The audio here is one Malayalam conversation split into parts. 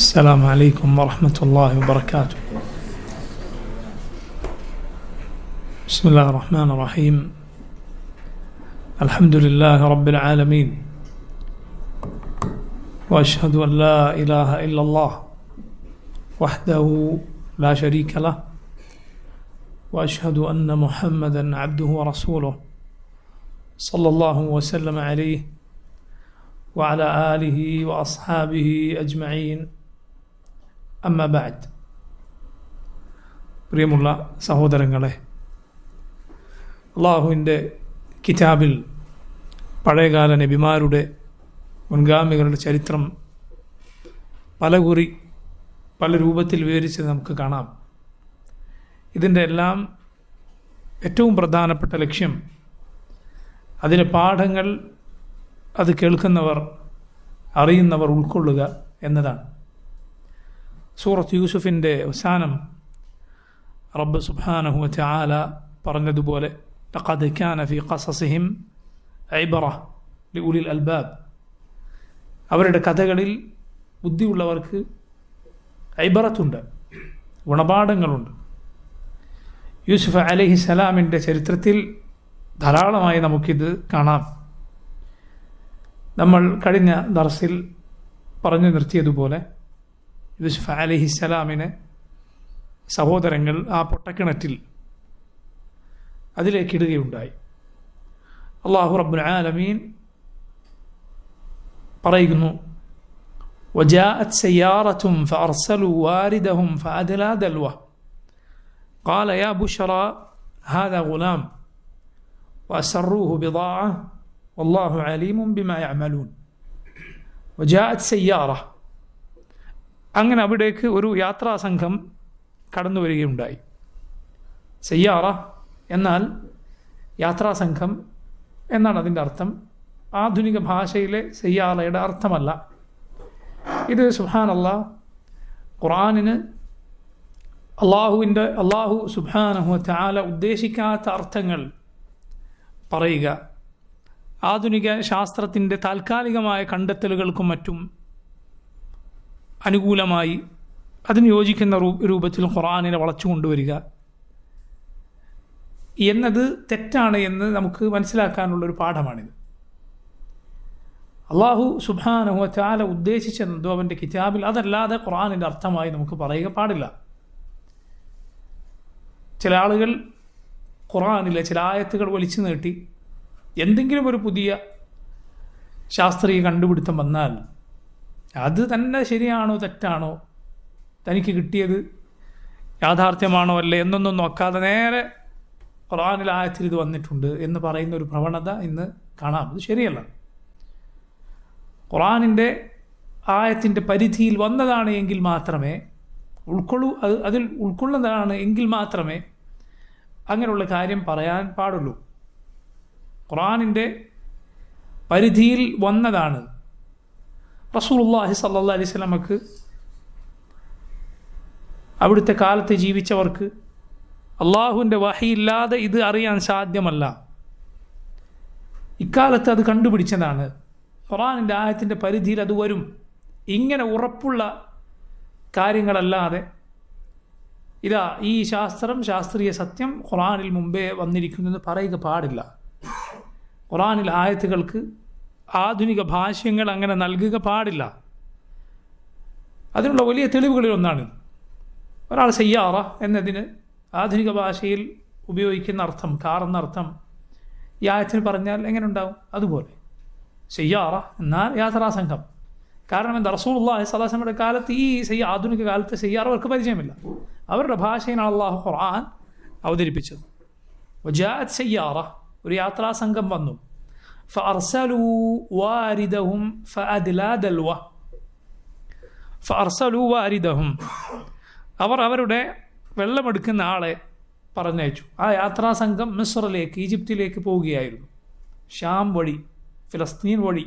السلام عليكم ورحمة الله وبركاته. بسم الله الرحمن الرحيم. الحمد لله رب العالمين، وأشهد أن لا إله إلا الله وحده لا شريك له، وأشهد أن محمدا عبده ورسوله صلى الله وسلم عليه وعلى آله وأصحابه أجمعين. أما بعد. പ്രിയമുള്ള സഹോദരങ്ങളെ, അള്ളാഹുവിൻ്റെ കിതാബിൽ പഴയകാല നബിമാരുടെ മുൻഗാമികളുടെ ചരിത്രം പല രൂപത്തിൽ വിവരിച്ച് നമുക്ക് കാണാം. ഇതിൻ്റെ എല്ലാം ഏറ്റവും പ്രധാനപ്പെട്ട ലക്ഷ്യം അതിലെ പാഠങ്ങൾ അത് കേൾക്കുന്നവർ, അറിയുന്നവർ ഉൾക്കൊള്ളുക എന്നതാണ്. സൂറത്ത് യൂസുഫിൻ്റെ അവസാനം റബ്ബ് സുബ്ഹാനഹു വ തആല പറഞ്ഞതുപോലെ ലഖദ് കാന ഫീ ഖസസിഹിം ഇബ്റ ലിഉലിൽ അൽബാബ്, അവരുടെ കഥകളിൽ ബുദ്ധിയുള്ളവർക്ക് ഇബ്റത്തുണ്ട്, ഗുണപാഠങ്ങളുണ്ട്. യൂസുഫ് അലൈഹിസ്സലാമിൻ്റെ ചരിത്രത്തിൽ ധാരാളമായി നമുക്കിത് കാണാം. നമ്മൾ കഴിഞ്ഞ ദർസിൽ പറഞ്ഞു നിർത്തിയതുപോലെ യൂസുഫ് അലൈഹിസ്സലാമിനെ സഹോദരങ്ങൾ ആ പൊട്ടക്കിണറ്റിൽ അതിലേക്കിടുകയുണ്ടായി. അല്ലാഹു റബ്ബുൽ ആലമീൻ പറയുന്നു, വജാഅത് സയ്യാറത്തും ഫഅർസലു വാരിദഹും ഫഅദ്ലാ ദൽവ ഖാല യാ ബുശ്റ ഹാദാ ഗുലാം വഅസ്റൂഹു ബിദാഅ വല്ലാഹു അലീമും ബിമാ യഅമലൂൻ. വജാഅത് സയ്യാറ, അങ്ങനെ അവിടേക്ക് ഒരു യാത്രാ സംഘം കടന്നു വരികയുണ്ടായി. സയ്യാറ എന്നാൽ യാത്രാ സംഘം എന്നാണ് അതിൻ്റെ അർത്ഥം. ആധുനിക ഭാഷയിലെ സയ്യാറയുടെ അർത്ഥമല്ല ഇത്. സുബ്ഹാനല്ലാഹ്, ഖുർആനിന് അല്ലാഹു സുബ്ഹാനഹു വ തആല ഉദ്ദേശിക്കാത്ത അർത്ഥങ്ങൾ പറയുക, ആധുനിക ശാസ്ത്രത്തിൻ്റെ താൽക്കാലികമായ കണ്ടെത്തലുകൾക്കും മറ്റും അനുകൂലമായി അതിന് യോജിക്കുന്ന രൂപത്തിൽ ഖുർആനിനെ വളച്ചു കൊണ്ടുവരിക എന്നത് തെറ്റാണ് എന്ന് നമുക്ക് മനസ്സിലാക്കാനുള്ളൊരു പാഠമാണിത്. അല്ലാഹു സുബ്ഹാനഹു വ തആല ഉദ്ദേശിച്ചെന്തോ അവൻ്റെ കിതാബിൽ അതല്ലാതെ ഖുർആനിൻ്റെ അർത്ഥമായി നമുക്ക് പറയുക പാടില്ല. ചില ആളുകൾ ഖുർആനിലെ ചില ആയത്തുകൾ വലിച്ചു നീട്ടി എന്തെങ്കിലും ഒരു പുതിയ ശാസ്ത്രീയ കണ്ടുപിടുത്തം വന്നാൽ അത് തന്നെ ശരിയാണോ തെറ്റാണോ, തനിക്ക് കിട്ടിയത് യാഥാർത്ഥ്യമാണോ അല്ലേ എന്നൊന്നും നോക്കാതെ നേരെ ഖുർആനിൽ ആയത്തിൽ ഇത് വന്നിട്ടുണ്ട് എന്ന് പറയുന്ന ഒരു പ്രവണത ഇന്ന് കാണാം. അത് ശരിയല്ല. ഖുർആനിൻ്റെ ആയത്തിൻ്റെ പരിധിയിൽ വന്നതാണ് എങ്കിൽ മാത്രമേ അതിൽ ഉൾക്കൊള്ളുന്നതാണ് എങ്കിൽ മാത്രമേ അങ്ങനെയുള്ള കാര്യം പറയാൻ പാടുള്ളൂ. ഖുർആനിൻ്റെ പരിധിയിൽ വന്നതാണ്. റസൂലുള്ളാഹി സ്വല്ലല്ലാഹി അലൈഹി വസല്ലമക്ക്, അവിടുത്തെ കാലത്ത് ജീവിച്ചവർക്ക് അള്ളാഹുവിൻ്റെ വഹിയില്ലാതെ ഇത് അറിയാൻ സാധ്യമല്ല. ഇക്കാലത്ത് അത് കണ്ടുപിടിച്ചതാണ്. ഖുർആനിൻ്റെ ആയത്തിൻ്റെ പരിധിയിൽ അത് വരും. ഇങ്ങനെ ഉറപ്പുള്ള കാര്യങ്ങളല്ലാതെ ഇതാ ഈ ശാസ്ത്രീയ സത്യം ഖുർആനിൽ മുമ്പേ വന്നിരിക്കുന്നെന്ന് പറയുക പാടില്ല. ഖുർആനിൽ ആയത്തുകൾക്ക് ആധുനിക ഭാഷ്യങ്ങൾ അങ്ങനെ നൽകുക പാടില്ല. അതിനുള്ള വലിയ തെളിവുകളിലൊന്നാണ്. ഒരാൾ സയ്യാറ എന്നതിന് ആധുനിക ഭാഷയിൽ ഉപയോഗിക്കുന്ന അർത്ഥം, കാർ എന്നർത്ഥം ഈ ആയത്തിന് പറഞ്ഞാൽ എങ്ങനെ ഉണ്ടാവും? അതുപോലെ സയ്യാറ എന്നാൽ യാത്രാസംഘം. കാരണം എന്താ? റസൂലുള്ളാഹി സ്വല്ലല്ലാഹു അലൈഹി വസല്ലമയുടെ കാലത്ത് ഈ ആധുനിക കാലത്ത് സയ്യാറ അവർക്ക് പരിചയമില്ല. അവരുടെ ഭാഷയിലാണ് അല്ലാഹു ഖുർആൻ അവതരിപ്പിച്ചത്. വജാഅത് സയ്യാറ, ഒരു യാത്രാസംഘം വന്നു. ഫഅർസലൂ വാരിദഹും ഫഅദ്ലാ ദൽവ. ഫഅർസലൂ വാരിദഹും, അവർ അവരുടെ വെള്ളമെടുക്കുന്ന ആളെ പറഞ്ഞയച്ചു. ആ യാത്രാസംഘം മിസ്റിലേക്ക്, ഈജിപ്തിലേക്ക് പോവുകയായിരുന്നു. ഷാം വഴി, ഫിലസ്തീൻ വഴി.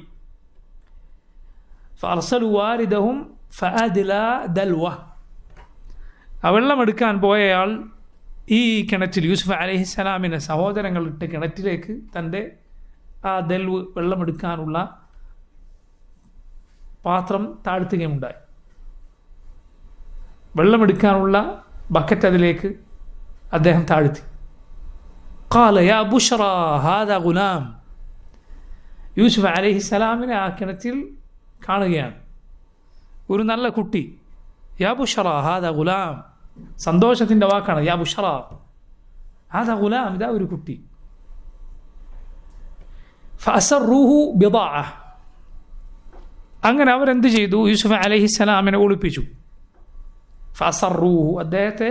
ഫഅർസലൂ വാരിദഹും ഫഅദ്ലാ ദൽവ, ആ വെള്ളമെടുക്കാൻ പോയയാൾ ഈ കിണറ്റിൽ, യൂസുഫ് അലൈഹിസ്സലാമിനെ സഹോദരങ്ങളിട്ട് കിണറ്റിലേക്ക് തൻ്റെ ആ ദൽവ്, വെള്ളമെടുക്കാനുള്ള പാത്രം താഴ്ത്തുകയുണ്ടായി. വെള്ളമെടുക്കാനുള്ള ബക്കറ്റ് അതിലേക്ക് അദ്ദേഹം താഴ്ത്തി. ഖാല യാ ബുഷ്റ ഹാദാ ഗുലാം. യൂസുഫ് അലൈഹിസ്സലാമിനെ ആ കിണറ്റിൽ കാണുകയാണ്. ഒരു നല്ല കുട്ടി. യാ ബുഷ്റ ഹാദാ ഗുലാം. സന്തോഷത്തിൻ്റെ വാക്കാണ് യാ ബുഷ്റ ഹാദാ ഗുലാം, ഇതാ ഒരു കുട്ടി. ഫഅസറൂഹു ബിദാഅ. അങ്ങനെ അവരെന്ത് ചെയ്തു? യൂസുഫ് അലൈഹിസ്സലാമിനെ ഒളിപ്പിച്ചു. ഫഅസറൂഹു, അദ്ദേഹത്തെ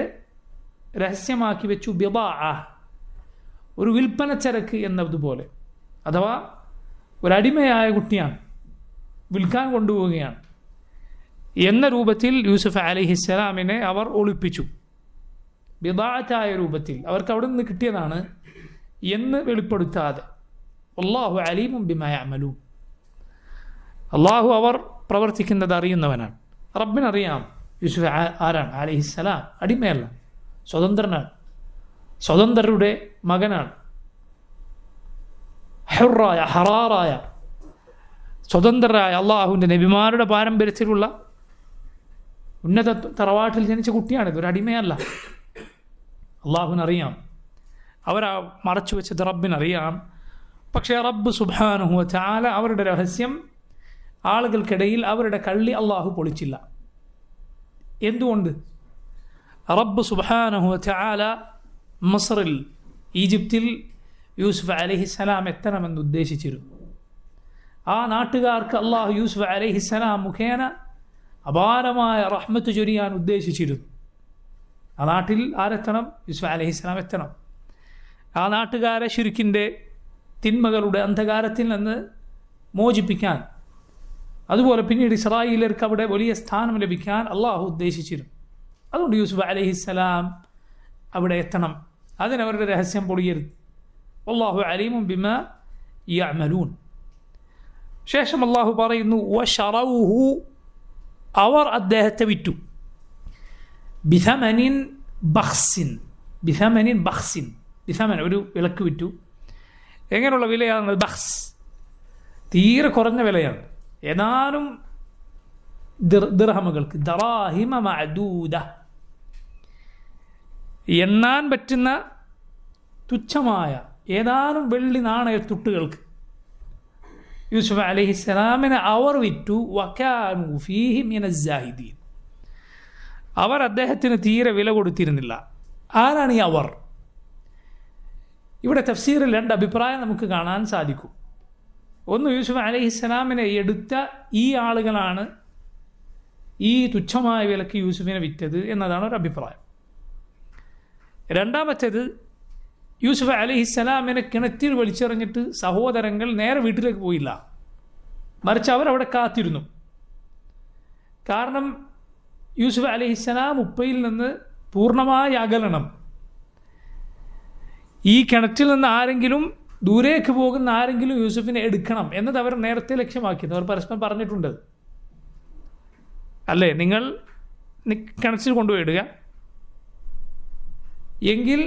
രഹസ്യമാക്കി വെച്ചു. ബിദാഅ, ഒരു വിൽപ്പനച്ചരക്ക് എന്നതുപോലെ. അഥവാ ഒരടിമയായ കുട്ടിയാണ്, വിൽക്കാൻ കൊണ്ടുപോവുകയാണ് എന്ന രൂപത്തിൽ യൂസുഫ് അലൈഹിസ്സലാമിനെ അവർ ഒളിപ്പിച്ചു. ബിദാഅത്തായ രൂപത്തിൽ, അവർക്ക് അവിടെ നിന്ന് കിട്ടിയതാണ് എന്ന് വെളിപ്പെടുത്താതെ. അല്ലാഹു അലീമും ബിമാ യഅമലൂൻ. അള്ളാഹു അവർ പ്രവർത്തിക്കുന്നത് അറിയുന്നവനാണ്. റബ്ബിനറിയാം യൂസുഫ് ആരാണ്. അലൈഹിസ്സലാം അടിമയല്ല, സ്വതന്ത്രനാണ്, സ്വതന്ത്രരുടെ മകനാണ്. ഹുറായ, ഹറാറായ, സ്വതന്ത്രരായ അള്ളാഹുവിൻ്റെ നബിമാരുടെ പാരമ്പര്യത്തിലുള്ള ഉന്നത തറവാട്ടിൽ ജനിച്ച കുട്ടിയാണിത്, ഒരു അടിമയല്ല. അള്ളാഹുവിനറിയാം, അവരാ മറച്ചു വെച്ചത് റബ്ബിനറിയാം. പക്ഷേ റബ്ബ് സുബ്ഹാനഹു വ തആല അവരുടെ രഹസ്യം ആളുകൾക്കിടയിൽ അവരുടെ കള്ളി അള്ളാഹു പൊളിച്ചില്ല. എന്തുകൊണ്ട്? റബ്ബ് സുബ്ഹാനഹു വ തആല മസ്റിൽ, ഈജിപ്തിൽ യൂസുഫ് അലൈഹിസ്സലാം എത്തണമെന്ന് ഉദ്ദേശിച്ചിരുന്നു. ആ നാട്ടുകാർക്ക് അള്ളാഹു യൂസുഫ് അലൈഹിസ്സലാം മുഖേന അപാരമായ റഹ്മത്ത് ചൊരിയാൻ ഉദ്ദേശിച്ചിരുന്നു. ആ നാട്ടിൽ ആരെത്തണം? യൂസുഫ് അലൈഹിസ്സലാം എത്തണം. ആ നാട്ടുകാരെ ശിർക്കിൻ്റെ, തിന്മകളുടെ അന്ധകാരത്തിൽ നിന്ന് മോചിപ്പിക്കാൻ, അതുപോലെ പിന്നീട് ഇസ്രായേലർക്ക് അവിടെ വലിയ സ്ഥാനം ലഭിക്കാൻ അള്ളാഹു ഉദ്ദേശിച്ചിരുന്നു. അതുകൊണ്ട് യൂസുഫ് അലൈഹിസ്സലാം അവിടെ എത്തണം. അതിനവരുടെ രഹസ്യം പൊളിയരുത്. അല്ലാഹു അലീമും ബിമാ യഅമലൂൻ. ശേഷം അള്ളാഹു പറയുന്നു വശറൗഹു, അവർ അദ്ദേഹത്തെ വിറ്റു. ബിഥമനിൻ ബഖ്സിൻ, ബിഥമനിൻ ബഖ്സിൻ, ബിഥമൻ ഒരു വിലക്ക് വിറ്റു. എങ്ങനെയുള്ള വിലയാണ്? ബഖ്സ്, തീരെ കുറഞ്ഞ വിലയാണ്. ഏതാനും ദിർഹമുകൾക്ക്, ദറാഹിമ മഅദൂദ, എണ്ണാൻ പറ്റുന്ന തുച്ഛമായ ഏതാനും വെള്ളി നാണയത്തുട്ടുകൾക്ക് യൂസുഫ് അലൈഹിസ്സലാമിനെ അവർ വിറ്റു. വകാനു ഫീഹി മിനസ്സാഹിദീൻ, അവർ അദ്ദേഹത്തിന് തീരെ വില കൊടുത്തിരുന്നില്ല. ആരാണ് ഈ അവർ? ഇവിടെ തഫ്സീറിൽ രണ്ട് അഭിപ്രായം നമുക്ക് കാണാൻ സാധിക്കും. ഒന്ന്, യൂസുഫ് അലൈഹിസ്സലാമിനെ എടുത്ത ഈ ആളുകളാണ് ഈ തുച്ഛമായ വിലക്ക് യൂസുഫിനെ വിറ്റത് എന്നതാണ് ഒരു അഭിപ്രായം. രണ്ടാമത്തേത്, യൂസുഫ് അലൈഹിസ്സലാമിനെ കിണറ്റിൽ വലിച്ചെറിഞ്ഞിട്ട് സഹോദരങ്ങൾ നേരെ വീട്ടിലേക്ക് പോയില്ല, മറിച്ച് അവരവിടെ കാത്തിരുന്നു. കാരണം യൂസുഫ് അലൈഹിസ്സലാം ഉപ്പയിൽ നിന്ന് പൂർണ്ണമായി അകലണം. ഈ കിണറ്റിൽ നിന്ന് ആരെങ്കിലും, ദൂരേക്ക് പോകുന്ന ആരെങ്കിലും യൂസുഫിനെ എടുക്കണം എന്നത് അവർ നേരത്തെ ലക്ഷ്യമാക്കിയത്. അവർ പരസ്പരം പറഞ്ഞിട്ടുണ്ട്, അല്ലേ, നിങ്ങൾ കിണറ്റിൽ കൊണ്ടുപോയിടുക, എങ്കിൽ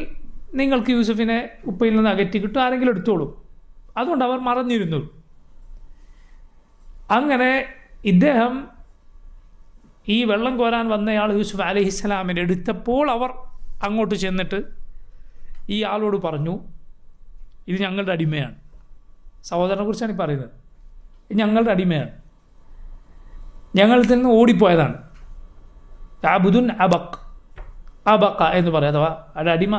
നിങ്ങൾക്ക് യൂസുഫിനെ ഉപ്പയിൽ നിന്ന് അകറ്റി കിട്ടും, ആരെങ്കിലും എടുത്തോളൂ. അതുകൊണ്ട് അവർ മറഞ്ഞിരുന്നു. അങ്ങനെ ഇദ്ദേഹം, ഈ വെള്ളം കോരാൻ വന്നയാൾ യൂസുഫ് അലൈഹിസ്സലാമിനെ എടുത്തപ്പോൾ അവർ അങ്ങോട്ട് ചെന്നിട്ട് ഈ ആളോട് പറഞ്ഞു, ഇത് ഞങ്ങളുടെ അടിമയാണ്. സഹോദരനെ കുറിച്ചാണ് ഈ പറയുന്നത്. ഇത് ഞങ്ങളുടെ അടിമയാണ്, ഞങ്ങളിൽ നിന്ന് ഓടിപ്പോയതാണ്. അബുദുൻ അബക്, അബക്ക എന്ന് പറയും. അഥവാ ഒരു അടിമ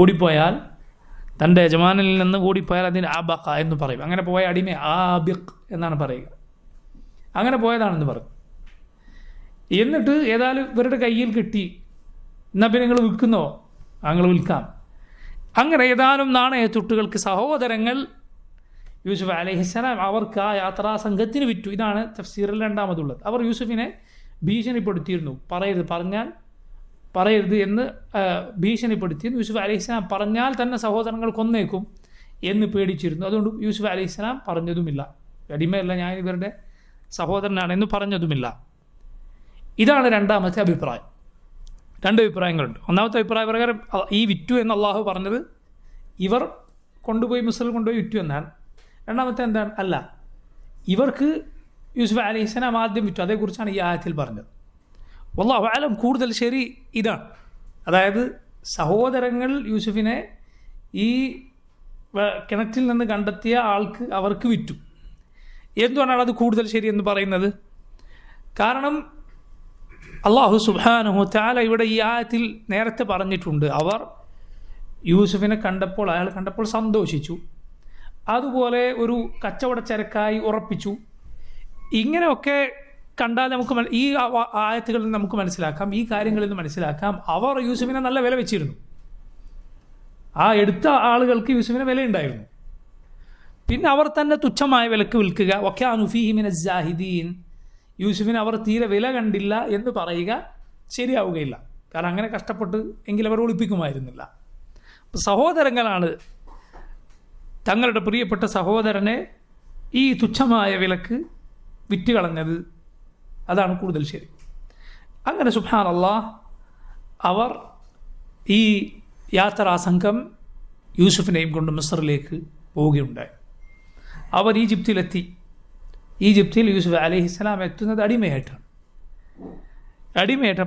ഓടിപ്പോയാൽ, തൻ്റെ യജമാനിൽ നിന്ന് ഓടിപ്പോയാൽ അതിന് അബക്ക എന്ന് പറയും. അങ്ങനെ പോയ അടിമ ആബിഖ് എന്നാണ് പറയുക. അങ്ങനെ പോയതാണെന്ന് പറയും. എന്നിട്ട് ഏതായാലും ഇവരുടെ കയ്യിൽ കിട്ടി. എന്നാൽ പിന്നെ നിങ്ങൾ വിൽക്കുന്നോ? ഞങ്ങൾ വിൽക്കാം. അങ്ങനെ ഏതാനും നാണയത്തുട്ടുകൾക്ക് സഹോദരങ്ങൾ യൂസുഫ് അലൈഹിസ്സലാം അവർക്ക് ആ യാത്രാ സംഘത്തിന് വിറ്റു. ഇതാണ് തഫ്സീറിൽ രണ്ടാമതുള്ളത്. അവർ യൂസുഫിനെ ഭീഷണിപ്പെടുത്തിയിരുന്നു. പറയരുത് എന്ന് ഭീഷണിപ്പെടുത്തിയിരുന്നു. യൂസുഫ് അലൈഹിസ്സലാം പറഞ്ഞാൽ തന്നെ സഹോദരങ്ങൾ കൊന്നേക്കും എന്ന് പേടിച്ചിരുന്നു. അതുകൊണ്ട് യൂസുഫ് അലൈഹിസ്സലാം പറഞ്ഞതുമില്ല, അടിമയല്ല, ഞാൻ ഇവരുടെ സഹോദരനാണ് എന്ന് പറഞ്ഞതുമില്ല. ഇതാണ് രണ്ടാമത്തെ അഭിപ്രായം. രണ്ട് അഭിപ്രായങ്ങളുണ്ട്. ഒന്നാമത്തെ അഭിപ്രായ പ്രകാരം ഈ വിറ്റു എന്ന് അള്ളാഹു പറഞ്ഞത് ഇവർ കൊണ്ടുപോയി, മുസ്ലിം കൊണ്ടുപോയി വിറ്റു എന്നാണ്. രണ്ടാമത്തെ എന്താണ്? അല്ല, ഇവർക്ക് യൂസുഫ് അലൈഹിസ്സലാം ആദ്യം വിറ്റു. അതേക്കുറിച്ചാണ് ഈ ആയത്തിൽ പറഞ്ഞത്. വല്ലാഹു അലം കൂടുതൽ ശരി ഇതാണ്. അതായത് സഹോദരങ്ങൾ യൂസുഫിനെ ഈ കിണറ്റിൽ നിന്ന് കണ്ടെത്തിയ അവർക്ക് വിറ്റു. എന്തുകൊണ്ടാണ് അത് കൂടുതൽ ശരിയെന്ന് പറയുന്നത്? കാരണം അള്ളാഹു സുബ്ഹാനഹു തആല ഇവിടെ ഈ ആയത്തിൽ നേരത്തെ പറഞ്ഞിട്ടുണ്ട്, അവർ യൂസുഫിനെ അയാൾ കണ്ടപ്പോൾ സന്തോഷിച്ചു, അതുപോലെ ഒരു കച്ചവടച്ചരക്കായി ഉറപ്പിച്ചു. ഇങ്ങനെയൊക്കെ കണ്ടാൽ നമുക്ക് ഈ ആയത്തുകളിൽ നിന്ന് നമുക്ക് മനസ്സിലാക്കാം, ഈ കാര്യങ്ങളിൽ നിന്ന് മനസ്സിലാക്കാം, അവർ യൂസുഫിനെ നല്ല വില വെച്ചിരുന്നു. ആ എടുത്ത ആളുകൾക്ക് യൂസുഫിനെ വിലയുണ്ടായിരുന്നു. പിന്നെ അവർ തന്നെ തുച്ഛമായ വിലക്ക് വിൽക്കുക. വക്കാനു ഫീഹി മിനസ് സാഹിദീൻ, യൂസുഫിനെ അവർ തീരെ വില കണ്ടില്ല എന്ന് പറയുക ശരിയാവുകയില്ല. കാരണം അങ്ങനെ കഷ്ടപ്പെട്ട് എങ്കിൽ അവർ ഒളിപ്പിക്കുമായിരുന്നില്ല. സഹോദരങ്ങളാണ് തങ്ങളുടെ പ്രിയപ്പെട്ട സഹോദരനെ ഈ തുച്ഛമായ വിലക്ക് വിറ്റുകളഞ്ഞത്. അതാണ് കൂടുതൽ ശരി. അങ്ങനെ സുബ്ഹാനല്ലാഹ് അവർ ഈ യാത്രാസംഘം യൂസുഫിനെയും കൊണ്ട് മിസ്റിലേക്ക് പോവുകയുണ്ടായി. അവർ ഈജിപ്തിലെത്തി. ഈജിപ്തിൽ യൂസുഫ് അലൈഹിസ്സലാം എത്തുന്നത് അടിമയായിട്ടാണ്.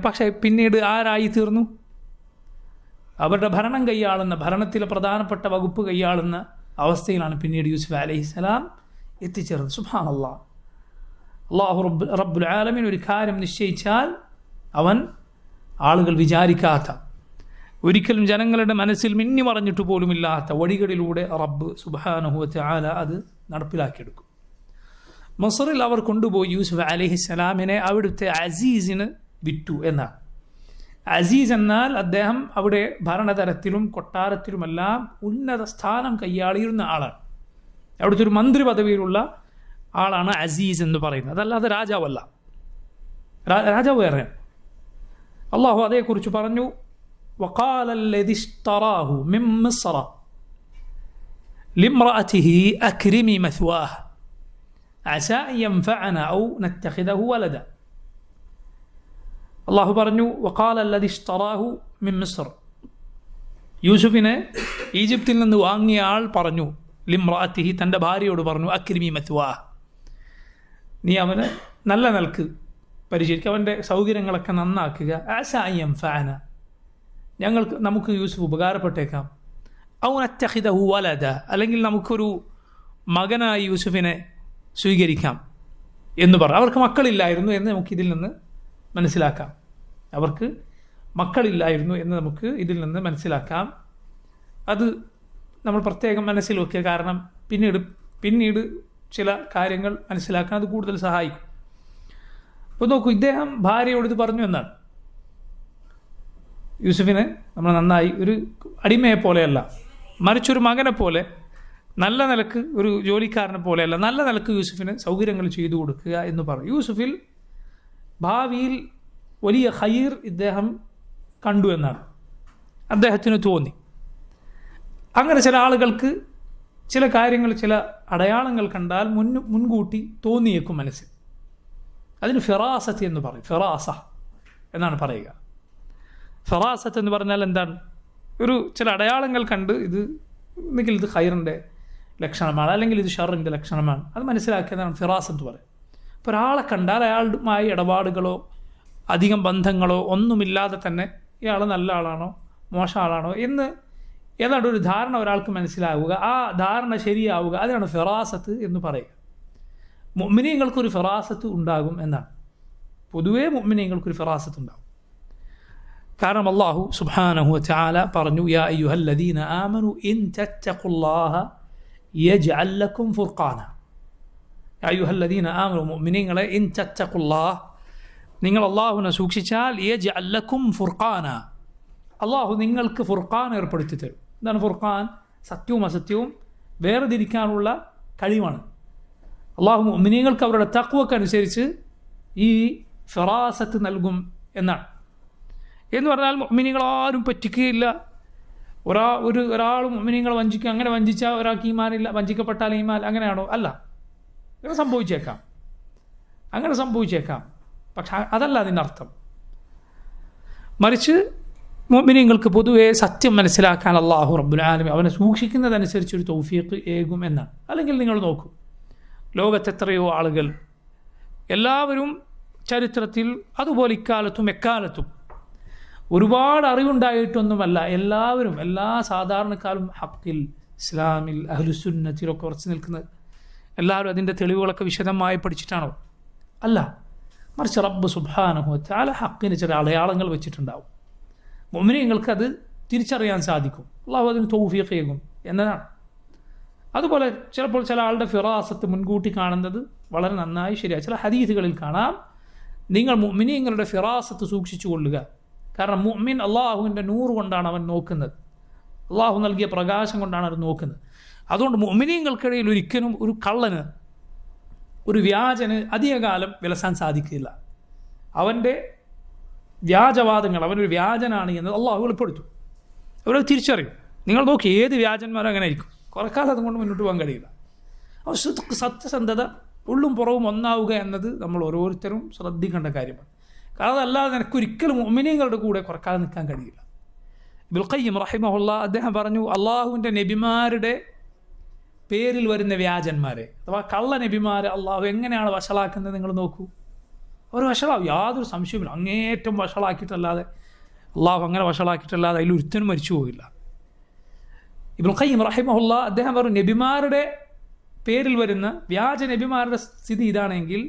പക്ഷേ പിന്നീട് ആരായി തീർന്നു? അവരുടെ ഭരണം കൈയാളുന്ന, ഭരണത്തിലെ പ്രധാനപ്പെട്ട വകുപ്പ് കൈയാളുന്ന അവസ്ഥയിലാണ് പിന്നീട് യൂസുഫ് അലൈഹിസ്സലാം എത്തിച്ചേർന്നത്. സുബ്ഹാനല്ലാഹ്, അല്ലാഹു റബ്ബുൽ ആലമീൻ ഒരു കാര്യം നിശ്ചയിച്ചാൽ അവൻ ആളുകൾ വിചാരിക്കാത്ത, ഒരിക്കലും ജനങ്ങളുടെ മനസ്സിൽ മിന്നി മറഞ്ഞിട്ട് പോലുമില്ലാത്ത വഴികളിലൂടെ റബ്ബ് സുബ്ഹാനഹു വ തആല അത് നടപ്പിലാക്കിയെടുക്കും. മിസ്റിൽ അവർ കൊണ്ടുപോയി യൂസുഫ് അലൈഹിസ്സലാമിനെ അവിടുത്തെ അസീസിന് വിറ്റു എന്നാണ്. അസീസ് എന്നാൽ അദ്ദേഹം അവിടെ ഭരണതലത്തിലും കൊട്ടാരത്തിലുമെല്ലാം ഉന്നത സ്ഥാനം കൈയാളിയിരുന്ന ആളാണ്. അവിടുത്തെ ഒരു മന്ത്രി പദവിയിലുള്ള ആളാണ് അസീസ് എന്ന് പറയുന്നത്. അതല്ലാതെ രാജാവല്ല. രാജാവ് വേറെ. അള്ളാഹു അതേക്കുറിച്ച് പറഞ്ഞു, وقال الذي اشتراه من مصر لامرأته أكرمي مثواه عسى أن ينفعنا أو نتخذه ولدا. അള്ളാഹു പറഞ്ഞു, وقال الذي اشتراه من مصر, യൂസുഫിനെ ഈജിപ്തിൽ നിന്ന് വാങ്ങിയ ആൾ പറഞ്ഞു, ലിംറഅത്തിഹി, തൻ്റെ ഭാര്യയോട് പറഞ്ഞു, അക്രിമി മത്വാഹ്, നീ അവന് നല്ല നിലക്ക് പരിചരിക്കുക, അവൻ്റെ സൗകര്യങ്ങളൊക്കെ നന്നാക്കുക. ആസാ അൻ യൻഫഅന, നമുക്ക് യൂസുഫ് ഉപകാരപ്പെട്ടേക്കാം. ഔ നത്തഖിദഹു വലദ, അല്ലെങ്കിൽ നമുക്കൊരു മകനായി യൂസുഫിനെ സ്വീകരിക്കാം എന്ന് പറഞ്ഞു. അവർക്ക് മക്കളില്ലായിരുന്നു എന്ന് നമുക്കിതിൽ നിന്ന് മനസ്സിലാക്കാം. അവർക്ക് മക്കളില്ലായിരുന്നു എന്ന് നമുക്ക് ഇതിൽ നിന്ന് മനസ്സിലാക്കാം. അത് നമ്മൾ പ്രത്യേകം മനസ്സിൽ വെക്കുക. കാരണം പിന്നീട് ചില കാര്യങ്ങൾ മനസ്സിലാക്കാൻ അത് കൂടുതൽ സഹായിക്കും. അപ്പോൾ നോക്കൂ, ഇദ്ദേഹം ഭാര്യയോട് ഇത് പറഞ്ഞു എന്നാണ്. യൂസുഫിനെ നമ്മൾ നന്നായി, ഒരു അടിമയെ പോലെയല്ല, മറിച്ചൊരു മകനെ പോലെ, നല്ല നിലക്ക് ഒരു ജോലിക്കാരനെ പോലെയല്ല, നല്ല നിലക്ക് യൂസുഫിന് സൗകര്യങ്ങൾ ചെയ്തു കൊടുക്കുക എന്ന് പറയും. യൂസുഫിൽ ഭാവിയിൽ വലിയ ഖൈർ ഇദ്ദേഹം കണ്ടു എന്നാണ് അദ്ദേഹത്തിന് തോന്നി. അങ്ങനെ ചില ആളുകൾക്ക് ചില കാര്യങ്ങൾ, ചില അടയാളങ്ങൾ കണ്ടാൽ മുൻകൂട്ടി തോന്നിയേക്കും മനസ്സിൽ. അതിന് ഫിറാസത്ത് എന്ന് പറയും. ഫിറാസ എന്നാണ് പറയുക. ഫിറാസത്ത് എന്ന് പറഞ്ഞാൽ എന്താണ്? ചില അടയാളങ്ങൾ കണ്ട് ഒന്നുകിൽ ഇത് ഖൈറിൻ്റെ ലക്ഷണമാണ്, അല്ലെങ്കിൽ ഇത് ഷറിൻ്റെ ലക്ഷണമാണ്, അത് മനസ്സിലാക്കിയതാണ് ഫിറാസത്ത് പറയും. ഇപ്പോൾ ഒരാളെ കണ്ടാൽ അയാളുമായി ഇടപാടുകളോ അധികം ബന്ധങ്ങളോ ഒന്നുമില്ലാതെ തന്നെ ഇയാൾ നല്ല ആളാണോ മോശം ആളാണോ എന്ന് ഏതാണ്ട് ഒരു ധാരണ ഒരാൾക്ക് മനസ്സിലാവുക, ആ ധാരണ ശരിയാവുക, അതിനാണ് ഫിറാസത്ത് എന്ന് പറയുക. മുഅ്മിനീങ്ങൾക്കൊരു ഫിറാസത്ത് ഉണ്ടാകും എന്നാണ്. പൊതുവേ മുഅ്മിനീങ്ങൾക്കൊരു ഫിറാസത്ത് ഉണ്ടാകും. കാരണം അല്ലാഹു സുബ്ഹാനഹു വ തആല പറഞ്ഞു, യാ അയ്യുഹല്ലദീന ആമനു ഇൻ തത്തഖുല്ലാഹ യജ്അൽ ലക്കും ഫുർഖാന. യാ അയ്യുഹല്ലദീന ആമനു, മുഅ്മിനീങ്ങളെ, ഇൻ തത്തഖുല്ലാഹ, നിങ്ങൾ അല്ലാഹുവിനെ സൂക്ഷിച്ചാൽ, യജ്അൽ ലക്കും ഫുർഖാന, അല്ലാഹു നിങ്ങൾക്ക് ഫുർഖാൻ ഏർപ്പെടുത്തി തരും. എന്താണ് ഫുർഖാൻ? സത്യവും അസത്യവും വേർതിരിക്കാനുള്ള കഴിവാണ്. അല്ലാഹു മുഅ്മിനീങ്ങൾക്ക് അവരുടെ തഖ്വക്കനുസരിച്ച് ഈ ഫിറാസത്ത് നൽകും എന്നാണ്. എന്ന് പറഞ്ഞാൽ മുഅ്മിനീങ്ങൾ ആരും പറ്റിക്കുകയില്ല. ഒരാളും മുഅ്മിനീങ്ങളെ വഞ്ചിക്കുക, അങ്ങനെ വഞ്ചിച്ചാൽ ഒരാൾക്ക് ഈമാനില്ല, വഞ്ചിക്കപ്പെട്ടാൽ ഈമാൻ, അങ്ങനെയാണോ? അല്ല, അങ്ങനെ സംഭവിച്ചേക്കാം. പക്ഷെ അതല്ല അതിൻ്റെ അർത്ഥം. മറിച്ച് മുഅ്മിനീങ്ങൾക്ക് പൊതുവെ സത്യം മനസ്സിലാക്കാൻ അല്ലാഹു റബ്ബുൽ ആലമീൻ അവനെ സൂക്ഷിക്കുന്നതനുസരിച്ചൊരു തൗഫീഖ് ഏകും എന്നാണ്. അല്ലെങ്കിൽ നിങ്ങൾ നോക്കൂ, ലോകത്തെത്രയോ ആളുകൾ, എല്ലാവരും ചരിത്രത്തിൽ അതുപോലെ ഇക്കാലത്തും എക്കാലത്തും ഒരുപാട് അറിവുണ്ടായിട്ടൊന്നുമല്ല എല്ലാവരും എല്ലാ സാധാരണക്കാരും ഹക്കിൽ ഇസ്ലാമിൽ അഹ്ലുസുന്നത്തിലൊക്കെ ഉറച്ചു നിൽക്കുന്നത്. എല്ലാവരും അതിൻ്റെ തെളിവുകളൊക്കെ വിശദമായി പഠിച്ചിട്ടാണോ? അല്ല, മറിച്ച് റബ്ബ് സുബ്ഹാനഹു വ തആല ഹക്കിന് ചില അടയാളങ്ങൾ വെച്ചിട്ടുണ്ടാവും. മുഅ്മിനീങ്ങൾക്ക് അത് തിരിച്ചറിയാൻ സാധിക്കും. അള്ളാഹു അതിന് തൗഫീഖ് ചെയ്യും എന്നതാണ്. അതുപോലെ ചിലപ്പോൾ ചില ആളുടെ ഫിറാസത്ത് മുൻകൂട്ടി കാണുന്നത് വളരെ നന്നായി ശരിയായി. ചില ഹദീസുകളിൽ കാണാം, നിങ്ങൾ മുഅ്മിനീങ്ങളുടെ ഫിറാസത്ത് സൂക്ഷിച്ചു കൊള്ളുക. കാരണം മുഅ്മിൻ അള്ളാഹുവിൻ്റെ നൂറ് കൊണ്ടാണ് അവൻ നോക്കുന്നത്, അള്ളാഹു നൽകിയ പ്രകാശം കൊണ്ടാണ് അവർ നോക്കുന്നത്. അതുകൊണ്ട് മുഅ്മിനീങ്ങൾക്കിടയിൽ ഒരിക്കലും ഒരു കള്ളന്, ഒരു വ്യാജന് അധികകാലം വിലസാൻ സാധിക്കില്ല. അവൻ്റെ വ്യാജവാദങ്ങൾ, അവനൊരു വ്യാജനാണ് എന്ന് അള്ളാഹു വെളിപ്പെടുത്തും. അവരത് തിരിച്ചറിയും. നിങ്ങൾ നോക്കി ഏത് വ്യാജന്മാരും അങ്ങനെ ആയിരിക്കും, കുറേ കാലം അതുകൊണ്ട് മുന്നോട്ട് പോകാൻ കഴിയില്ല. അപ്പോൾ സത്യസന്ധത ഉള്ളും പുറവും ഒന്നാവുക എന്നത് നമ്മൾ ഓരോരുത്തരും ശ്രദ്ധിക്കേണ്ട കാര്യമാണ്. കാരണം അതല്ലാതെ നിനക്കൊരിക്കലും മുഅ്മിനീങ്ങളുടെ കൂടെ കുറക്കാതെ നിൽക്കാൻ കഴിയില്ല. ഇബ്നുൽ ഖയ്യിം റഹിമഹുല്ലാ അദ്ദേഹം പറഞ്ഞു, അള്ളാഹുവിൻ്റെ നബിമാരുടെ പേരിൽ വരുന്ന വ്യാജന്മാരെ അഥവാ കള്ള നബിമാരെ അള്ളാഹു എങ്ങനെയാണ് വഷളാക്കുന്നത് നിങ്ങൾ നോക്കൂ. അവർ വഷളാവും, യാതൊരു സംശയവുമില്ല. അങ്ങേറ്റം വഷളാക്കിയിട്ടല്ലാതെ, അള്ളാഹു അങ്ങനെ വഷളാക്കിയിട്ടല്ലാതെ അതിലൊരുത്തനും മരിച്ചു പോകില്ല. ഇബ്നുൽ ഖയ്യിം റഹിമഹുല്ലാ അദ്ദേഹം പറഞ്ഞു, നബിമാരുടെ പേരിൽ വരുന്ന വ്യാജ നബിമാരുടെ സ്ഥിതി ഇതാണെങ്കിൽ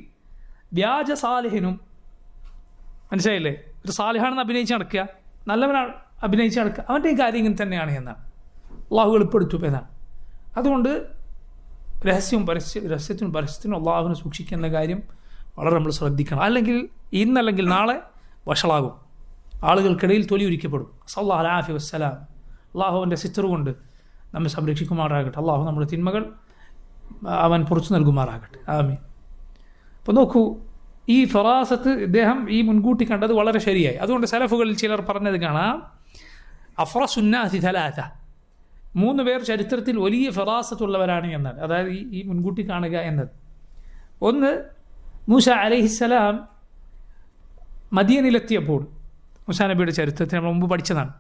വ്യാജ സാലിഹിനും, മനസ്സിലായില്ലേ, ഒരു സാലിഹാണെന്ന് അഭിനയിച്ച് നടക്കുക, നല്ലവനാണ് അഭിനയിച്ച് നടക്കുക, അവൻ്റെയും കാര്യം ഇങ്ങനെ തന്നെയാണ് എന്നാണ് അള്ളാഹു വെളിപ്പെടുത്തും എന്നാണ്. അതുകൊണ്ട് രഹസ്യത്തിനും പരസ്യത്തിനും അള്ളാഹുവിനെ സൂക്ഷിക്കുന്ന കാര്യം വളരെ നമ്മൾ ശ്രദ്ധിക്കണം. അല്ലെങ്കിൽ ഇന്നല്ലെങ്കിൽ നാളെ വഷളാകും, ആളുകൾക്കിടയിൽ തൊലി ഉരിക്കപ്പെടും. സല്ലല്ലാഹു അലൈഹി വസല്ലം അള്ളാഹുവിൻ്റെ സിത്തർ കൊണ്ട് നമ്മെ സംരക്ഷിക്കുമാറാകട്ടെ. അള്ളാഹു നമ്മുടെ തിന്മകൾ അവൻ പുറത്തു നൽകുമാറാകട്ടെ. ആമീൻ. അപ്പോൾ നോക്കൂ, ഈ ഫറാസത്ത് ഇദ്ദേഹം ഈ മുൻകൂട്ടി കണ്ടത് വളരെ ശരിയായി. അതുകൊണ്ട് സലഫുകളിൽ ചിലർ പറഞ്ഞത് കാണാം, അഫ്റസുന്നാസി സലാസ, 3 പേർ ചരിത്രത്തിൽ വലിയ ഫറാസത്തുള്ളവരാണ് എന്നാൽ, അതായത് ഈ മുൻകൂട്ടി കാണുക എന്നത്. ഒന്ന്, മൂസ അലൈഹിസ്സലാം മദിയനിലെത്തിയപ്പോൾ, മൂസാ നബിയുടെ ചരിത്രത്തിൽ നമ്മൾ മുമ്പ് പഠിച്ചതാണ്.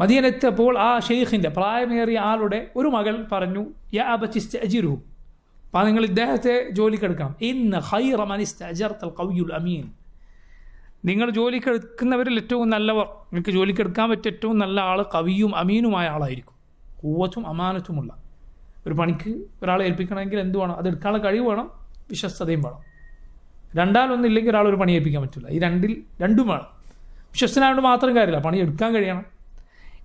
മദിയനെത്തിയപ്പോൾ ആ ഷെയ്ഖിൻ്റെ, പ്രായമേറിയ ആളുടെ ഒരു മകൾ പറഞ്ഞു, യാ അബതി ഇസ്തഅജിറുഹു, അപ്പോൾ നിങ്ങൾ ഇദ്ദേഹത്തെ ജോലിക്കെടുക്കണം. ഇന്ന ഖൈറ മൻ ഇസ്തഅജർതൽ ഖവിയ്യുൽ അമീൻ, നിങ്ങൾ ജോലിക്കെടുക്കുന്നവരിൽ ഏറ്റവും നല്ലവർ, നിങ്ങൾക്ക് ജോലിക്കെടുക്കാൻ പറ്റിയ ഏറ്റവും നല്ല ആൾ കവിയും അമീനുമായ ആളായിരിക്കും. ഖുവ്വത്തും അമാനത്തുമുള്ള ഒരു പണിക്ക് ഒരാളെ ഏൽപ്പിക്കണമെങ്കിൽ എന്ത് വേണം? അതെടുക്കാനുള്ള കഴിവ് വേണം, വിശ്വസ്തതയും വേണം. രണ്ടാലൊന്നില്ലെങ്കിൽ ഒരാൾ ഒരു പണി ഏൽപ്പിക്കാൻ പറ്റില്ല. ഈ രണ്ടും വേണം. വിശ്വസ്തനായതുകൊണ്ട് മാത്രം കാര്യമില്ല, പണി എടുക്കാൻ കഴിയണം.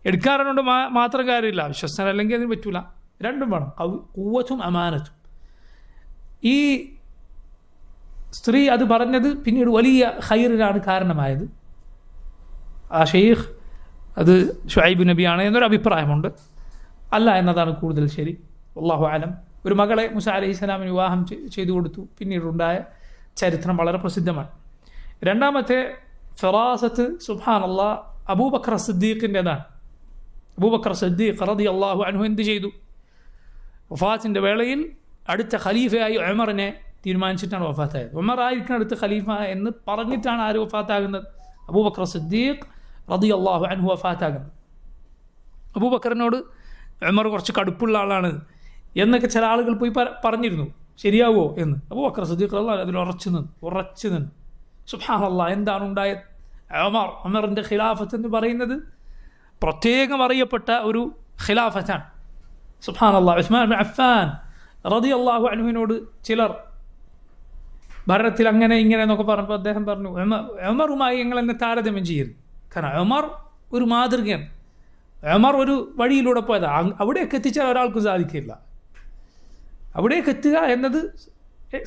എടുക്കാറുണ്ട് മാത്രം കാര്യമില്ല, വിശ്വസ്തനല്ലെങ്കിൽ അതിന് പറ്റില്ല. രണ്ടും വേണം, ഖുവ്വത്തും അമാനത്തും. ഈ സ്ത്രീ അത് പറഞ്ഞത് പിന്നീട് വലിയ ഖൈറിനാണ് കാരണമായത്. ആ ഷെയ്ഖ് അത് ഷുഐബ് നബിയാണ് എന്നൊരു അഭിപ്രായമുണ്ട്. അല്ല എന്നതാണ് കൂടുതൽ ശരി. വല്ലാഹു അലം. ഒരു മകളെ മൂസ അലൈഹിസ്സലാമിന് വിവാഹം ചെയ്തു കൊടുത്തു. പിന്നീടുണ്ടായ ചരിത്രം വളരെ പ്രസിദ്ധമാണ്. രണ്ടാമത്തെ ഫറാസത്ത് സുബ്ഹാനല്ലാഹ് അബൂബക്കർ സിദ്ദീഖിൻ്റെതാണ്. അബൂബക്കർ സിദ്ദീഖ് റളിയല്ലാഹു അൻഹു എന്ത് ചെയ്തു? വഫാത്തിൻ്റെ വേളയിൽ അടുത്ത ഖലീഫയായി ഉമറിനെ തീരുമാനിച്ചിട്ടാണ് വഫാത്തായത്. ഉമർ ആയിരിക്കണം അടുത്ത ഖലീഫ എന്ന് പറഞ്ഞിട്ടാണ് ആര് വഫാത്താകുന്നത്? അബൂബക്കർ സിദ്ദീഖ് റളിയല്ലാഹു അൻഹു വഫാത്താകുന്നത്. അബൂബക്കറിനോട് ഉമർ കുറച്ച് കടുപ്പുള്ള ആളാണ് എന്നൊക്കെ ചില ആളുകൾ പോയി പറഞ്ഞിരുന്നു. ശരിയാവോ എന്ന്. അബൂബക്കർ സിദ്ദീഖ് റളിയല്ലാഹു അതിൽ ഉറച്ചു നിന്ന് സുബ്ഹാനല്ലാഹ് എന്താണ് ഉണ്ടായത്? ഉമറിൻ്റെ ഖിലാഫത്ത് എന്ന് പറയുന്നത് പ്രത്യേകം അറിയപ്പെട്ട ഒരു ഖിലാഫത്താണ്. സുബ്ഹാനല്ലാഹ്. ഉസ്മാൻ ഇബ്നു അഫ്ഫാൻ റളിയല്ലാഹു അൻഹുവിനോട് ചിലർ ഭരണത്തിൽ അങ്ങനെ ഇങ്ങനെ എന്നൊക്കെ പറഞ്ഞപ്പോൾ അദ്ദേഹം പറഞ്ഞു, ഉമറുമായി നിങ്ങൾ എന്നെ താരതമ്യം ചെയ്യരുത്. കാരണം ഉമർ ഒരു മാതൃകയാണ്. ഉമർ ഒരു വഴിയിലൂടെ പോയതാണ്. അവിടേക്ക് എത്തിച്ചാൽ ഒരാൾക്കും സാധിക്കില്ല. അവിടേക്ക് എത്തുക എന്നത്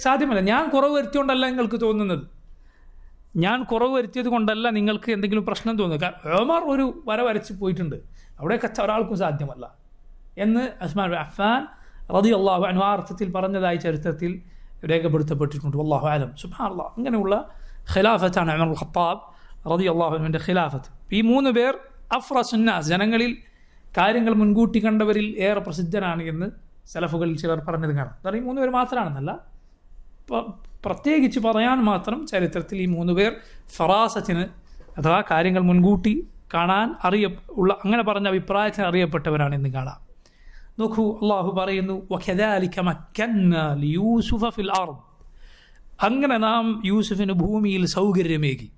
സാധ്യമല്ല. ഞാൻ കുറവ് വരുത്തിയോണ്ടല്ല നിങ്ങൾക്ക് തോന്നുന്നത്, ഞാൻ കുറവ് വരുത്തിയത് കൊണ്ടല്ല നിങ്ങൾക്ക് എന്തെങ്കിലും പ്രശ്നം തോന്നുക. കാരണം ഉമർ ഒരു വര വരച്ച് പോയിട്ടുണ്ട്, അവിടേക്ക് എത്താൻ ഒരാൾക്കും സാധ്യമല്ല എന്ന് ഉസ്മാൻ ഇബ്നു അഫ്ഫാൻ റളിയല്ലാഹു അൻഹു ആ അർത്ഥത്തിൽ പറഞ്ഞതായി ചരിത്രത്തിൽ രേഖപ്പെടുത്തപ്പെട്ടിട്ടുണ്ട്. വല്ലാഹു അലം. സുബ്ഹാനല്ലാഹ്. അങ്ങനെയുള്ള ഖിലാഫത്താണ് ഉമർ അൽ ഖത്താബ് റളിയല്ലാഹു അൻഹുവിൻ്റെ ഖിലാഫത്ത്. ഈ 3 പേർ അഫ്റസുന്നാസ്, ജനങ്ങളിൽ കാര്യങ്ങൾ മുൻകൂട്ടി കണ്ടവരിൽ ഏറെ പ്രസിദ്ധനാണ് എന്ന് സലഫുകളിൽ ചിലർ പറഞ്ഞത് കാണാം. അതാണ് ഈ 3 പേർ മാത്രമാണെന്നല്ല, പ്രത്യേകിച്ച് പറയാൻ മാത്രം ചരിത്രത്തിൽ ഈ 3 പേർ ഫറാസത്തിന് അഥവാ കാര്യങ്ങൾ മുൻകൂട്ടി കാണാൻ അങ്ങനെ പറഞ്ഞ അഭിപ്രായത്തിന് അറിയപ്പെട്ടവരാണെന്ന് കാണാം. നോക്കൂ, അള്ളാഹു പറയുന്നു, വകദാലിക മക്കന്നാ ലിയൂസുഫ ഫിൽ അർദ് അങ്ങനെ നാം യൂസുഫിന് ഭൂമിയിൽ സൗകര്യമേകി.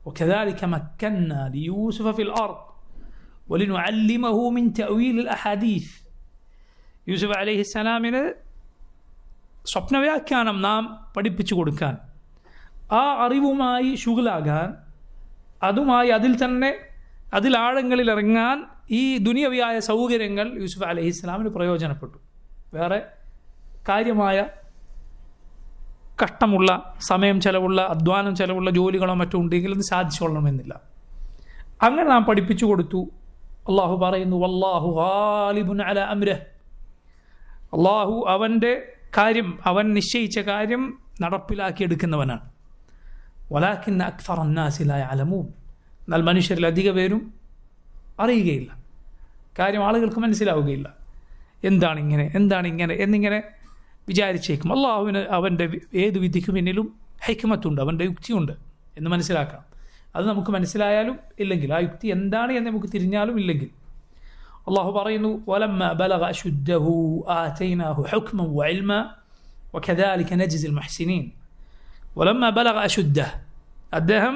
وكذلك مكنا ليوسف في الأرض ولنعلمه من تأويل الأحاديث. യൂസുഫ് അലൈഹിസ്സലാമിന് സ്വപ്നവ്യാഖ്യാനം നാം പഠിപ്പിച്ചു കൊടുക്കാൻ, ആ അറിവുമായി ശുഗലാകാൻ, അതുമായി അതിൽ ആഴങ്ങളിൽ ഇറങ്ങാൻ ഈ ദുനിയവിയായ സൗകര്യങ്ങൾ യൂസുഫ് അലൈഹിസ്സലാമിന് പ്രയോജനപ്പെട്ടു. വേറെ കാര്യമായ കഷ്ടമുള്ള, സമയം ചെലവുള്ള, അധ്വാനം ചെലവുള്ള ജോലികളോ മറ്റോ ഉണ്ടെങ്കിൽ അത് സാധിച്ചുകൊള്ളണമെന്നില്ല. അങ്ങനെ നാം പഠിപ്പിച്ചു കൊടുത്തു. അള്ളാഹു പറയുന്നു, വല്ലാഹു ഗാലിബുൻ അലാ അംരിഹ്. അള്ളാഹു അവൻ്റെ കാര്യം, അവൻ നിശ്ചയിച്ച കാര്യം നടപ്പിലാക്കിയെടുക്കുന്നവനാണ്. വലാകിന്ന അക്സറ അന്നാസി ലാ യഅലമൂൻ. എന്നാൽ മനുഷ്യരിൽ അധിക പേരും അറിയുകയില്ല, കാര്യം ആളുകൾക്ക് മനസ്സിലാവുകയില്ല. എന്താണ് ഇങ്ങനെ എന്നിങ്ങനെ വിചാരിച്ചേക്കും. അള്ളാഹുവിന് അവൻ്റെ ഏത് വിധിക്ക് പിന്നിലും ഹൈക്മത്തുണ്ട്, അവൻ്റെ യുക്തിയുണ്ട് എന്ന് മനസ്സിലാക്കണം. അത് നമുക്ക് മനസ്സിലായാലും ഇല്ലെങ്കിൽ, ആ യുക്തി എന്താണ് എന്ന് നമുക്ക് തിരിഞ്ഞാലും ഇല്ലെങ്കിൽ, അള്ളാഹു പറയുന്നു, വലമ്മ ബലഗ അശുദ്ധഹു ആതൈനാഹു ഹുക്മൻ വഇൽമ വകദാലിക നജ്സിൽ മുഹ്സിനീൻ. വലമ്മ ബലഗ അശുദ്ധഹ്, അദ്ദേഹം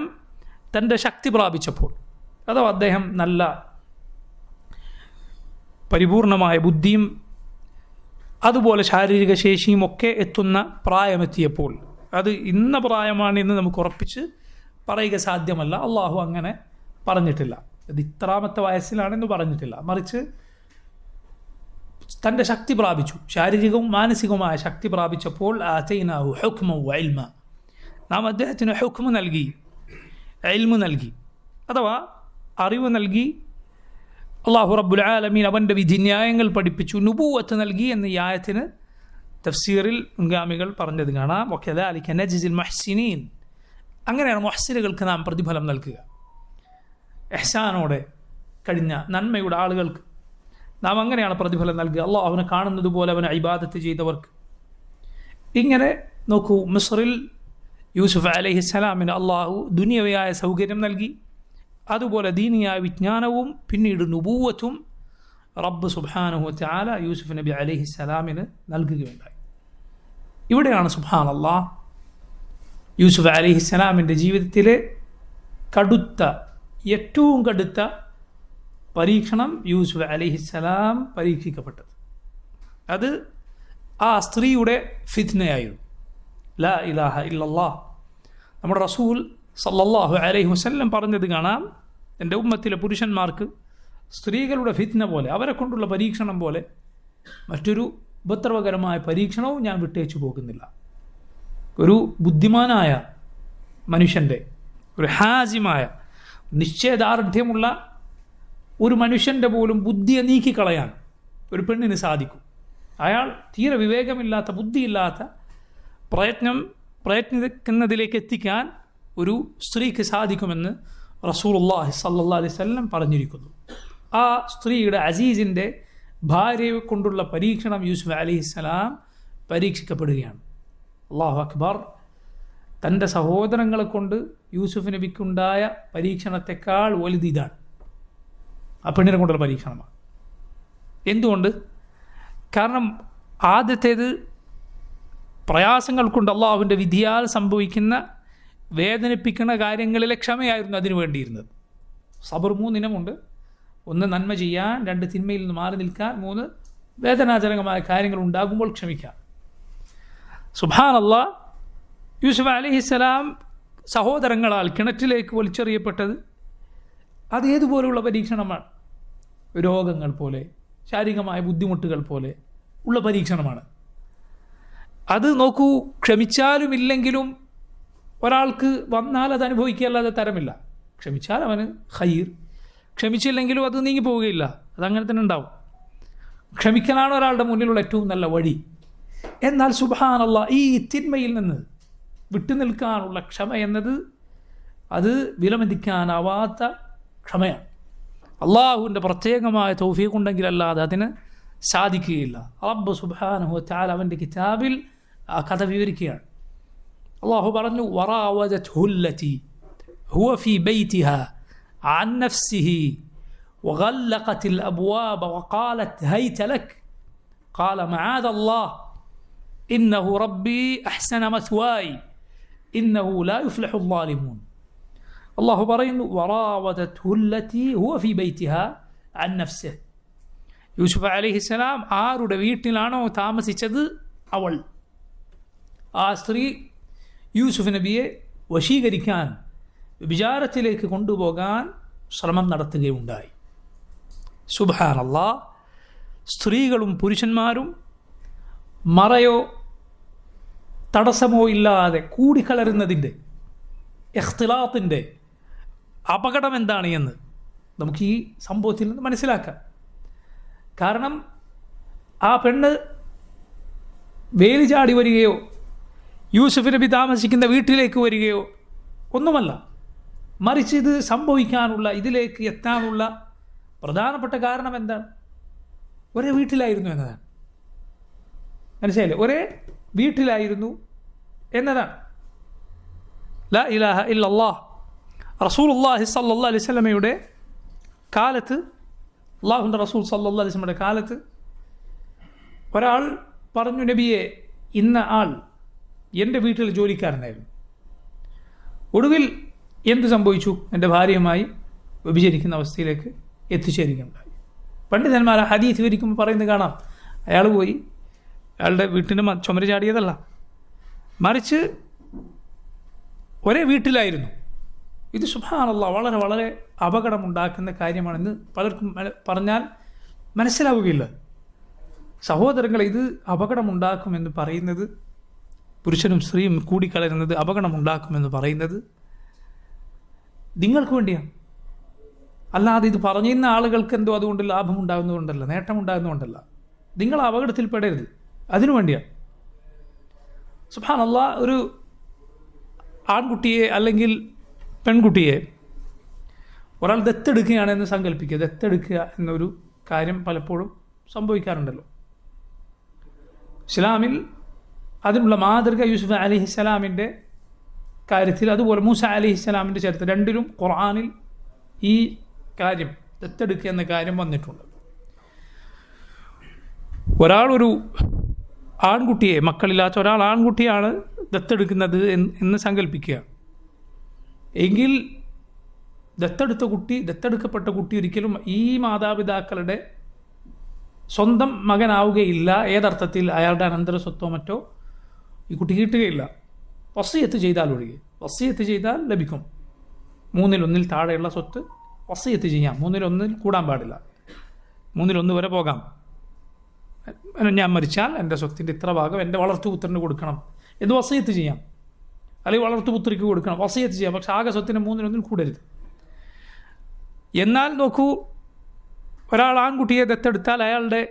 തൻ്റെ ശക്തി പ്രാപിച്ചപ്പോൾ, അഥവാ അദ്ദേഹം നല്ല പരിപൂർണമായ ബുദ്ധിയും അതുപോലെ ശാരീരിക ശേഷിയും ഒക്കെ എത്തുന്ന പ്രായമെത്തിയപ്പോൾ, അത് ഇന്ന പ്രായമാണ് എന്ന് നമുക്ക് ഉറപ്പിച്ച് പറയുക സാധ്യമല്ല. അള്ളാഹു അങ്ങനെ പറഞ്ഞിട്ടില്ല. അത് ഇത്രാമത്തെ വയസ്സിലാണെന്ന് പറഞ്ഞിട്ടില്ല. മറിച്ച് തൻ്റെ ശക്തി പ്രാപിച്ചു, ശാരീരികവും മാനസികവുമായ ശക്തി പ്രാപിച്ചപ്പോൾ ആതൈനാഹു ഹുക്മൻ വഇൽമ, നാം അദ്ദേഹത്തിന് ഹുക്മ് നൽകി, ഇൽമ് നൽകി, അഥവാ അറിവ് നൽകി. അള്ളാഹു റബ്ബുൽ ആലമീൻ അവൻ്റെ വിധിന്യായങ്ങൾ പഠിപ്പിച്ചു, നുബൂവത്ത് നൽകി എന്ന് ഈ ആയത്തിന് തഫ്സീറിൽ മുൻഗാമികൾ പറഞ്ഞത് കാണാം. വകദാലിക നജ്സിൽ മുഹ്സിനീൻ, അങ്ങനെയാണ് മുഹ്സിനുകൾക്ക് നാം പ്രതിഫലം നൽകുക. ഇഹ്സാനോടെ കഴിഞ്ഞ നന്മയുടെ ആളുകൾക്ക് നാം അങ്ങനെയാണ് പ്രതിഫലം നൽകുക. അള്ളാഹുവിനെ കാണുന്നത് പോലെ അവനെ ഇബാദത്ത് ചെയ്തവർക്ക്. ഇങ്ങനെ നോക്കൂ, മിസ്റിൽ യൂസുഫ് അലൈഹിസ്സലാമിന് അള്ളാഹു ദുനിയവിയായ സൗകര്യം നൽകി, അതുപോലെ ദീനിയായ വിജ്ഞാനവും പിന്നീട് നുബൂവത്തും റബ്ബ് സുബ്ഹാനഹു വതആല യൂസുഫ് നബി അലൈഹിസ്സലാമിന് നൽകുകയുണ്ടായി. ഇവിടെയാണ് സുബ്ഹാനല്ലാഹ് യൂസുഫ് അലൈഹിസ്സലാമിൻ്റെ ജീവിതത്തിലെ ഏറ്റവും കടുത്ത പരീക്ഷണം യൂസുഫ് അലൈഹിസ്സലാം പരീക്ഷിക്കപ്പെട്ടത്. അത് ആ സ്ത്രീയുടെ ഫിത്നയായിരുന്നു. ലാ ഇലാഹ ഇല്ലല്ലാഹ്. നമ്മുടെ റസൂൽ സല്ലല്ലാഹു അലൈഹി വസല്ലം പറഞ്ഞത് കാണാം, എൻ്റെ ഉമ്മത്തിലെ പുരുഷന്മാർക്ക് സ്ത്രീകളുടെ ഫിത്ന പോലെ, അവരെ കൊണ്ടുള്ള പരീക്ഷണം പോലെ മറ്റൊരു ഉപദ്രവകരമായ പരീക്ഷണവും ഞാൻ വിട്ടേച്ചു പോകുന്നില്ല. ഒരു ബുദ്ധിമാനായ മനുഷ്യൻ്റെ, ഒരു ഹാസിമായ നിശ്ചയദാർഢ്യമുള്ള ഒരു മനുഷ്യൻ്റെ പോലും ബുദ്ധിയെ നീക്കിക്കളയാൻ ഒരു പെണ്ണിന് സാധിക്കും. അയാൾ തീരെ വിവേകമില്ലാത്ത, ബുദ്ധിയില്ലാത്ത പ്രയത്നിക്കുന്നതിലേക്ക് എത്തിക്കാൻ ഒരു സ്ത്രീക്ക് സാധിക്കുമെന്ന് റസൂലുള്ളാഹി സ്വല്ലല്ലാഹു അലൈഹി വസല്ലം പറഞ്ഞിരിക്കുന്നു. ആ സ്ത്രീയുടെ അസീസിൻ്റെ ഭാര്യയെ കൊണ്ടുള്ള പരീക്ഷണം യൂസുഫ് അലൈഹിസ്സലാം പരീക്ഷിക്കപ്പെടുകയാണ്. അല്ലാഹു അക്ബർ. തൻ്റെ സഹോദരങ്ങളെ കൊണ്ട് യൂസുഫ് നബിക്കുണ്ടായ പരീക്ഷണത്തെക്കാൾ വലുത് ഇതാണ്, ആ പെണ്ണിനെ കൊണ്ടുള്ള പരീക്ഷണമാണ്. എന്തുകൊണ്ട്? കാരണം ആദ്യത്തേത് പ്രയാസങ്ങൾ കൊണ്ട് അള്ളാഹുവിൻ്റെ വിധിയാൽ സംഭവിക്കുന്ന വേദനിപ്പിക്കുന്ന കാര്യങ്ങളിലെ ക്ഷമയായിരുന്നു അതിനു വേണ്ടിയിരുന്നത്. സബർ 3 ഇനമുണ്ട്. 1 നന്മ ചെയ്യാൻ, 2 തിന്മയിൽ നിന്ന് മാറി നിൽക്കാൻ, 3 വേദനാജനകമായ കാര്യങ്ങൾ ഉണ്ടാകുമ്പോൾ ക്ഷമിക്കാൻ. സുബ്ഹാനല്ലാഹ്, യൂസുഫ് അലൈഹിസ്സലാം സഹോദരങ്ങളാൽ കിണറ്റിലേക്ക് വലിച്ചെറിയപ്പെട്ടത് അത് ഏതുപോലെയുള്ള പരീക്ഷണമാണ്? രോഗങ്ങൾ പോലെ, ശാരീരികമായ ബുദ്ധിമുട്ടുകൾ പോലെ ഉള്ള പരീക്ഷണമാണ്. അത് നോക്കൂ, ക്ഷമിച്ചാലും ഇല്ലെങ്കിലും ഒരാൾക്ക് വന്നാൽ അത് അനുഭവിക്കുകയല്ലാതെ തരമില്ല. ക്ഷമിച്ചാൽ അവന് ഖൈർ, ക്ഷമിച്ചില്ലെങ്കിലും അത് നീങ്ങി പോവുകയില്ല, അതങ്ങനെ തന്നെ ഉണ്ടാവും. ക്ഷമിക്കലാണ് ഒരാളുടെ മുന്നിലുള്ള ഏറ്റവും നല്ല വഴി. എന്നാൽ സുബ്ഹാനല്ലാഹ്, ഈ തിന്മയിൽ നിന്ന് വിട്ടുനിൽക്കാനുള്ള ക്ഷമ എന്നത് അത് വിലമതിക്കാനാവാത്ത ക്ഷമയാണ്. അള്ളാഹുവിൻ്റെ പ്രത്യേകമായ തൗഫീഖ് ഉണ്ടെങ്കിലല്ലാതെ അതിന് സാധിക്കുകയില്ല. റബ്ബ് സുബ്ഹാനഹു വതആല അവൻ്റെ കിതാബിൽ ആ കഥ വിവരിക്കുകയാണ്. അള്ളാഹു പറഞ്ഞു, വറാവദത്ഹു അല്ലതി ഹുവ ഫീ ബൈതിഹാ അൻ നഫ്സിഹി വഗല്ലഖത്തിൽ അബ്വാബ വഖാലത് ഹൈത ലക് ഖാല മആദല്ലാഹ് ഇന്നഹു റബ്ബി അഹ്സന മസ്വായി ഇന്നഹു ലാ യുഫ്ലിഹു ളാലിമൂൻ. അള്ളാഹു പറയുന്നു വറാവദത്ഹു അല്ലതി ഹുവ ഫീ ബൈതിഹാ അൻ നഫ്സിഹി. യൂസുഫ് അലൈഹിസ്സലാം ആരുടെ വീട്ടിലാണോ താമസിച്ചത് അവൾ, ആ സ്ത്രീ യൂസുഫ് നബിയെ വശീകരിക്കാൻ, വിചാരത്തിലേക്ക് കൊണ്ടുപോകാൻ ശ്രമം നടത്തുകയുണ്ടായി. സുബ്ഹാനല്ലാഹ്. സ്ത്രീകളും പുരുഷന്മാരും മറയോ തടസ്സമോ ഇല്ലാതെ കൂടിക്കലരുന്നതിൻ്റെ, ഇഖ്തിലാത്തിൻ്റെ അപകടം എന്താണ് എന്ന് നമുക്ക് ഈ സംഭവത്തിൽ നിന്ന് മനസ്സിലാക്കാം. കാരണം ആ പെണ്ണ് വേലി ചാടി വരികയോ യൂസുഫ് നബി താമസിക്കുന്ന വീട്ടിലേക്ക് വരികയോ ഒന്നുമല്ല, മറിച്ച് ഇത് സംഭവിക്കാനുള്ള, ഇതിലേക്ക് എത്താനുള്ള പ്രധാനപ്പെട്ട കാരണം എന്താണ്? ഒരേ വീട്ടിലായിരുന്നു എന്നതാണ്. മനസ്സിലായില്ലേ? ഒരേ വീട്ടിലായിരുന്നു എന്നതാണ്. ലാ ഇലാഹ ഇല്ലല്ലാഹ്. റസൂലുള്ളാഹി സ്വല്ലല്ലാഹു അലൈഹി വസല്ലമയുടെ കാലത്ത്, അല്ലാഹുവിൻ്റെ റസൂൽ സ്വല്ലല്ലാഹു അലൈഹി വസല്ലമയുടെ കാലത്ത് ഒരാൾ പറഞ്ഞു, നബിയെ, ഇന്ന ആൾ എൻ്റെ വീട്ടിൽ ജോലിക്കാരനായിരുന്നു. ഒടുവിൽ എന്ത് സംഭവിച്ചു? എൻ്റെ ഭാര്യയുമായി വ്യഭിചരിക്കുന്ന അവസ്ഥയിലേക്ക് എത്തിച്ചേരുകയുണ്ടായി. പണ്ഡിതന്മാർ ഹദീസ് വിവരിക്കുമ്പോൾ പറയുന്നത് കാണാം, അയാൾ പോയി അയാളുടെ വീട്ടിൻ്റെ ചുമര് ചാടിയതല്ല, മറിച്ച് ഒരേ വീട്ടിലായിരുന്നു. ഇത് സുബ്ഹാനല്ലാഹ് വളരെ വളരെ അപകടമുണ്ടാക്കുന്ന കാര്യമാണെന്ന് പലർക്കും പറഞ്ഞാൽ മനസ്സിലാവുകയില്ല. സഹോദരങ്ങളെ, ഇത് അപകടമുണ്ടാക്കുമെന്ന് പറയുന്നത്, പുരുഷനും സ്ത്രീയും കൂടിക്കലരുന്നത് അപകടമുണ്ടാക്കുമെന്ന് പറയുന്നത് നിങ്ങൾക്ക് വേണ്ടിയാണ്. അല്ലാതെ ഇത് പറയുന്ന ആളുകൾക്ക് എന്തോ അതുകൊണ്ട് ലാഭമുണ്ടാകുന്നതുകൊണ്ടല്ല, നേട്ടമുണ്ടാകുന്നതുകൊണ്ടല്ല. നിങ്ങൾ അപകടത്തിൽപ്പെടരുത്, അതിനു വേണ്ടിയാണ്. സുബ്ഹാനല്ലാഹ്. ഒരു ആൺകുട്ടിയെ അല്ലെങ്കിൽ പെൺകുട്ടിയെ ഒരാൾ ദത്തെടുക്കുകയാണെന്ന് സങ്കല്പിക്കുക. ദത്തെടുക്കുക എന്നൊരു കാര്യം പലപ്പോഴും സംഭവിക്കാറുണ്ടല്ലോ. ഇസ്ലാമിൽ അതിനുള്ള മാതൃക യൂസുഫ് അലൈഹിസ്സലാമിൻ്റെ കാര്യത്തിൽ, അതുപോലെ മൂസ അലൈഹിസ്സലാമിൻ്റെ ചരിത്രം, രണ്ടിലും ഖുർആനിൽ ഈ കാര്യം, ദത്തെടുക്കുക എന്ന കാര്യം വന്നിട്ടുണ്ട്. ഒരാളൊരു ആൺകുട്ടിയെ, മക്കളില്ലാത്ത ഒരാൾ ആൺകുട്ടിയാണ് ദത്തെടുക്കുന്നത് എന്ന് സങ്കല്പിക്കുക. എങ്കിൽ ദത്തെടുക്കപ്പെട്ട കുട്ടി ഒരിക്കലും ഈ മാതാപിതാക്കളുടെ സ്വന്തം മകനാവുകയില്ല. ഏതർത്ഥത്തിൽ? അയാളുടെ അനന്തര സ്വത്തോ മറ്റോ ഈ കുട്ടി കിട്ടുകയില്ല. വസിയത്ത് ചെയ്താൽ ഒഴികെ. വസിയത്ത് ചെയ്താൽ ലഭിക്കും. 1/3 താഴെയുള്ള സ്വത്ത് വസിയത്ത് ചെയ്യാം. 1/1 കൂടാൻ പാടില്ല. 1/1 വരെ പോകാം. ഞാൻ മരിച്ചാൽ എൻ്റെ സ്വത്തിൻ്റെ ഇത്ര ഭാഗം എൻ്റെ വളർത്തുപുത്രന് കൊടുക്കണം എന്ന് വസിയത്ത് ചെയ്യാം, അല്ലെങ്കിൽ വളർത്തുപുത്രിക്ക് കൊടുക്കണം, വസിയത്ത് ചെയ്യാം. പക്ഷെ ആകെ സ്വത്തിന് 1/1 കൂടരുത്. എന്നാൽ നോക്കൂ, ഒരാൾ ആൺകുട്ടിയെ ദത്തെടുത്താൽ അയാളുടെ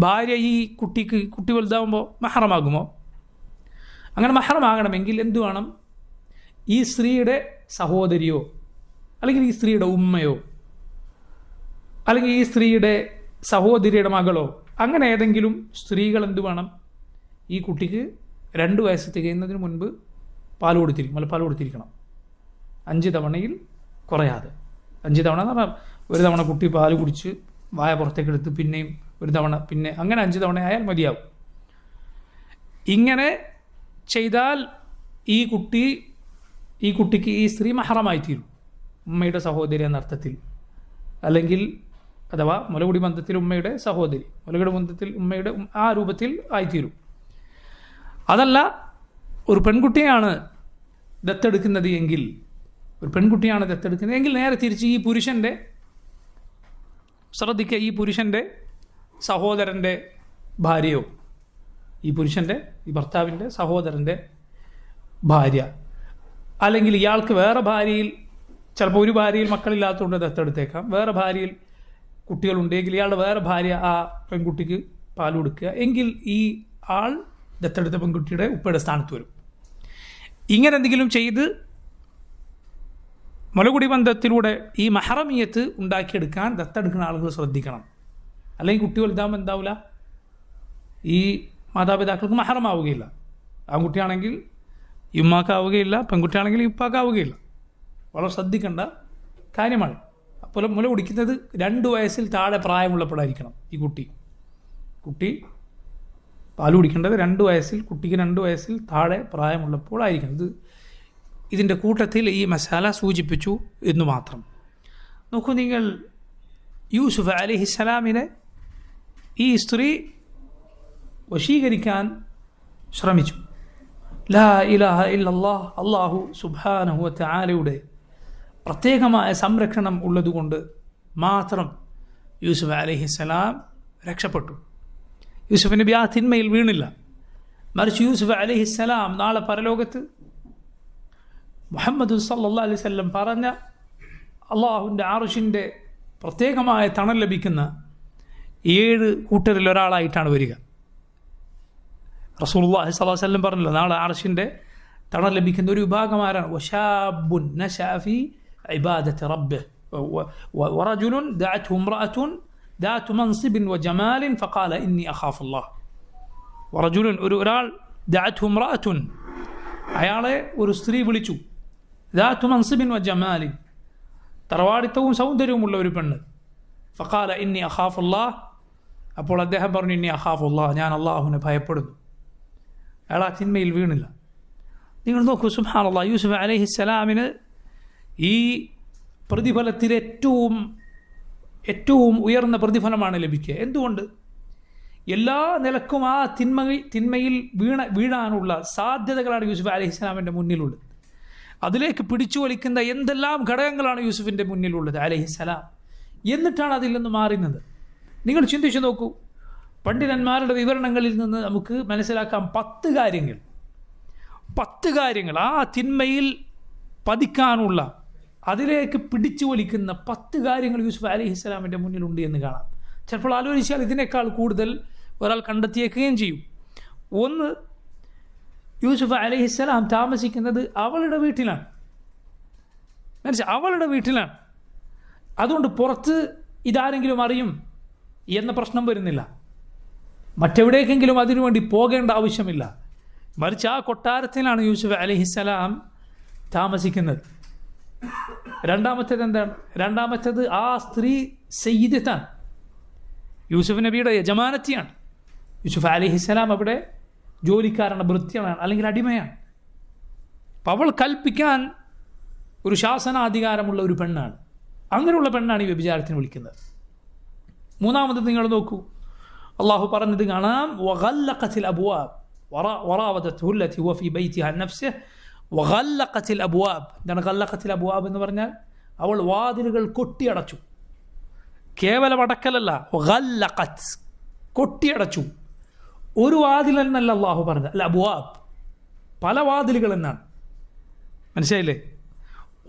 ഭാര്യ ഈ കുട്ടി വലുതാവുമ്പോൾ മഹറമാകുമോ? അങ്ങനെ മഹറമാകണമെങ്കിൽ എന്തു വേണം? ഈ സ്ത്രീയുടെ സഹോദരിയോ, അല്ലെങ്കിൽ ഈ സ്ത്രീയുടെ ഉമ്മയോ, അല്ലെങ്കിൽ ഈ സ്ത്രീയുടെ സഹോദരിയുടെ മകളോ, അങ്ങനെ ഏതെങ്കിലും സ്ത്രീകൾ എന്തു വേണം? ഈ കുട്ടിക്ക് 2 വയസ്സ് തികയുന്നതിന് മുൻപ് പാൽ കൊടുത്തിരിക്കണം. 5 തവണയിൽ കുറയാതെ. 5 തവണ എന്ന് പറഞ്ഞാൽ, ഒരു തവണ കുട്ടി പാൽ കുടിച്ച് വായ പുറത്തേക്ക് എടുത്ത് പിന്നെയും ഒരു തവണ, പിന്നെ അങ്ങനെ 5 തവണ ആയാൽ മതിയാവും. ഇങ്ങനെ ചെയ്താൽ ഈ കുട്ടിക്ക് ഈ സ്ത്രീ മഹറമായി തീരും, ഉമ്മയുടെ സഹോദരി എന്ന അർത്ഥത്തിൽ. അല്ലെങ്കിൽ അഥവാ മുലകുടി ബന്ധത്തിൽ ഉമ്മയുടെ സഹോദരി, മുലകുടി ബന്ധത്തിൽ ഉമ്മയുടെ ആ രൂപത്തിൽ ആയിത്തീരും. അതല്ല, ഒരു പെൺകുട്ടിയാണ് ദത്തെടുക്കുന്നത് എങ്കിൽ നേരെ തിരിച്ച് ഈ പുരുഷൻ്റെ, ശ്രദ്ധിക്കുക, ഈ പുരുഷൻ്റെ സഹോദരൻ്റെ ഭാര്യയോ, ഈ ഭർത്താവിൻ്റെ സഹോദരൻ്റെ ഭാര്യ, അല്ലെങ്കിൽ ഇയാൾക്ക് വേറെ ഭാര്യയിൽ, ചിലപ്പോൾ ഒരു ഭാര്യയിൽ മക്കളില്ലാത്തതുകൊണ്ട് ദത്തെടുത്തേക്കാം, വേറെ ഭാര്യയിൽ കുട്ടികളുണ്ടെങ്കിൽ ഇയാളുടെ വേറെ ഭാര്യ ആ പെൺകുട്ടിക്ക് പാൽ കൊടുക്കുക എങ്കിൽ ഈ ആൾ ദത്തെടുത്ത പെൺകുട്ടിയുടെ ഉപ്പയുടെ സ്ഥാനത്ത് വരും. ഇങ്ങനെ എന്തെങ്കിലും ചെയ്ത് മുലകുടി ബന്ധത്തിലൂടെ ഈ മഹറമിയത്ത് ഉണ്ടാക്കിയെടുക്കാൻ ദത്തെടുക്കുന്ന ആളുകൾ ശ്രദ്ധിക്കണം. അല്ലെങ്കിൽ കുട്ടി വലുതാകുമ്പോൾ എന്താവില്ല, ഈ മാതാപിതാക്കൾക്ക് മഹറമാവുകയില്ല. ആൺകുട്ടിയാണെങ്കിൽ ഉമ്മാക്കാവുകയില്ല, പെൺകുട്ടിയാണെങ്കിൽ ഉപ്പാക്കാവുകയില്ല. വളരെ ശ്രദ്ധിക്കേണ്ട കാര്യമാണ്. അപ്പോൾ മുല കുടിക്കുന്നത് 2 വയസ്സിൽ താഴെ പ്രായമുള്ളപ്പോഴായിരിക്കണം. ഈ കുട്ടി പാൽ കുടിക്കേണ്ടത് 2 വയസ്സിൽ, കുട്ടിക്ക് 2 വയസ്സിൽ താഴെ പ്രായമുള്ളപ്പോൾ ആയിരിക്കണം. ഇതിൻ്റെ കൂട്ടത്തിൽ ഈ മസാല സൂചിപ്പിച്ചു എന്ന് മാത്രം. നോക്കൂ നിങ്ങൾ, യൂസുഫ് അലൈഹിസ്സലാമിനെ ഈ സ്ത്രീ വശീകരിക്കാൻ ശ്രമിച്ചു. ലാ ഇലാഹ ഇല്ലല്ലാഹ്, അല്ലാഹു സുബ്ഹാനഹു വ തആലയുടെ പ്രത്യേകമായ സംരക്ഷണം ഉള്ളതുകൊണ്ട് മാത്രം യൂസുഫ് അലൈഹിസ്സലാം രക്ഷപ്പെട്ടു. യൂസുഫ് നബി ആ തിന്മയിൽ വീണില്ല. മറിച്ച് യൂസുഫ് അലൈഹിസ്സലാം നാളെ പരലോകത്ത് മുഹമ്മദ് സല്ലല്ലാഹു അലൈഹി വസല്ലം പറഞ്ഞ അള്ളാഹുവിൻ്റെ അർശിൻ്റെ പ്രത്യേകമായ തണൽ ലഭിക്കുന്ന 7 കൂട്ടരിൽ ഒരാളായിട്ടാണ് വരിക. റസൂലുള്ളാഹി സ്വല്ലല്ലാഹു അലൈഹി വസല്ലം പറഞ്ഞല്ലോ, നാളെ അർശിൻ്റെ തണൽ ലഭിക്കുന്ന ഒരു വിഭാഗം ആരാണ്? വശാബുൻ നശഅ ഫീ ഇബാദത്തി റബ്ബിഹി വറജുലുൻ ദഅത്ഹു ഇംറഅത്തുൻ ذات منصب وجمال فقال إني أخاف الله. ورجل ഒരാൾ دعته امرأة, അയാളെ ഒരു സ്ത്രീ വിളിച്ചു. ذات منصب وجمال, തറവാടിത്തവും സൗന്ദര്യവുമുള്ള ഒരു പെണ്ണ്. فقال إني أخاف الله, അപ്പോൾ അദ്ദേഹം പറഞ്ഞു إني أخاف الله, ഞാൻ അള്ളാഹുവിനെ ഭയപ്പെടുന്നു. അയാൾ ആ തിന്മയിൽ വീണില്ല. നിങ്ങൾ നോക്കൂ, സുബ്ഹാനല്ലാഹ്, യൂസുഫ് അലൈഹിസ്സലാമിന് ഈ പ്രതിഫലത്തിൽ ഏറ്റവും ഉയർന്ന പ്രതിഫലമാണ് ലഭിക്കുക. എന്തുകൊണ്ട്? എല്ലാ നിലക്കും ആ തിന്മയിൽ വീഴാനുള്ള സാധ്യതകളാണ് യൂസുഫ് അലൈഹിസ്സലാമിൻ്റെ മുന്നിലുള്ളത്. അതിലേക്ക് പിടിച്ചു വലിക്കുന്ന എന്തെല്ലാം ഘടകങ്ങളാണ് യൂസുഫിൻ്റെ മുന്നിലുള്ളത് അലൈഹിസ്സലാം. എന്നിട്ടാണ് അതിൽ നിന്ന് മാറുന്നത്. നിങ്ങൾ ചിന്തിച്ചു നോക്കൂ, പണ്ഡിതന്മാരുടെ വിവരണങ്ങളിൽ നിന്ന് നമുക്ക് മനസ്സിലാക്കാം 10 കാര്യങ്ങൾ ആ തിന്മയിൽ പതിക്കാനുള്ള, അതിലേക്ക് പിടിച്ചു വലിക്കുന്ന 10 കാര്യങ്ങൾ യൂസുഫ് അലൈഹിസ്സലാമിൻ്റെ മുന്നിലുണ്ട് എന്ന് കാണാം. ചിലപ്പോൾ ആലോചിച്ചാൽ ഇതിനേക്കാൾ കൂടുതൽ ഒരാൾ കണ്ടെത്തിയേക്കുകയും ചെയ്യും. ഒന്ന്, യൂസുഫ് അലൈഹിസ്സലാം താമസിക്കുന്നത് അവളുടെ വീട്ടിലാണ്. അവളുടെ വീട്ടിലാണ്. അതുകൊണ്ട് പുറത്ത് ഇതാരെങ്കിലും അറിയും എന്ന പ്രശ്നം വരുന്നില്ല. മറ്റെവിടേക്കെങ്കിലും അതിനുവേണ്ടി പോകേണ്ട ആവശ്യമില്ല. മറിച്ച് ആ കൊട്ടാരത്തിലാണ് യൂസുഫ് അലൈഹിസ്സലാം താമസിക്കുന്നത്. രണ്ടാമത്തേത് എന്താണ്? രണ്ടാമത്തേത് ആ സ്ത്രീ സയ്യിദത്താണ്, യൂസുഫ് നബിയുടെ യജമാനത്തിയാണ്. യൂസുഫ് അലൈഹിസ്സലാം അവിടെ ജോലിക്കാരാണ്, ഭൃത്യനാണ്, അല്ലെങ്കിൽ അടിമയാണ്. അപ്പം അവൾ കൽപ്പിക്കാൻ ഒരു ശാസനാധികാരമുള്ള ഒരു പെണ്ണാണ്. അങ്ങനെയുള്ള പെണ്ണാണ് ഈ വ്യഭിചാരത്തിന് വിളിക്കുന്നത്. മൂന്നാമത് നിങ്ങൾ നോക്കൂ, അള്ളാഹു പറഞ്ഞത് കാണാം, വഗല്ലഖത്തിൽ അബ്വാബ് വറാവദത്ഹു അല്ലതി ഹുവ ഫീ ബൈതിഹാ അൻ നഫ്സിഹി വഗല്ലഖത്തിൽ അബ്വാബ്. എന്താണ് ഗല്ലഖത്തിൽ അബ്വാബ് എന്ന് പറഞ്ഞാൽ? അവൾ വാതിലുകൾ കൊട്ടിയടച്ചു. കേവലം അടക്കലല്ല, ഗല്ലഖത്ത്, കൊട്ടിയടച്ചു. ഒരു വാതിൽ എന്നല്ല അള്ളാഹു പറഞ്ഞത്, അല്ല, അബ്വാബ്, പല വാതിലുകൾ എന്നാണ്. മനസ്സിലായില്ലേ?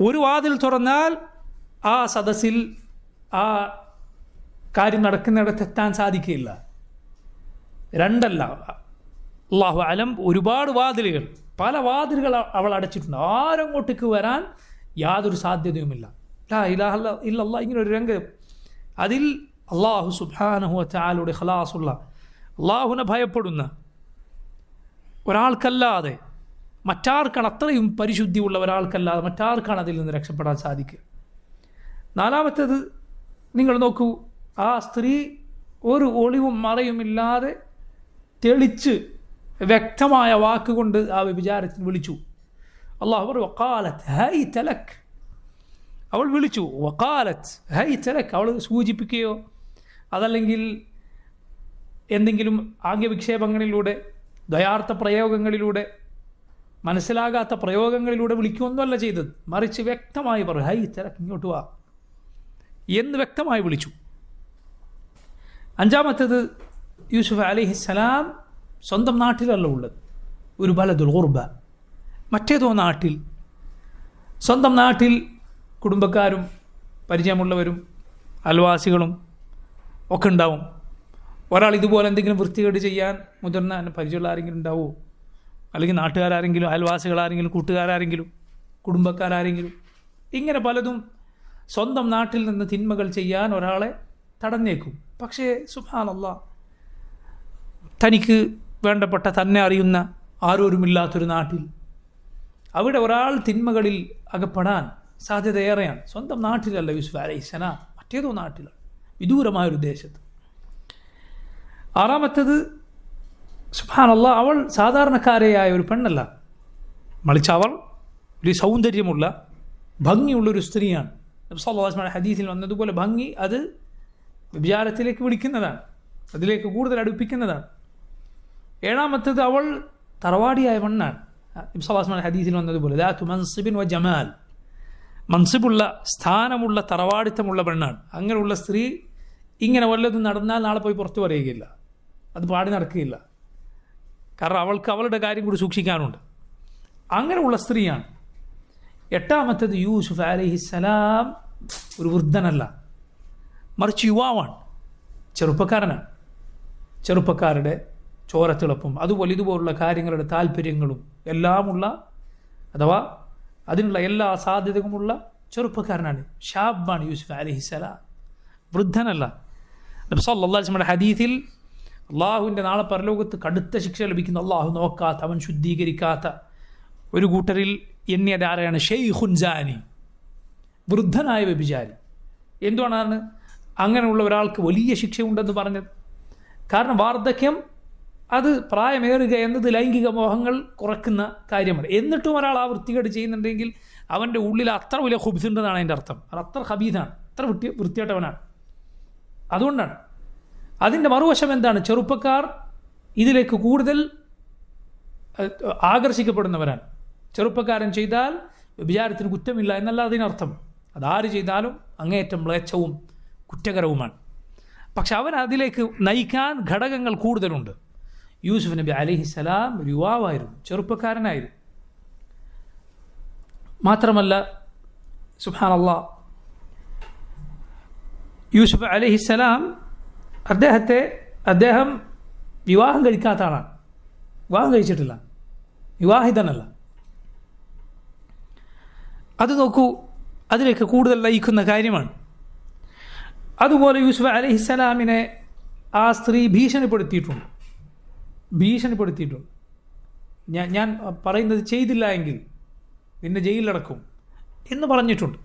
ഒരു വാതിൽ തുറന്നാൽ ആ സദസ്സിൽ ആ കാര്യം നടക്കുന്നിടത്ത് എത്താൻ സാധിക്കില്ല. രണ്ടല്ല, അല്ലാഹു അലം, ഒരുപാട് വാതിലുകൾ, പല വാതിലുകൾ അവൾ അടച്ചിട്ടുണ്ട്. ആരങ്ങോട്ടേക്ക് വരാൻ യാതൊരു സാധ്യതയുമില്ല. ലാ ഇലാഹ ഇല്ലല്ലാഹ്, ഇങ്ങനെ ഒരു രംഗം. അതിൽ അള്ളാഹു സുബ്ഹാനഹു വ തആലയുടെ ഖലാസുള്ള, അള്ളാഹുവിനെ ഭയപ്പെടുന്ന ഒരാൾക്കല്ലാതെ മറ്റാർക്കാണ്, അത്രയും പരിശുദ്ധിയുള്ള ഒരാൾക്കല്ലാതെ മറ്റാർക്കാണ് അതിൽ നിന്ന് രക്ഷപ്പെടാൻ സാധിക്കുക? നാലാമത്തേത് നിങ്ങൾ നോക്കൂ, ആ സ്ത്രീ ഒരു ഒളിവും മറയുമില്ലാതെ തെളിച്ച് വ്യക്തമായ വാക്കുകൊണ്ട് ആ വ്യഭിചാരത്തിന് വിളിച്ചു. അള്ളാഹു പറഞ്ഞു, വഖാലത്ത് ഹൈത ലക്, അവൾ വിളിച്ചു. വഖാലത്ത് ഹൈത ലക്, അവൾ സൂചിപ്പിക്കുകയോ അതല്ലെങ്കിൽ എന്തെങ്കിലും ആംഗ്യവിക്ഷേപങ്ങളിലൂടെ, ദ്വയാർത്ഥ പ്രയോഗങ്ങളിലൂടെ, മനസ്സിലാകാത്ത പ്രയോഗങ്ങളിലൂടെ വിളിക്കുകയൊന്നുമല്ല ചെയ്തത്. മറിച്ച് വ്യക്തമായി പറഞ്ഞു, ഹൈത ലക്, ഇങ്ങോട്ട് വാ എന്ന് വ്യക്തമായി വിളിച്ചു. അഞ്ചാമത്തേത്, യൂസുഫ് അലൈഹിസ്സലാം സ്വന്തം നാട്ടിലല്ല ഉള്ളത്, ഒരു ബലദുൽ ഖുർബ, മറ്റേതോ നാട്ടിൽ. സ്വന്തം നാട്ടിൽ കുടുംബക്കാരും പരിചയമുള്ളവരും അയൽവാസികളും ഒക്കെ ഉണ്ടാവും. ഒരാൾ ഇതുപോലെ എന്തെങ്കിലും വൃത്തികേട് ചെയ്യാൻ മുതിർന്ന പരിചയമുള്ള ആരെങ്കിലും ഉണ്ടാവുമോ? അല്ലെങ്കിൽ നാട്ടുകാരെങ്കിലും, അയൽവാസികളാരെങ്കിലും, കൂട്ടുകാരെങ്കിലും, കുടുംബക്കാരെങ്കിലും, ഇങ്ങനെ പലതും സ്വന്തം നാട്ടിൽ നിന്ന് തിന്മകൾ ചെയ്യാൻ ഒരാളെ തടഞ്ഞേക്കും. പക്ഷേ സുബ്ഹാനല്ലാഹ്, തനിക്ക് വേണ്ടപ്പെട്ട, തന്നെ അറിയുന്ന ആരോരുമില്ലാത്തൊരു നാട്ടിൽ, അവിടെ ഒരാൾ തിന്മകളിൽ അകപ്പെടാൻ സാധ്യതയേറെയാണ്. സ്വന്തം നാട്ടിലല്ല യൂസുഫ് അലൈഹിസ്സലാം, മറ്റേതോ നാട്ടിലാണ്, വിദൂരമായൊരു ദേശത്ത്. ആറാമത്തേത്, സുബ്ഹാനല്ലാഹ്, അവൾ സാധാരണക്കാരയായ ഒരു പെണ്ണല്ല, മറിച്ച് അവൾ ഒരു സൗന്ദര്യമുള്ള ഭംഗിയുള്ളൊരു സ്ത്രീയാണ്. നബി സല്ലല്ലാഹു അലൈഹി വസല്ലം ഹദീസിൽ വന്നതുപോലെ ഭംഗി അത് വിചാരത്തിലേക്ക് വിളിക്കുന്നതാണ്, അതിലേക്ക് കൂടുതൽ അടുപ്പിക്കുന്നതാണ്. ഏഴാമത്തേത്, അവൾ തറവാടിയായ പെണ്ണാണ്. നബി സല്ലല്ലാഹു അലൈഹി വസല്ലം ഹദീസിൽ വന്നതുപോലെ ദാതു മൻസിബിൻ വ ജമാൽ, മൻസിബുള്ള സ്ഥാനമുള്ള തറവാടിത്തമുള്ള പെണ്ണാണ്. അങ്ങനെയുള്ള സ്ത്രീ ഇങ്ങനെ വല്ലതും നടന്നാൽ നാളെ പോയി പുറത്തു പറയുകയില്ല, അത് പാടി നടക്കുകയില്ല. കാരണം അവൾക്ക് അവളുടെ കാര്യം കൂടി സൂക്ഷിക്കാനുണ്ട്. അങ്ങനെയുള്ള സ്ത്രീയാണ്. എട്ടാമത്തേത്, യൂസുഫ് അലൈഹിസ്സലാം ഒരു വൃദ്ധനല്ല, മറിച്ച് യുവാവാണ്, ചെറുപ്പക്കാരനാണ്. ചെറുപ്പക്കാരുടെ ചോരത്തിളപ്പും അതുപോലെ ഇതുപോലുള്ള കാര്യങ്ങളുടെ താല്പര്യങ്ങളും എല്ലാമുള്ള, അഥവാ അതിനുള്ള എല്ലാ സാധ്യതകളുമുള്ള ചെറുപ്പക്കാരനാണ്, ഷാബാണ് യൂസുഫ് അലൈഹിസ്സലാം, വൃദ്ധനല്ല. നബി സല്ലല്ലാഹു അലൈഹി വസല്ലം ഹദീസിൽ അള്ളാഹുവിൻ്റെ നാളെ പരലോകത്ത് കടുത്ത ശിക്ഷ ലഭിക്കുന്ന, അള്ളാഹു നോക്കാത്ത, അവൻ ശുദ്ധീകരിക്കാത്ത ഒരു കൂട്ടരിൽ എണ്ണിയത് ആരെയാണ്? ഷെയ്ഖുൻ ജാനി, വൃദ്ധനായ വ്യഭിചാരി. എന്തുകൊണ്ടാണ് അങ്ങനെയുള്ള ഒരാൾക്ക് വലിയ ശിക്ഷയുണ്ടെന്ന് പറഞ്ഞത്? കാരണം വാർദ്ധക്യം അത് പ്രായമേറുക എന്നത് ലൈംഗിക മോഹങ്ങൾ കുറയ്ക്കുന്ന കാര്യമാണ്. എന്നിട്ടും ഒരാൾ ആ വൃത്തികേട് ചെയ്യുന്നുണ്ടെങ്കിൽ അവൻ്റെ ഉള്ളിൽ അത്ര വലിയ ഖുബ്സുണ്ടെന്നാണ് അതിൻ്റെ അർത്ഥം. അത് അത്ര ഖബീഥാണ്, അത്ര വൃത്തികെട്ടവനാണ്. അതുകൊണ്ടാണ്. അതിൻ്റെ മറുവശം എന്താണ്? ചെറുപ്പക്കാർ ഇതിലേക്ക് കൂടുതൽ ആകർഷിക്കപ്പെടുന്നവരാണ്. ചെറുപ്പക്കാരൻ ചെയ്താൽ വിചാരത്തിന് കുറ്റമില്ല എന്നല്ല അതിനർത്ഥം. അതാര് ചെയ്താലും അങ്ങേയറ്റം മ്ലേച്ഛവും കുറ്റകരവുമാണ്. പക്ഷെ അവൻ അതിലേക്ക് നയിക്കാൻ ഘടകങ്ങൾ കൂടുതലുണ്ട്. യൂസുഫ് നബി അലൈഹിസ്സലാം ഒരു യുവാവായിരുന്നു, ചെറുപ്പക്കാരനായിരുന്നു. മാത്രമല്ല സുബ്ഹാനല്ലാഹ്, യൂസുഫ് അലൈഹിസ്സലാം അദ്ദേഹം വിവാഹം കഴിക്കാത്ത ആളാണ്, വിവാഹം കഴിച്ചിട്ടില്ല, വിവാഹിതനല്ല. അത് നോക്കൂ, അതിലേക്ക് കൂടുതൽ നയിക്കുന്ന കാര്യമാണ്. അതുപോലെ യൂസുഫ് അലൈഹിസ്സലാമിനെ ആ സ്ത്രീ ഭീഷണിപ്പെടുത്തിയിട്ടുണ്ട്. ഞാൻ പറയുന്നത് ചെയ്തില്ല എങ്കിൽ നിന്നെ ജയിലിലടക്കും എന്ന് പറഞ്ഞിട്ടുണ്ട്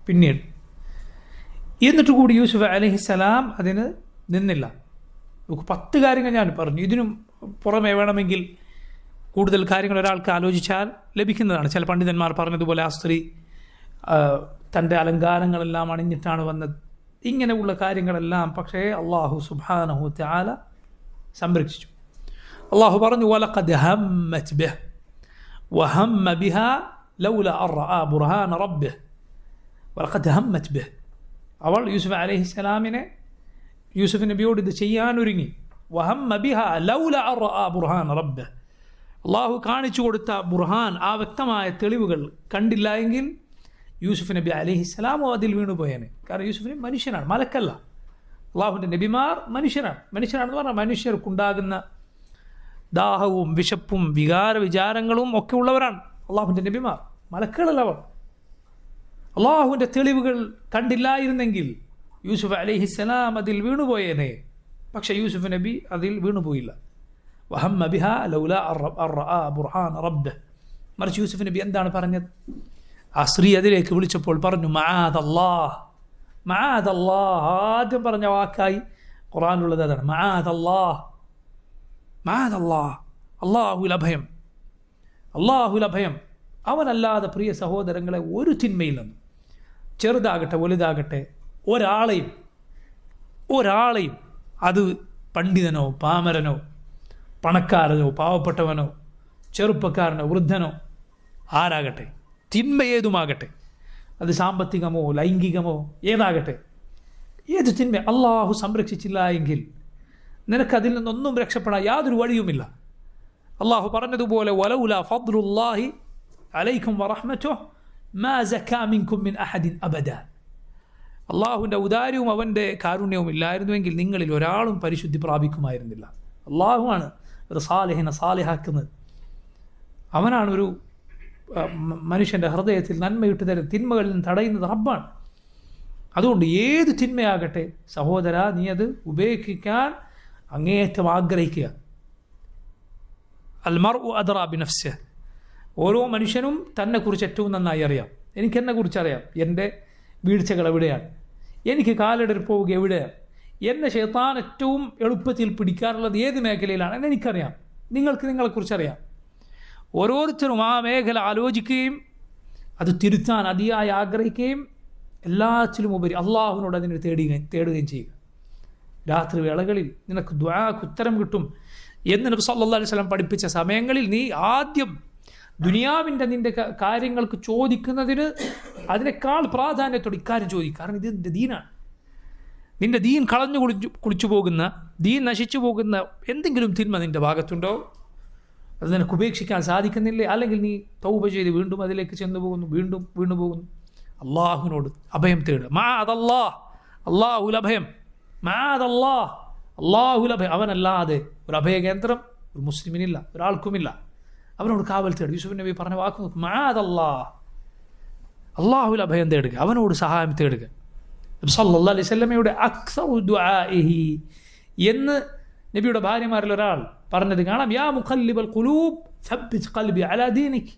പിന്നീട്. എന്നിട്ട് കൂടി യൂസുഫ് അലൈഹിസ്സലാം അതിന് നിന്നില്ല. നമുക്ക് 10 കാര്യങ്ങൾ ഞാൻ പറഞ്ഞു. ഇതിനും പുറമെ വേണമെങ്കിൽ കൂടുതൽ കാര്യങ്ങൾ ഒരാൾക്ക് ആലോചിച്ചാൽ ലഭിക്കുന്നതാണ്. ചില പണ്ഡിതന്മാർ പറഞ്ഞതുപോലെ ആ സ്ത്രീ തൻ്റെ അലങ്കാരങ്ങളെല്ലാം അണിഞ്ഞിട്ടാണ് വന്നത്, ഇങ്ങനെയുള്ള കാര്യങ്ങളെല്ലാം. പക്ഷേ അള്ളാഹു സുബ്ഹാനഹു തആല സംരക്ഷിച്ചു. അള്ളാഹു പറഞ്ഞു, വലഖദ് ഹമ്മത് ബിഹ് വഹമ്മ ബിഹാ ലൗല അൻ റഅ ബുർഹാന റബ്ബിഹ്. വലഖദ് ഹമ്മത് ബിഹ്, അവൾ യൂസുഫ് അലൈഹിസ്സലാമിനെ, യൂസുഫ് നബിയോട് ഇത് ചെയ്യാനൊരുങ്ങി. വഹമ്മ ബിഹാ ലൗല അൻ റഅ ബുർഹാന റബ്ബിഹ്, അള്ളാഹു കാണിച്ചു കൊടുത്ത ബുർഹാൻ, ആ വ്യക്തമായ തെളിവുകൾ കണ്ടില്ല എങ്കിൽ യൂസുഫ് നബി അലൈഹിസ്സലാമോ അതിൽ വീണുപോയേനെ. കാരണം യൂസുഫ് നബി മനുഷ്യനാണ്, മലക്കല്ല. അള്ളാഹുവിൻ്റെ നബിമാർ മനുഷ്യരാണെന്ന് പറഞ്ഞാൽ മനുഷ്യർക്കുണ്ടാകുന്ന ദാഹവും വിശപ്പും വിചാരങ്ങളും ഒക്കെ ഉള്ളവരാണ് അള്ളാഹുവിൻ്റെ നബിമാർ, മലക്കുകളല്ല അവർ. അള്ളാഹുവിൻ്റെ തെളിവുകൾ കണ്ടില്ലായിരുന്നെങ്കിൽ യൂസുഫ് അലൈഹിസ്സലാം അതിൽ വീണുപോയേനെ. പക്ഷേ യൂസുഫ് നബി അതിൽ വീണുപോയില്ല. വഹമ്മ ബിഹാ ലൗലാ അൻ റഅ ബുർഹാന റബ്ബിഹ്. മറിച്ച് യൂസുഫ് നബി എന്താണ് പറഞ്ഞത്? ആ സ്ത്രീ അതിലേക്ക് വിളിച്ചപ്പോൾ പറഞ്ഞു, മആദല്ലാഹ്. മആദല്ലാഹ് ആദ്യം പറഞ്ഞ വാക്കായി ഖുർആനിലുള്ളത് അതാണ്, മആദല്ലാഹ്. മആദല്ലാഹ്, അല്ലാഹുവിൽ അഭയം, അല്ലാഹുവിൽ അഭയം. അവനല്ലാതെ പ്രിയ സഹോദരങ്ങളെ ഒരു തിന്മയിൽ നിന്നും, ചെറുതാകട്ടെ വലുതാകട്ടെ, ഒരാളെയും അത് പണ്ഡിതനോ പാമരനോ പണക്കാരനോ പാവപ്പെട്ടവനോ ചെറുപ്പക്കാരനോ വൃദ്ധനോ ആരാകട്ടെ, തിന്മ ഏതുമാകട്ടെ, അത് സാമ്പത്തികമോ ലൈംഗികമോ ഏതാകട്ടെ, ഏത് തിന്മ അള്ളാഹു സംരക്ഷിച്ചില്ല എങ്കിൽ നിനക്കതിൽ നിന്നൊന്നും രക്ഷപ്പെടാൻ യാതൊരു വഴിയുമില്ല. അള്ളാഹു പറഞ്ഞതുപോലെ, വലൗലാ ഫദ്ലുല്ലാഹി അലൈക്കും വറഹ്മതുഹു മാ സക്കാ മിൻകും മിൻ അഹദിൻ അബദാ. അള്ളാഹുവിൻ്റെ ഔദാര്യവും അവൻ്റെ കാരുണ്യവും ഇല്ലായിരുന്നുവെങ്കിൽ നിങ്ങളിൽ ഒരാളും പരിശുദ്ധി പ്രാപിക്കുമായിരുന്നില്ല. അള്ളാഹുവാണ് ഒരു സാലിഹിനെ സാലിഹാക്കുന്നത്. അവനാണ് ഒരു മനുഷ്യൻ്റെ ഹൃദയത്തിൽ നന്മയിട്ട് തരുന്ന, തിന്മകളിൽ നിന്ന് തടയുന്നത് റബ്ബാണ്. അതുകൊണ്ട് ഏത് തിന്മയാകട്ടെ സഹോദര, നീ അത് ഉപേക്ഷിക്കാൻ അങ്ങേയറ്റം ആഗ്രഹിക്കുക. അൽ മർഉ അദ്റാ ബിനഫ്സിഹി. ഓരോ മനുഷ്യനും തന്നെക്കുറിച്ച് ഏറ്റവും നന്നായി അറിയാം. എനിക്കെന്നെക്കുറിച്ച് അറിയാം, എൻ്റെ വീഴ്ചകൾ എവിടെയാണ്, എനിക്ക് കാലിടറി പോവുക എവിടെയാണ്, എന്നെ ശൈത്താൻ ഏറ്റവും എളുപ്പത്തിൽ പിടിക്കാറുള്ളത് ഏത് മേഖലയിലാണ് എന്ന് എനിക്കറിയാം. നിങ്ങൾക്ക് നിങ്ങളെക്കുറിച്ചറിയാം. ഓരോരുത്തരും ആ മേഖല ആലോചിക്കുകയും അത് തിരുത്താൻ അതിയായി ആഗ്രഹിക്കുകയും എല്ലാത്തിലും ഉപരി അള്ളാഹുവിനോട് അതിനെ തേടുകയും ചെയ്യുക. രാത്രി വേളകളിൽ നിനക്ക് ദുആക്ക് ഉത്തരം കിട്ടും എന്ന് നബി സല്ലല്ലാഹു അലൈഹി വസല്ലം പഠിപ്പിച്ച സമയങ്ങളിൽ നീ ആദ്യം ദുനിയാവിൻ്റെ നിൻ്റെ കാര്യങ്ങൾക്ക് ചോദിക്കുന്നതിന് അതിനേക്കാൾ പ്രാധാന്യത്തോടെ ഇക്കാര്യം ചോദിക്കുക. കാരണം ഇത് നിൻ്റെ ദീനാണ്. നിൻ്റെ ദീൻ കളഞ്ഞു കുളിച്ചു പോകുന്ന, ദീൻ നശിച്ചു പോകുന്ന എന്തെങ്കിലും തിന്മ നിൻ്റെ ഭാഗത്തുണ്ടോ? അത് നിനക്ക് ഉപേക്ഷിക്കാൻ സാധിക്കുന്നില്ലേ? അല്ലെങ്കിൽ നീ തൗബ ചെയ്ത് വീണ്ടും അതിലേക്ക് ചെന്നു പോകുന്നു, വീണ്ടും വീണു പോകുന്നു. അള്ളാഹുവിനോട് അഭയം തേടുക. അള്ളാഹുൽ അഭയം, അള്ളാഹുൽ അഭയം. അവനല്ലാതെ ഒരു അഭയകേന്ദ്രം ഒരു മുസ്ലിമിനില്ല, ഒരാൾക്കുമില്ല. അവനോട് കാവൽ തേടുക. യൂസുഫ് നബി പറഞ്ഞ വാക്ക് നോക്കും, അള്ളാഹുൽ അഭയം തേടുക, അവനോട് സഹായം തേടുക. സല്ലല്ലാഹു അലൈഹി വസല്ലമയുടെ അക്സറു ദുആഇഹി എന്ന് നബിയുടെ ഭാര്യമാരിൽ ഒരാൾ പറഞ്ഞത് കാണാം. യാ മുഖല്ലിബൽ ഖുലൂബ് സബ്ബിത് ഖൽബി അലാ ദീനിക്.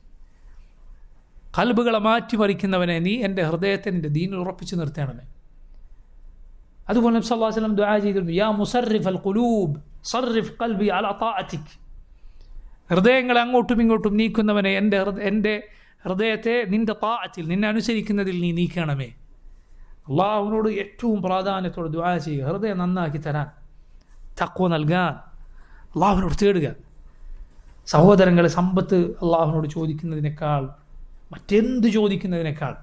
ഖൽബുകളെ മാറ്റിമറിക്കുന്നവനെ നീ എൻ്റെ ഹൃദയത്തെ നിൻ്റെ ദീനിൽ ഉറപ്പിച്ചു നിർത്തണമേ. അതുപോലെ നബി സല്ലല്ലാഹു അലൈഹി വസല്ലം ദുആ ചെയ്തിരുന്നു, യാ മുസർരിഫൽ ഖുലൂബ് സർരിഫ് ഖൽബി അലാ താഅതിക്. ഹൃദയങ്ങളെ അങ്ങോട്ടും ഇങ്ങോട്ടും നീക്കുന്നവനെ എൻ്റെ ഹൃദയത്തെ നിൻ്റെ താഅത്തിൽ, നിന്നെ അനുസരിക്കുന്നതിൽ നീ നീക്കണമേ. അള്ളാഹുവിനോട് ഏറ്റവും പ്രാധാന്യത്തോടെ ദുആ ചെയ്യുക. ഹൃദയം നന്നാക്കി തരാൻ, തഖ്വ നൽകാൻ അള്ളാഹുവിനോട് തേടുക. സഹോദരങ്ങളെ, സമ്പത്ത് അള്ളാഹുവിനോട് ചോദിക്കുന്നതിനേക്കാൾ, മറ്റെന്ത് ചോദിക്കുന്നതിനേക്കാൾ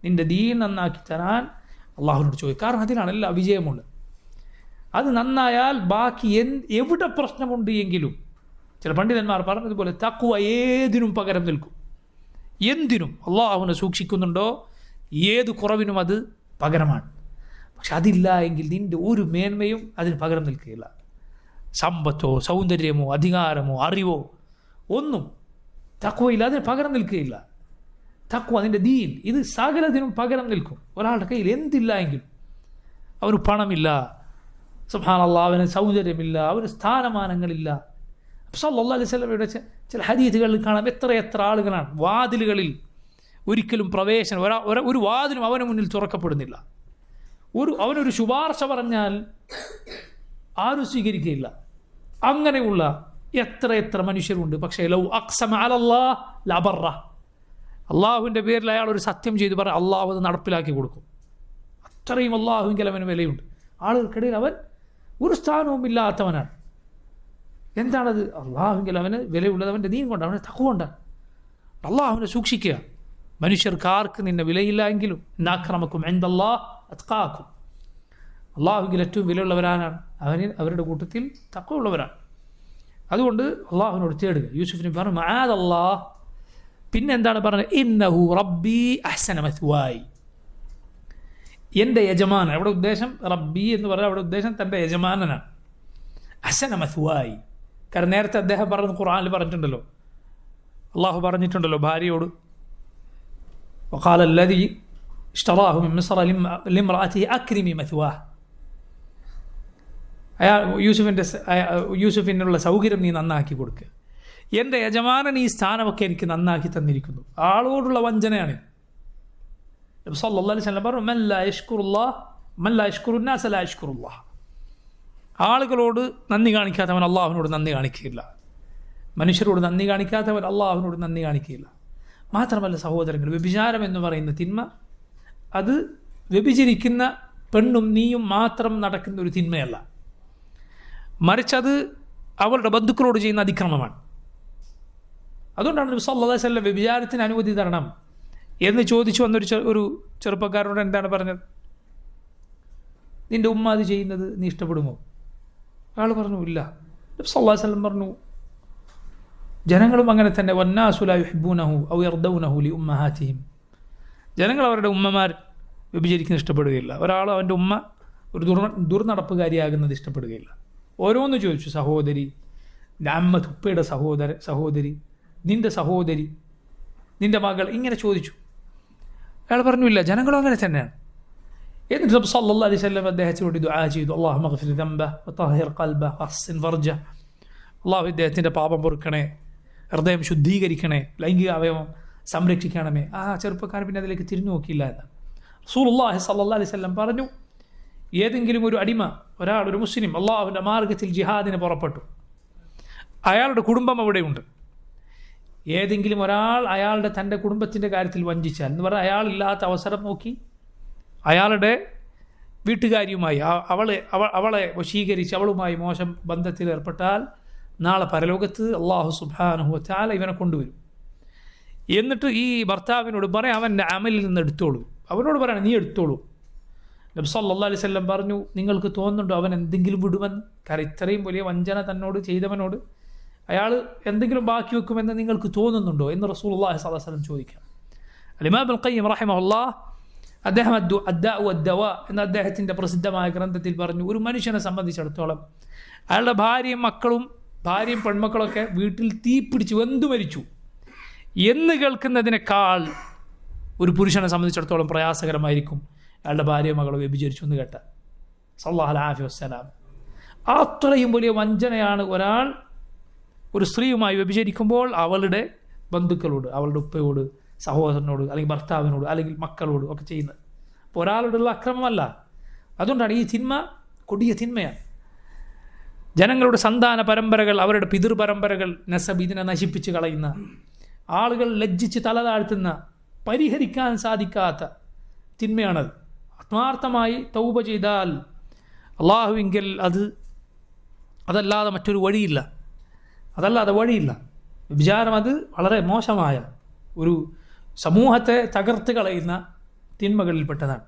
നിൻ്റെ ദീൻ നന്നാക്കി തരാൻ അള്ളാഹുവിനോട് ചോദിക്കുക. കാരണം അതിനാണ് എല്ലാ വിജയമുള്ളത്. അത് നന്നായാൽ ബാക്കി എവിടെ പ്രശ്നമുണ്ട് എങ്കിലും, ചില പണ്ഡിതന്മാർ പറഞ്ഞതുപോലെ തഖ്വ ഏതിനും പകരം നിൽക്കും. എന്തിനും അള്ളാഹുവിനെ സൂക്ഷിക്കുന്നുണ്ടോ ഏത് കുറവിനും അത് പകരമാണ്. പക്ഷെ അതില്ല എങ്കിൽ നിൻ്റെ ഒരു മേന്മയും അതിന് പകരം നിൽക്കുകയില്ല. സമ്പത്തോ സൗന്ദര്യമോ അധികാരമോ അറിവോ ഒന്നും തഖ്വയില്ല, അതിന് പകരം നിൽക്കുകയില്ല. തഖ്വ നിൻ്റെ ദീൻ, ഇത് സകലതിനും പകരം നിൽക്കും. ഒരാളുടെ കയ്യിൽ എന്തില്ല എങ്കിലും, അവന് പണമില്ല, സുബ്ഹാനല്ലാഹ്, അവന് സൗന്ദര്യമില്ല, അവന് സ്ഥാനമാനങ്ങളില്ല. സല്ലല്ലാഹു അലൈഹി വസല്ലമയുടെ ചില ഹദീസുകളിൽ കാണാം എത്ര ആളുകളാണ് വാതിലുകളിൽ ഒരിക്കലും പ്രവേശനം, ഒരു വാതിലും അവന് മുന്നിൽ തുറക്കപ്പെടുന്നില്ല. അവനൊരു ശുപാർശ പറഞ്ഞാൽ ആരും സ്വീകരിക്കുകയില്ല. അങ്ങനെയുള്ള എത്ര മനുഷ്യരുണ്ട്. പക്ഷേ ലൗ അഖ്സമ അലല്ലാഹ് ലബറ, അള്ളാഹുവിൻ്റെ പേരിൽ അയാൾ ഒരു സത്യം ചെയ്ത് പറഞ്ഞാൽ അള്ളാഹു അത് നടപ്പിലാക്കി കൊടുക്കും. അത്രയും അള്ളാഹുവിൽ അവന് വിലയുണ്ട്. ആളുകൾക്കിടയിൽ അവൻ ഒരു സ്ഥാനവും ഇല്ലാത്തവനാണ്. എന്താണത്? അള്ളാഹുവിൽ അവന് വിലയുള്ളത് അവൻ്റെ ദീൻ കൊണ്ടാണ്, അവൻ്റെ തഖ്വ കൊണ്ടാണ്. അള്ളാഹുവിനെ സൂക്ഷിക്കുക. മനുഷ്യർക്ക് ആർക്ക് നിന്നെ വിലയില്ല എങ്കിലും അക്രമക്കും ഇൻദല്ലാഹ് അത്ഖാക്കും. അള്ളാഹുവിൽ ഏറ്റവും വിലയുള്ളവരാണ് അവരുടെ കൂട്ടത്തിൽ തഖ്വ ഉള്ളവരാണ്. അതുകൊണ്ട് അള്ളാഹുവിനോട് തേടുക. യൂസുഫിന് പറഞ്ഞു മആദല്ലാഹ്. പിന്നെ എന്താണ് പറഞ്ഞത്? ഇന്നഹു റബ്ബി അഹ്സന മത്വായി. എൻ്റെ യജമാനൻ. അവിടെ ഉദ്ദേശം റബ്ബി എന്ന് പറഞ്ഞാൽ അവിടെ ഉദ്ദേശം തൻ്റെ യജമാനനാണ്. അഹ്സന മത്വായി. കാരണം നേരത്തെ അദ്ദേഹം പറഞ്ഞത് ഖുർആനിൽ പറഞ്ഞിട്ടുണ്ടല്ലോ, അള്ളാഹു പറഞ്ഞിട്ടുണ്ടല്ലോ ഭാര്യയോട്, وقال الذي اشتراه من مصر لامرأته أكرمي مثواه. യൂസുഫിനുള്ള സൗകര്യം നീ നന്നാക്കി കൊടുക്കുക. എൻ്റെ യജമാനൻ ഈ സ്ഥാനമൊക്കെ എനിക്ക് നന്നാക്കി തന്നിരിക്കുന്നു. ആളോടുള്ള വഞ്ചനയാണ്. സല്ലല്ലാഹു അലൈഹി വസല്ലം പറഞ്ഞു, മൻ ലാ യഷ്കുറുന്നാസ ലാ യഷ്കുറുല്ലാഹ്. ആളുകളോട് നന്ദി കാണിക്കാത്തവൻ അള്ളാഹുവിനോട് നന്ദി കാണിക്കുകയില്ല. മനുഷ്യരോട് നന്ദി കാണിക്കാത്തവൻ അള്ളാഹുവിനോട് നന്ദി കാണിക്കുകയില്ല. മാത്രമല്ല സഹോദരങ്ങൾ, വ്യഭിചാരം എന്ന് പറയുന്ന തിന്മ, അത് വ്യഭിചരിക്കുന്ന പെണ്ണും നീയും മാത്രം നടക്കുന്ന ഒരു തിന്മയല്ല, മറിച്ചത് അവരുടെ ബന്ധുക്കളോട് ചെയ്യുന്ന അതിക്രമമാണ്. അതുകൊണ്ടാണ് നബി സല്ലല്ലാഹു അലൈഹി വസല്ലം വ്യഭിചാരത്തിന് അനുമതി തരണം എന്ന് ചോദിച്ചു വന്നൊരു ചെറുപ്പക്കാരനോട് എന്താണ് പറഞ്ഞത്? നിൻ്റെ ഉമ്മ അത് ചെയ്യുന്നത് നീ ഇഷ്ടപ്പെടുമോ? അയാൾ പറഞ്ഞു ഇല്ല. നബി സല്ലല്ലാഹു അലൈഹി വസല്ലം പറഞ്ഞു, ജനങ്ങളും അങ്ങനെ തന്നെ, വന്നാസു ലാ യുഹിബ്ബൂനഹു ഔ യർദൗനഹു ലി ഉമ്മഹാതിഹിം. ജനങ്ങൾ അവരുടെ ഉമ്മമാർ വ്യഭിചരിക്കുന്നത് ഇഷ്ടപ്പെടുകയില്ല. ഒരാൾ അവൻ്റെ ഉമ്മ ഒരു ദുർനടപ്പുകാരിയാകുന്നത് ഇഷ്ടപ്പെടുകയില്ല. ഓരോന്ന് ചോദിച്ചു, സഹോദരി, അമ്മത്ത് ഉപ്പയുടെ സഹോദരി, നിൻ്റെ സഹോദരി, നിൻ്റെ മകൾ, ഇങ്ങനെ ചോദിച്ചു. അയാൾ പറഞ്ഞു ഇല്ല, ജനങ്ങളും അങ്ങനെ തന്നെയാണ്. എന്നിട്ട് നബി സല്ലല്ലാഹു അലൈഹി വസല്ലം അദ്ദേഹത്തിനോട് ദുആ ചെയ്തു, അല്ലാഹുമ്മ ഗ്ഫിർ ദംബഹ വതഹിർ ഖൽബഹ വഹ്സിൻ ഫർജഹ. അള്ളാഹു ഇദ്ദേഹത്തിൻ്റെ പാപം പൊറുക്കണേ, ഹൃദയം ശുദ്ധീകരിക്കണേ, ലൈംഗിക അവയവം സംരക്ഷിക്കണമേ. ആ ചെറുപ്പക്കാരൻ പിന്നെ അതിലേക്ക് തിരിഞ്ഞു നോക്കിയില്ല എന്ന് റസൂലുള്ളാഹി സ്വല്ലല്ലാഹു അലൈഹി വസല്ലം പറഞ്ഞു. ഏതെങ്കിലും ഒരു അടിമ, ഒരു മുസ്ലിം അള്ളാഹുവിൻ്റെ മാർഗത്തിൽ ജിഹാദിന് പുറപ്പെട്ടു, അയാളുടെ കുടുംബം അവിടെയുണ്ട്. ഏതെങ്കിലും ഒരാൾ തൻ്റെ കുടുംബത്തിൻ്റെ കാര്യത്തിൽ വഞ്ചിച്ചാൽ എന്ന് പറഞ്ഞാൽ അയാളില്ലാത്ത അവസരം നോക്കി അയാളുടെ വീട്ടുകാരിയുമായി അവളെ വശീകരിച്ച് അവളുമായി മോശം ബന്ധത്തിൽ ഏർപ്പെട്ടാൽ നാളെ പരലോകത്ത് അള്ളാഹു സുബ്ഹാനഹു വ തആല ഇവനെ കൊണ്ടുവരും. എന്നിട്ട് ഈ ഭർത്താവിനോട് പറയാം, അവൻ്റെ അമലിൽ നിന്ന് എടുത്തോളൂ. അവനോട് പറയണം, നീ എടുത്തോളൂ. നബി സല്ലല്ലാഹു അലൈഹി വസല്ലം പറഞ്ഞു, നിങ്ങൾക്ക് തോന്നുന്നുണ്ടോ അവൻ എന്തെങ്കിലും വിടുമെന്ന്? കാരണം ഇത്രയും വലിയ വഞ്ചന തന്നോട് ചെയ്തവനോട് അയാൾ എന്തെങ്കിലും ബാക്കി വെക്കുമെന്ന് നിങ്ങൾക്ക് തോന്നുന്നുണ്ടോ എന്ന് റസൂലുള്ളാഹി സ്വല്ലല്ലാഹു അലൈഹി വസല്ലം ചോദിക്കാം. ഇമാം ഇബ്നുൽ ഖയ്യിം റഹിമഹുല്ലാഹ് അദ്ദേഹം അദ്ദാഉ വദ്ദവാ എന്ന അദ്ദേഹത്തിൻ്റെ പ്രസിദ്ധമായ ഗ്രന്ഥത്തിൽ പറഞ്ഞു, ഒരു മനുഷ്യനെ സംബന്ധിച്ചിടത്തോളം അയാളുടെ ഭാര്യയും പെൺമക്കളൊക്കെ വീട്ടിൽ തീ പിടിച്ച് വെന്തു മരിച്ചു എന്ന് കേൾക്കുന്നതിനേക്കാൾ ഒരു പുരുഷനെ സംബന്ധിച്ചിടത്തോളം പ്രയാസകരമായിരിക്കും അയാളുടെ ഭാര്യ മകളെ വ്യഭിചരിച്ചു എന്ന് കേട്ട സല്ലല്ലാഹു അലൈഹി വസല്ലം. അത്രയും വലിയ വഞ്ചനയാണ് ഒരാൾ ഒരു സ്ത്രീയുമായി വ്യഭിചരിക്കുമ്പോൾ അവളുടെ ബന്ധുക്കളോട്, അവളുടെ ഉപ്പയോട്, സഹോദരനോട്, അല്ലെങ്കിൽ ഭർത്താവിനോട്, അല്ലെങ്കിൽ മക്കളോട് ഒക്കെ ചെയ്യുന്നത്. അപ്പോൾ ഒരാളോടുള്ള അക്രമമല്ല. അതുകൊണ്ടാണ് ഈ തിന്മ കൊടിയ തിന്മയാണ്. ജനങ്ങളുടെ സന്താന പരമ്പരകൾ, അവരുടെ പിതൃ പരമ്പരകൾ, നസബ് ഇതിനെ നശിപ്പിച്ച് കളയുന്ന, ആളുകൾ ലജ്ജിച്ച് തല താഴ്ത്തുന്ന, പരിഹരിക്കാൻ സാധിക്കാത്ത തിന്മയാണത്. ആത്മാർത്ഥമായി തൗബ ചെയ്താൽ അള്ളാഹുവിങ്കിൽ അതല്ലാതെ മറ്റൊരു വഴിയില്ല. വിചാരം അത് വളരെ മോശമായ ഒരു സമൂഹത്തെ തകർത്ത് കളയുന്ന തിന്മകളിൽപ്പെട്ടതാണ്.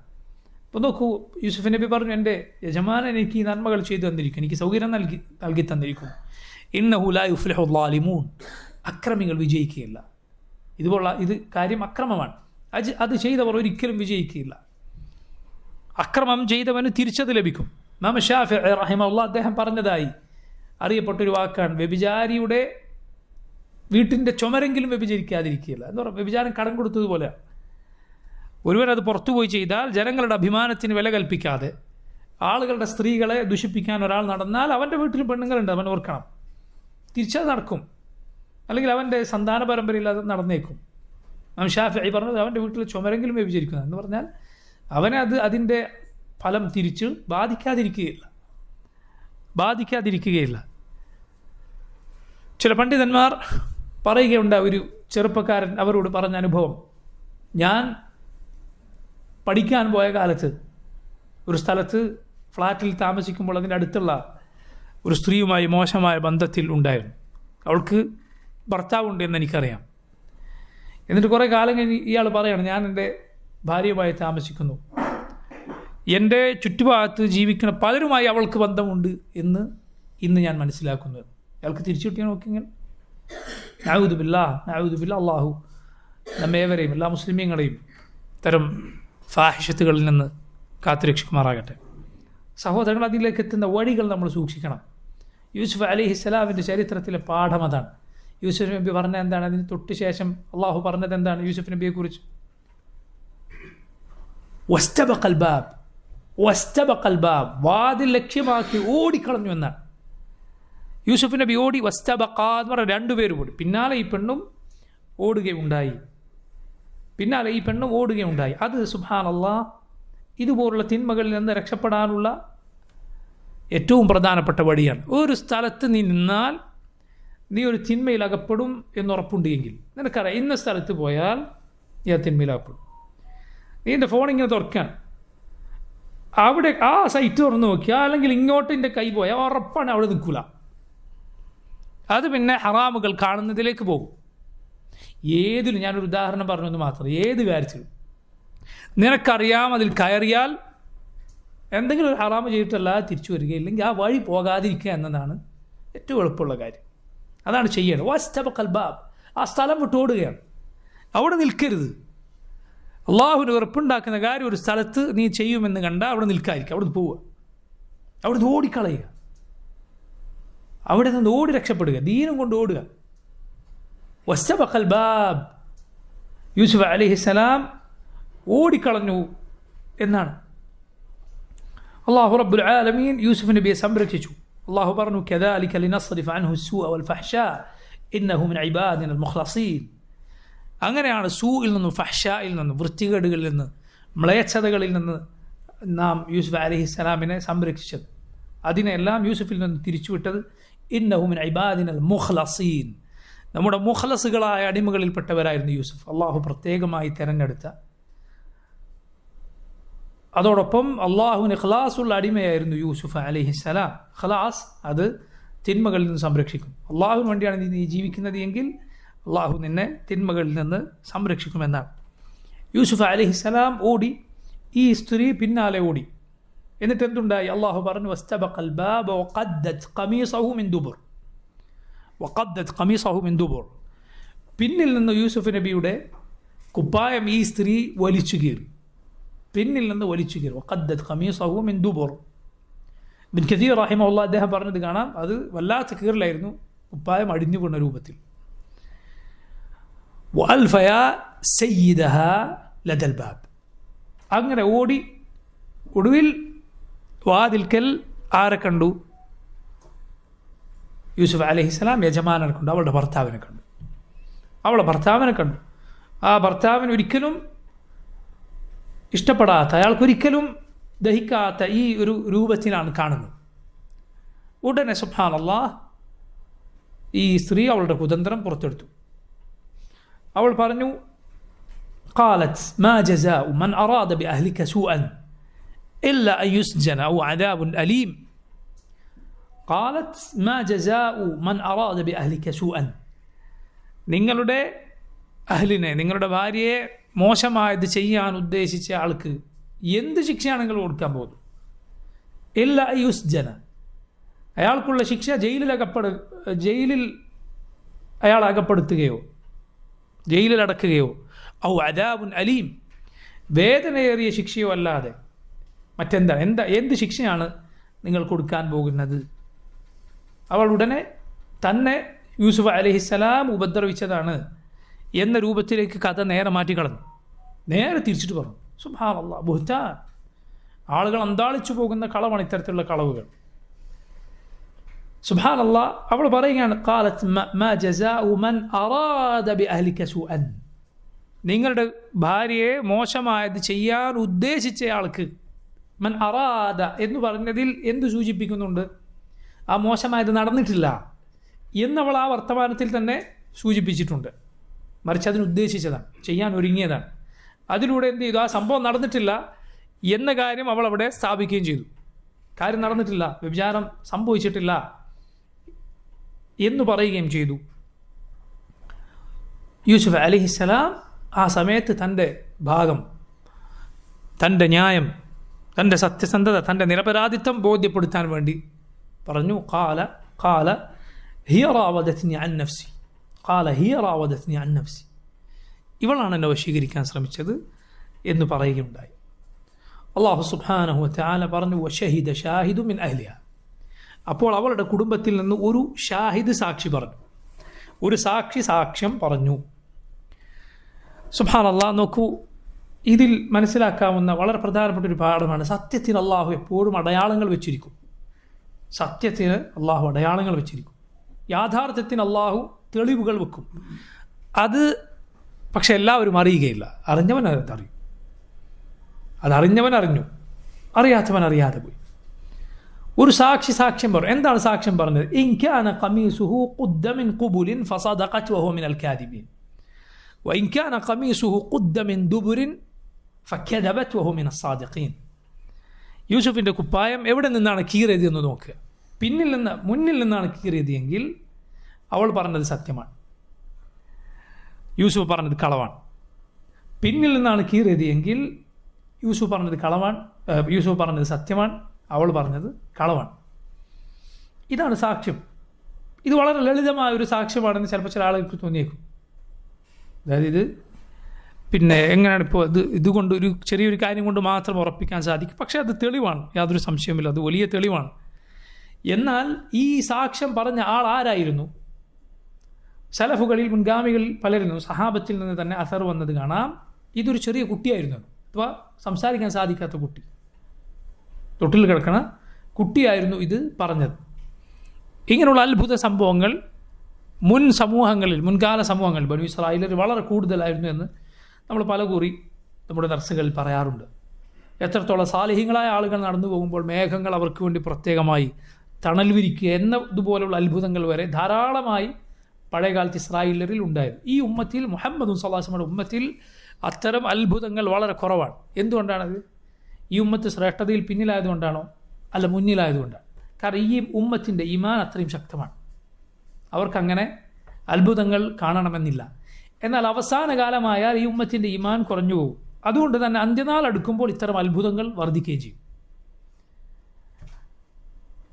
ഇപ്പോൾ നോക്കൂ, യൂസുഫ് നബി പറഞ്ഞു, എൻ്റെ യജമാനൻ എനിക്ക് ഈ നന്മകൾ ചെയ്തു തന്നിരിക്കും, എനിക്ക് സൗകര്യം നൽകി തന്നിരിക്കും. ഇന്നഹു ലാ യുഫ്ലിഹു ളാലിമൂൻ, അക്രമികൾ വിജയിക്കുകയില്ല. ഇത് കാര്യം അക്രമമാണ്. അത് ചെയ്തവർ ഒരിക്കലും വിജയിക്കുകയില്ല. അക്രമം ചെയ്തവന് തിരിച്ചത് ലഭിക്കും. ഇമാം ശാഫിഈ റഹിമഹുല്ലാഹ് അദ്ദേഹം പറഞ്ഞതായി അറിയപ്പെട്ടൊരു വാക്കാണ്, വ്യഭിചാരിയുടെ വീട്ടിൻ്റെ ചുമരെങ്കിലും വ്യഭിചരിക്കാതിരിക്കുകയില്ല എന്ന് പറഞ്ഞാൽ വ്യഭിചാരം കടം കൊടുത്തതുപോലെയാണ്. ഒരുവനത് പുറത്തുപോയി ചെയ്താൽ ജനങ്ങളുടെ അഭിമാനത്തിന് വില കൽപ്പിക്കാതെ ആളുകളുടെ സ്ത്രീകളെ ദുഷിപ്പിക്കാൻ ഒരാൾ നടന്നാൽ അവൻ്റെ വീട്ടിൽ പെണ്ണുങ്ങളുണ്ട്, അവൻ ഓർക്കണം. തിരിച്ചത് നടക്കും, അല്ലെങ്കിൽ അവൻ്റെ സന്താന പരമ്പരയിൽ അത് നടന്നേക്കും. ഇമാം ശാഫിഈ പറഞ്ഞത് അവൻ്റെ വീട്ടിൽ ചുമരെങ്കിലും വ്യഭിചരിക്കുന്നത് എന്ന് പറഞ്ഞാൽ അവനെ അതിൻ്റെ ഫലം തിരിച്ച് ബാധിക്കാതിരിക്കുകയില്ല. ചില പണ്ഡിതന്മാർ പറയുകയുണ്ട്, ഒരു ചെറുപ്പക്കാരൻ അവരോട് പറഞ്ഞ അനുഭവം. ഞാൻ പഠിക്കാൻ പോയ കാലത്ത് ഒരു സ്ഥലത്ത് ഫ്ലാറ്റിൽ താമസിക്കുമ്പോൾ അതിൻ്റെ അടുത്തുള്ള ഒരു സ്ത്രീയുമായി മോശമായ ബന്ധത്തിൽ ഉണ്ടായിരുന്നു. അവൾക്ക് ഭർത്താവുണ്ട് എന്ന് എനിക്കറിയാം. എന്നിട്ട് കുറേ കാലം കഴിഞ്ഞ് ഇയാൾ പറയാണ്, ഞാൻ എൻ്റെ ഭാര്യയുമായി താമസിക്കുന്നു, എൻ്റെ ചുറ്റുഭാഗത്ത് ജീവിക്കുന്ന പലരുമായി അവൾക്ക് ബന്ധമുണ്ട് എന്ന് ഇന്ന് ഞാൻ മനസ്സിലാക്കുന്നത്. അയാൾക്ക് തിരിച്ചു കിട്ടിയാൽ നോക്കിയെങ്കിൽ നഅൂദു ബില്ലാഹ് അള്ളാഹു നമ്മേവരെയും എല്ലാ മുസ്ലിമീങ്ങളെയും ഇത്തരം ഫാഹിഷത്തുകളിൽ നിന്ന് കാത്തുരക്ഷിക്കുമാറാകട്ടെ. സഹോദരങ്ങൾ, അതിലേക്ക് എത്തുന്ന വഴികൾ നമ്മൾ സൂക്ഷിക്കണം. യൂസുഫ് അലൈഹിസ്സലാമിൻ്റെ ചരിത്രത്തിലെ പാഠം അതാണ്. യൂസുഫ് നബി പറഞ്ഞ എന്താണ്? അതിന് തൊട്ട് ശേഷം അള്ളാഹു പറഞ്ഞത് എന്താണ് യൂസുഫ് നബിയെക്കുറിച്ച്? വസ്തബഖൽ ബാബ്, വാതിൽ ലക്ഷ്യമാക്കി ഓടിക്കളഞ്ഞു എന്നാണ്. യൂസുഫ് നബി ഓടി, വസ്തബഖ എന്ന് പറഞ്ഞ രണ്ടുപേരും ഓടി. പിന്നാലെ ഈ പെണ്ണും ഓടുകയുണ്ടായി. അത് സുബ്ഹാനല്ലാഹ്, ഇതുപോലുള്ള തിന്മകളിൽ നിന്ന് രക്ഷപ്പെടാനുള്ള ഏറ്റവും പ്രധാനപ്പെട്ട വഴിയാണ്. ഒരു സ്ഥലത്ത് നീ നിന്നാൽ നീ ഒരു തിന്മയിൽ അകപ്പെടും എന്നുറപ്പുണ്ട് എങ്കിൽ നിനക്കറിയാം, ഇന്ന സ്ഥലത്ത് പോയാൽ നീ ആ തിന്മയിൽ അകപ്പെടും. നീ എൻ്റെ ഫോണിങ്ങനെ തുറക്കാൻ അവിടെ ആ സൈറ്റ് തുറന്ന് നോക്കിയാൽ, അല്ലെങ്കിൽ ഇങ്ങോട്ട് എൻ്റെ കൈ പോയാൽ ഉറപ്പാണ് അവിടെ നിൽക്കില്ല. അത് പിന്നെ ഹറാമുകൾ കാണുന്നതിലേക്ക് പോകും. ഏതിലും, ഞാനൊരു ഉദാഹരണം പറഞ്ഞെന്ന് മാത്രം, ഏത് കാര്യത്തിലും നിനക്കറിയാം അതിൽ കയറിയാൽ എന്തെങ്കിലും ഒരു ഹറാമ് ചെയ്തിട്ടല്ലാതെ തിരിച്ചു വരികയില്ലെങ്കിൽ ആ വഴി പോകാതിരിക്കുക എന്നതാണ് ഏറ്റവും എളുപ്പമുള്ള കാര്യം. അതാണ് ചെയ്യേണ്ടത്. വസ്തബഖൽ ബാബ്, ആ സ്ഥലം വിട്ട് ഓടുകയാണ്, അവിടെ നിൽക്കരുത്. അള്ളാഹുവിന് വെറുപ്പുണ്ടാക്കുന്ന കാര്യം ഒരു സ്ഥലത്ത് നീ ചെയ്യുമെന്ന് കണ്ടാൽ അവിടെ നിൽക്കാതിരിക്കുക, അവിടെ നിന്ന് പോവുക, അവിടെ നിന്ന് ഓടിക്കളയുക, അവിടെ നിന്ന് ഓടി രക്ഷപ്പെടുക, ദീനം കൊണ്ട് ഓടുക. വസ്തബഖൽ ബാബ്, യൂസുഫ് അലൈഹിസ്സലാം ഓടിക്കളഞ്ഞു എന്നാണ്. അള്ളാഹു റബ്ബുൽ ആലമീൻ യൂസുഫ് നബിയെ സംരക്ഷിച്ചു. അള്ളാഹു പറഞ്ഞു, കദാലിക ലിനസ്രിഫ അൻഹു സ്സൂഅ വൽ ഫഹ്ശാ ഇന്നഹു മിൻ ഇബാദിനൽ മുഖ്ലസീൻ. അങ്ങനെയാണ് സൂഇൽ നിന്നും ഫഹ്ഷായിൽ നിന്നും, വൃത്തികേടുകളിൽ നിന്ന്, മ്ലേച്ഛതകളിൽ നിന്ന് നാം യൂസുഫ് അലൈഹിസ്സലാമിനെ സംരക്ഷിച്ചത്. അതിനെല്ലാം യൂസുഫിൽ നിന്ന് തിരിച്ചുവിട്ടത് ഇന്നഹു മിൻ ഇബാദിനൽ മുഖ്ലസീൻ, നമ്മുടെ മുഖ്ലസുകളായ അടിമകളിൽപ്പെട്ടവരായിരുന്നു യൂസുഫ്, അള്ളാഹു പ്രത്യേകമായി തിരഞ്ഞെടുത്ത. അതോടൊപ്പം അള്ളാഹുവിന് ഖലാസുള്ള അടിമയായിരുന്നു യൂസുഫ് അലൈഹിസ്സലാം. ഖലാസ് അത് തിന്മകളിൽ നിന്ന് സംരക്ഷിക്കും. അള്ളാഹുവിന് വേണ്ടിയാണ് നീ ജീവിക്കുന്നത് എങ്കിൽ അള്ളാഹു നിന്നെ തിന്മകളിൽ നിന്ന് സംരക്ഷിക്കുമെന്നാണ്. യൂസുഫ് അലൈഹിസ്സലാം ഓടി, ഈ സ്ത്രീ പിന്നാലെ ഓടി. എന്നിട്ട് എന്തുണ്ടായി? അള്ളാഹു പറഞ്ഞു, വസ്തബഖൽ ബാബ വഖദ്ദത് ഖമീസഹു മിൻ ദുബുർ, വഖദ്ദത് ഖമീസഹു മിൻ ദുബുർ. പിന്നിൽ നിന്ന് യൂസുഫ് നബിയുടെ കുപ്പായം ഈ സ്ത്രീ വലിച്ചു കീറി, പിന്നിൽ നിന്ന് വലിച്ചു കീറി. വഖദ്ദത് ഖമീസഹു മിൻ ദുബുർ. ഇബ്നു കസീർ റഹിമഹുല്ലാഹ് അദ്ദേഹം പറഞ്ഞത് കാണാം, അത് വല്ലാത്ത കീറലായിരുന്നു, കുപ്പായം അടിഞ്ഞു വീണ രൂപത്തിൽ. വഅൽഫയ സയ്യിദഹ ലദൽ ബാബ്. അങ്ങനെ ഓടി ഒടുവിൽ വാതിൽക്കൽ ആരെ കണ്ടു? യൂസുഫ് അലൈഹിസ്സലാം യജമാനനെ കണ്ടു, അവളുടെ ഭർത്താവിനെ കണ്ടു. അവളുടെ ഭർത്താവിനെ കണ്ടു. ആ ഭർത്താവിന് ഒരിക്കലും ഇഷ്ടപ്പെടാത്ത, അയാൾക്കൊരിക്കലും ദഹിക്കാത്ത ഈ ഒരു രൂപത്തിലാണ് കാണുന്നത്. ഉടനെ സുബ്ഹാനല്ലാഹ് ഈ സ്ത്രീ അവളുടെ കുതന്ത്രം പുറത്തെടുത്തു. അവൾ പറഞ്ഞു, ഖാലത് മാ ജസാഉ മൻ അറാദ ബിഅഹ്ലിക സൂഅൻ ഇല്ലാ അൻ യുസ്ജന ഔ അദാബുൻ അലീം. ഖാലത് മാ ജസാഉ മൻ അറാദ ബിഅഹ്ലിക സൂഅൻ. നിങ്ങളുടെ അഹ്ലിനെ, നിങ്ങളുടെ ഭാര്യയെ മോശമായത് ചെയ്യാൻ ഉദ്ദേശിച്ച ആൾക്ക് എന്ത് ശിക്ഷയാണ് നിങ്ങൾ കൊടുക്കാൻ പോകുന്നത്? ഇല്ലാ അൻ യുസ്ജന, അയാൾക്കുള്ള ശിക്ഷ ജയിലിൽ അയാൾ അകപ്പെടുത്തുകയോ ജയിലിൽ അടക്കുകയോ, ഔ അദാബുൻ അലീം, വേദനയേറിയ ശിക്ഷയോ അല്ലാതെ മറ്റെന്താണ്? എന്ത് ശിക്ഷയാണ് നിങ്ങൾ കൊടുക്കാൻ പോകുന്നത്? അവൾ ഉടനെ തന്നെ യൂസുഫ് അലൈഹിസ്സലാം ഉപദ്രവിച്ചതാണ് എന്ന രൂപത്തിലേക്ക് കഥ നേരെ മാറ്റിക്കളഞ്ഞു. നേരെ തിരിച്ചിട്ട് പറഞ്ഞു, സുബ്ഹാനല്ലാഹ്, ബുഹ്താൻ, ആളുകൾ അന്താളിച്ചു പോകുന്ന കളവാണ് ഇത്തരത്തിലുള്ള കളവുകൾ. സുബ്ഹാനല്ലാഹ്, അവൾ പറയുകയാണ്, ഖാലത് മാ ജസാഉ മൻ അറാദ ബിഅഹ്ലിക സൂഅൻ. നിങ്ങളുടെ ഭാര്യയെ മോശമായത് ചെയ്യാൻ ഉദ്ദേശിച്ചയാൾക്ക്, മൻ അറാദ എന്ന് പറഞ്ഞതിൽ എന്ത് സൂചിപ്പിക്കുന്നുണ്ട്? ആ മോശമായത് നടന്നിട്ടില്ല എന്നവൾ ആ വർത്തമാനത്തിൽ തന്നെ സൂചിപ്പിച്ചിട്ടുണ്ട്. മറിച്ച് അതിനുദ്ദേശിച്ചതാണ്, ചെയ്യാൻ ഒരുങ്ങിയതാണ്. അതിലൂടെ എന്ത് ചെയ്തു? ആ സംഭവം നടന്നിട്ടില്ല എന്ന കാര്യം അവൾ അവിടെ സ്ഥാപിക്കുകയും ചെയ്തു. കാര്യം നടന്നിട്ടില്ല, വ്യഭിചാരം സംഭവിച്ചിട്ടില്ല എന്ന് പറയുകയും ചെയ്തു. യൂസുഫ് അലൈഹിസ്സലാം ആ സമയത്ത് തൻ്റെ ഭാഗം, തൻ്റെ ന്യായം, തൻ്റെ സത്യസന്ധത, തൻ്റെ നിരപരാധിത്വം ബോധ്യപ്പെടുത്താൻ വേണ്ടി പറഞ്ഞു, ഖാല ഹിയ റാവദത്നി അൻ നഫ്സി, ഖാല ഹിയ റാവദത്നി അൻ നഫ്സി, ഇവളാണ് എന്നെ വശീകരിക്കാൻ ശ്രമിച്ചത് എന്ന് പറയുകയുണ്ടായി. അല്ലാഹു സുബ്ഹാനഹു വതആല പറഞ്ഞു, വശഹിദ ഷാഹിദു മിൻ അഹ്ലിഹ. അപ്പോൾ അവളുടെ കുടുംബത്തിൽ നിന്ന് ഒരു ഷാഹിദ് സാക്ഷി പറഞ്ഞു, ഒരു സാക്ഷി സാക്ഷ്യം പറഞ്ഞു. സുബ്ഹാനല്ലാഹ്, നോക്കൂ, ഇതിൽ മനസ്സിലാക്കാവുന്ന വളരെ പ്രധാനപ്പെട്ട ഒരു പാഠമാണ്. സത്യത്തിന് അള്ളാഹു എപ്പോഴും അടയാളങ്ങൾ വെച്ചിരിക്കും. സത്യത്തിന് അള്ളാഹു അടയാളങ്ങൾ വെച്ചിരിക്കും. യാഥാർത്ഥ്യത്തിന് അള്ളാഹു തെളിവുകൾ വെക്കും. അത് പക്ഷെ എല്ലാവരും അറിയുകയില്ല. അറിഞ്ഞവൻ അറിയും, അതറിഞ്ഞവൻ അറിഞ്ഞു, അറിയാത്തവൻ അറിയാതെ പോയി. ഒരു സാക്ഷി സാക്ഷ്യം പറഞ്ഞു. എന്താണ് സാക്ഷ്യം പറഞ്ഞത്? ഇൻ കാന ഖമീസുഹു ഖുദ്ദ മിൻ ഖുബുലിൻ ഫസദഖത് വഹുവ മിനൽ കാദിബീൻ വഇൻ കാന ഖമീസുഹു ഖുദ്ദ മിൻ ദുബുരിൻ ഫകദബത് വഹുവ മിനസ് സാദിഖീൻ. യൂസുഫിൻ്റെ കുപ്പായം എവിടെ നിന്നാണ് കീറിയതെന്ന് നോക്കുക. മുന്നിൽ നിന്നാണ് കീറിയതെങ്കിൽ അവൾ പറഞ്ഞത് സത്യമാണ്, യൂസുഫ് പറഞ്ഞത് കളവാണ്. പിന്നിൽ നിന്നാണ് കീറിയത് എങ്കിൽ യൂസുഫ് പറഞ്ഞത് സത്യമാണ്, അവൾ പറഞ്ഞത് കളവാണ്. ഇതാണ് സാക്ഷ്യം. ഇത് വളരെ ലളിതമായ ഒരു സാക്ഷ്യമാണെന്ന് ചിലപ്പോൾ ചില ആളുകൾക്ക് തോന്നിയേക്കും. അതായത് ഇത് പിന്നെ എങ്ങനെയാണ് ഇപ്പോൾ ഇതുകൊണ്ട് ഒരു ചെറിയൊരു കാര്യം കൊണ്ട് മാത്രം ഉറപ്പിക്കാൻ സാധിക്കും. പക്ഷേ അത് തെളിവാണ്, യാതൊരു സംശയമില്ല, അത് വലിയ തെളിവാണ്. എന്നാൽ ഈ സാക്ഷ്യം പറഞ്ഞ ആൾ ആരായിരുന്നു? സലഫുകളിൽ, മുൻഗാമികളിൽ പലരും, സഹാബത്തിൽ നിന്ന് തന്നെ അസർ വന്നത് കാണാം. ഇതൊരു ചെറിയ കുട്ടിയായിരുന്നു, അഥവാ സംസാരിക്കാൻ സാധിക്കാത്ത കുട്ടി, തൊട്ടിൽ കിടക്കണ കുട്ടിയായിരുന്നു ഇത് പറഞ്ഞത്. ഇങ്ങനെയുള്ള അത്ഭുത സംഭവങ്ങൾ മുൻകാല സമൂഹങ്ങളിൽ ബനൂ ഇസ്രായേലിൽ വളരെ കൂടുതലായിരുന്നു എന്ന് നമ്മൾ പലകുറി നമ്മുടെ ദർസുകളിൽ പറയാറുണ്ട്. എത്രത്തോളം സാലിഹ്യങ്ങളായ ആളുകൾ നടന്നു പോകുമ്പോൾ മേഘങ്ങൾ അവർക്ക് വേണ്ടി പ്രത്യേകമായി തണൽ വിരിക്കുക എന്നതുപോലുള്ള അത്ഭുതങ്ങൾ വരെ ധാരാളമായി പഴയകാലത്ത് ഇസ്രായേലരിൽ ഉണ്ടായിരുന്നു. ഈ ഉമ്മത്തിൽ മുഹമ്മദ് സ്വല്ലല്ലാഹു അലൈഹി വസല്ലമയുടെ ഉമ്മത്തിൽ അത്തരം അത്ഭുതങ്ങൾ വളരെ കുറവാണ്. എന്തുകൊണ്ടാണത്? ഈ ഉമ്മത്ത് ശ്രേഷ്ഠതയിൽ പിന്നിലായതുകൊണ്ടാണോ? അല്ല, മുന്നിലായതുകൊണ്ടാണ്. കാരണം ഈ ഉമ്മത്തിൻ്റെ ഈമാൻ അത്രയും ശക്തമാണ്. അവർക്കങ്ങനെ അത്ഭുതങ്ങൾ കാണണമെന്നില്ല. എന്നാൽ അവസാന കാലമായാൽ ഈ ഉമ്മത്തിൻ്റെ ഈമാൻ കുറഞ്ഞു പോകും. അതുകൊണ്ട് തന്നെ അന്ത്യനാൾ അടുക്കുമ്പോൾ ഇത്തരം അത്ഭുതങ്ങൾ വർദ്ധിക്കുകയും ചെയ്യും.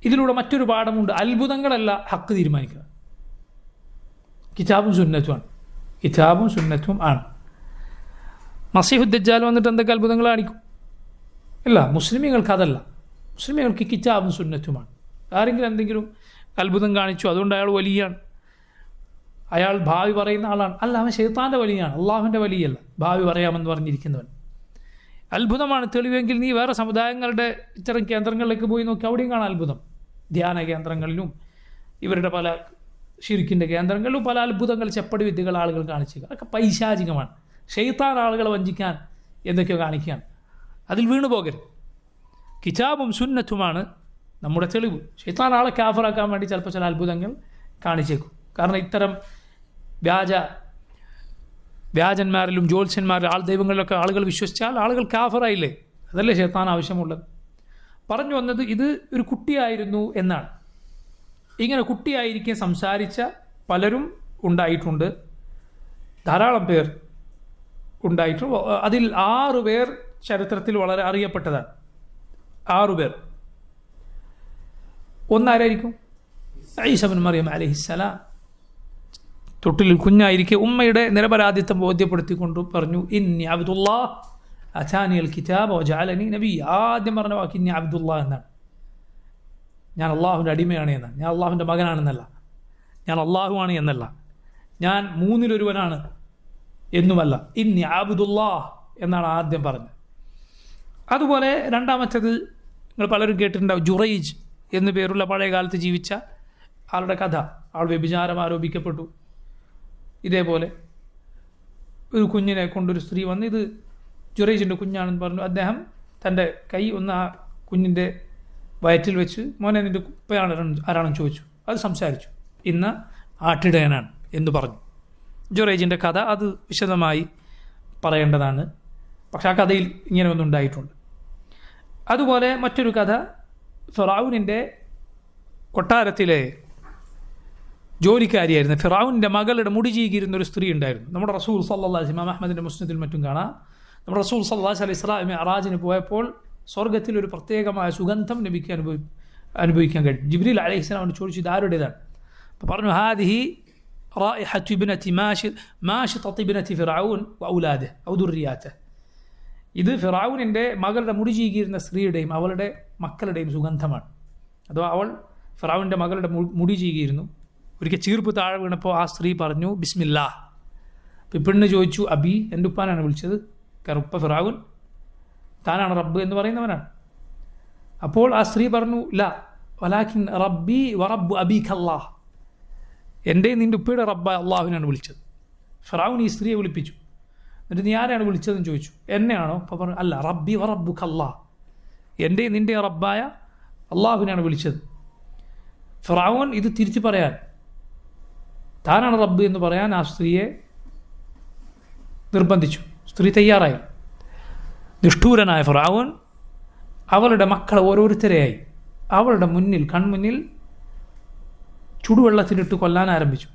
ഇതിലൂടെ മറ്റൊരു പാഠമുണ്ട്. അത്ഭുതങ്ങളല്ല ഹക്ക് തീരുമാനിക്കുക. കിതാബും സുന്നത്തുമാണ്. കിതാബും സുന്നത്തും ആണ്. മസീഹു ദജ്ജാൽ വന്നിട്ട് എന്തൊക്കെ അത്ഭുതങ്ങൾ കാണിക്കും? ഇല്ല, മുസ്ലിമീങ്ങൾക്ക് അതല്ല. മുസ്ലിമീങ്ങൾക്ക് കിതാബും സുന്നത്തുമാണ്. ആരെങ്കിലും എന്തെങ്കിലും അത്ഭുതം കാണിച്ചു അതുകൊണ്ട് അയാൾ വലിയാണ്, അയാൾ ഭാവി പറയുന്ന ആളാണ്, അല്ല, അവൻ ശൈത്താൻ്റെ വലിയാണ്, അള്ളാഹുവിൻ്റെ വലിയല്ല. ഭാവി പറയാമെന്ന് പറഞ്ഞിരിക്കുന്നവൻ അത്ഭുതമാണ് തെളിവെങ്കിൽ നീ വേറെ സമുദായങ്ങളുടെ ഇത്തരം കേന്ദ്രങ്ങളിലേക്ക് പോയി നോക്കി, അവിടെയും കാണാം അത്ഭുതം. ധ്യാന കേന്ദ്രങ്ങളിലും ഇവരുടെ പല ശിർക്കിൻ്റെ കേന്ദ്രങ്ങളിലും പല അത്ഭുതങ്ങൾ, ചെപ്പടി വിദ്യകൾ ആളുകൾ കാണിക്കുക. അതൊക്കെ പൈശാചികമാണ്. ശൈത്താൻ ആളുകളെ വഞ്ചിക്കാൻ എന്തൊക്കെയോ കാണിക്കുകയാണ്. അതിൽ വീണു പോകരുത്. കിതാബും സുന്നത്തുമാണ് നമ്മുടെ തെളിവ്. ശൈത്താൻ ആളെ കാഫറാക്കാൻ വേണ്ടി ചിലപ്പോൾ ചില അത്ഭുതങ്ങൾ കാണിച്ചേക്കും. കാരണം ഇത്തരം വ്യാജന്മാരിലും ജ്യോത്സ്യന്മാരിലും ആൾ ദൈവങ്ങളിലൊക്കെ ആളുകൾ വിശ്വസിച്ചാൽ ആളുകൾ കാഫറായില്ലേ? അതല്ലേ ശൈത്താൻ ആവശ്യമുള്ളത്. പറഞ്ഞു വന്നത് ഇത് ഒരു കുട്ടിയായിരുന്നു എന്നാണ്. ഇങ്ങനെ കുട്ടിയായിരിക്കെ സംസാരിച്ച പലരും ഉണ്ടായിട്ടുണ്ട്, ധാരാളം പേർ ഉണ്ടായിട്ടുണ്ട്. അതിൽ 6 പേർ ചരിത്രത്തിൽ വളരെ അറിയപ്പെട്ടതാണ്. 6 പേർ. ഒന്നാരായിരിക്കും? ഈസ ഇബ്നു മറിയം അലൈഹിസ്സലാം. തൊട്ടിലിൽ കുഞ്ഞായിരിക്കെ ഉമ്മയുടെ നിരപരാധിത്വം ബോധ്യപ്പെടുത്തിക്കൊണ്ട് പറഞ്ഞു, ഇന്നി അബ്ദുല്ലാഹ് അതാനിയൽ കിതാബ വജഅലനി നബിയ്യ. ആദ്യം പറഞ്ഞ വാക്ക് ഇന്നി അബ്ദുല്ലാഹ് എന്നാണ്. ഞാൻ അള്ളാഹുവിൻ്റെ അടിമയാണ് എന്നാണ്. ഞാൻ അള്ളാഹുവിൻ്റെ മകനാണെന്നല്ല, ഞാൻ അള്ളാഹുവാണ് എന്നല്ല, ഞാൻ 3-ൽ-1 എന്നുമല്ല. ഇന്നി അബ്ദുല്ലാഹ് എന്നാണ് ആദ്യം പറഞ്ഞത്. അതുപോലെ രണ്ടാമത്തേത് നിങ്ങൾ പലരും കേട്ടിട്ടുണ്ടാവും, ജുറൈജ് എന്നു പേരുള്ള പഴയ കാലത്ത് ജീവിച്ച ആളുടെ കഥ. ആൾ വ്യഭിചാരം ആരോപിക്കപ്പെട്ടു. ഇതേപോലെ ഒരു കുഞ്ഞിനെ കൊണ്ടൊരു സ്ത്രീ വന്ന് ഇത് ജുറൈജിൻ്റെ കുഞ്ഞാണെന്ന് പറഞ്ഞു. അദ്ദേഹം തൻ്റെ കൈ ഒന്ന് ആ കുഞ്ഞിൻ്റെ വയറ്റിൽ വെച്ച്, മോനെ നിൻ്റെ ഉപ്പയാണ് ആരാണെന്ന് ചോദിച്ചു. അത് സംസാരിച്ചു. ഇന്ന് ആട്ടിടയനാണ് എന്ന് പറഞ്ഞു. ജുറൈജിൻ്റെ കഥ അത് വിശദമായി പറയേണ്ടതാണ്. പക്ഷെ ആ കഥയിൽ ഇങ്ങനെ ഒന്നുണ്ടായിട്ടുണ്ട്. അതുപോലെ മറ്റൊരു കഥ, ഫിറഔനിൻ്റെ കൊട്ടാരത്തിലെ ജോലിക്കാരിയായിരുന്നു. ഫിറഔനിൻ്റെ മകളുടെ മുടി ചീകിയിരുന്ന ഒരു സ്ത്രീ ഉണ്ടായിരുന്നു. നമ്മുടെ റസൂൽ സല്ലല്ലാഹു അലൈഹി വസല്ലം അഹ്മദിൻ്റെ മുസ്നദിൽ മറ്റും കാണാം. നമ്മുടെ റസൂൽ സല്ലല്ലാഹു അലൈഹി വസല്ലം ഇസ്രാ മിഅ്റാജിന് പോയപ്പോൾ സ്വർഗ്ഗത്തിൽ ഒരു പ്രത്യേകമായ സുഗന്ധം നബിക്ക് അനുഭവിക്കാൻ കഴിയും. ജിബ്രീൽ അലൈഹിസ്സലാം ചോദിച്ചു, ഇത് ആരുടേതാണ്? അപ്പോൾ പറഞ്ഞു, ഹാദിഹി റായിഹത്തു ഇബ്നതി മാഷിതത്തി ഇബ്നതി ഫിറഔൻ വഔലാദിഹി ഔ ദുർരിയാതിഹി. ഇത് ഫിറഔനിൻ്റെ മകളുടെ മുടി ചീകിയിരുന്ന സ്ത്രീയുടെയും അവളുടെ മക്കളുടെയും സുഗന്ധമാണ്. അഥവാ അവൾ ഫിറഔനിൻ്റെ മകളുടെ മുടി ചീകിയിരുന്നു. ഒരിക്കൽ ചീർപ്പ് താഴെ വീണപ്പോൾ ആ സ്ത്രീ പറഞ്ഞു, ബിസ്മില്ലാ. അപ്പോൾ പെണ്ണ് ചോദിച്ചു, അബി, എൻ്റെ ഉപ്പാനാണ് വിളിച്ചത്. കാരണം ഉപ്പ ഫിറഔൻ, താനാണ് റബ്ബ് എന്ന് പറയുന്നവനാണ്. അപ്പോൾ ആ സ്ത്രീ പറഞ്ഞു, ലാ വലാകിൻ റബ്ബി വറബ്ബു അബീക അല്ലാഹ്. എൻ്റെ നിൻ്റെ ഉപ്പയുടെ റബ്ബ അള്ളാഹുവിനാണ് വിളിച്ചത്. ഫിറഔൻ ഈ സ്ത്രീയെ വിളിപ്പിച്ചു. എന്നിട്ട് നീ ആരെയാണ് വിളിച്ചതെന്ന് ചോദിച്ചു. എന്നെയാണോ? അപ്പോൾ പറഞ്ഞു, അല്ല, റബ്ബി വറബ്ബുക അല്ലാഹ്, എൻ്റെ നിൻ്റെ റബ്ബായ അള്ളാഹുവിനാണ് വിളിച്ചത്. ഫിറഔൻ ഇത് തിരിച്ചു പറയാൻ, താനാണ് റബ്ബ് എന്ന് പറയാൻ ആ സ്ത്രീയെ നിർബന്ധിച്ചു. സ്ത്രീ തയ്യാറായി. നിഷ്ഠൂരനായ ഫിറഔൻ അവളുടെ മക്കളെ ഓരോരുത്തരെയായി അവളുടെ മുന്നിൽ, കൺമുന്നിൽ ചുടുവെള്ളത്തിലിട്ട് കൊല്ലാൻ ആരംഭിച്ചു.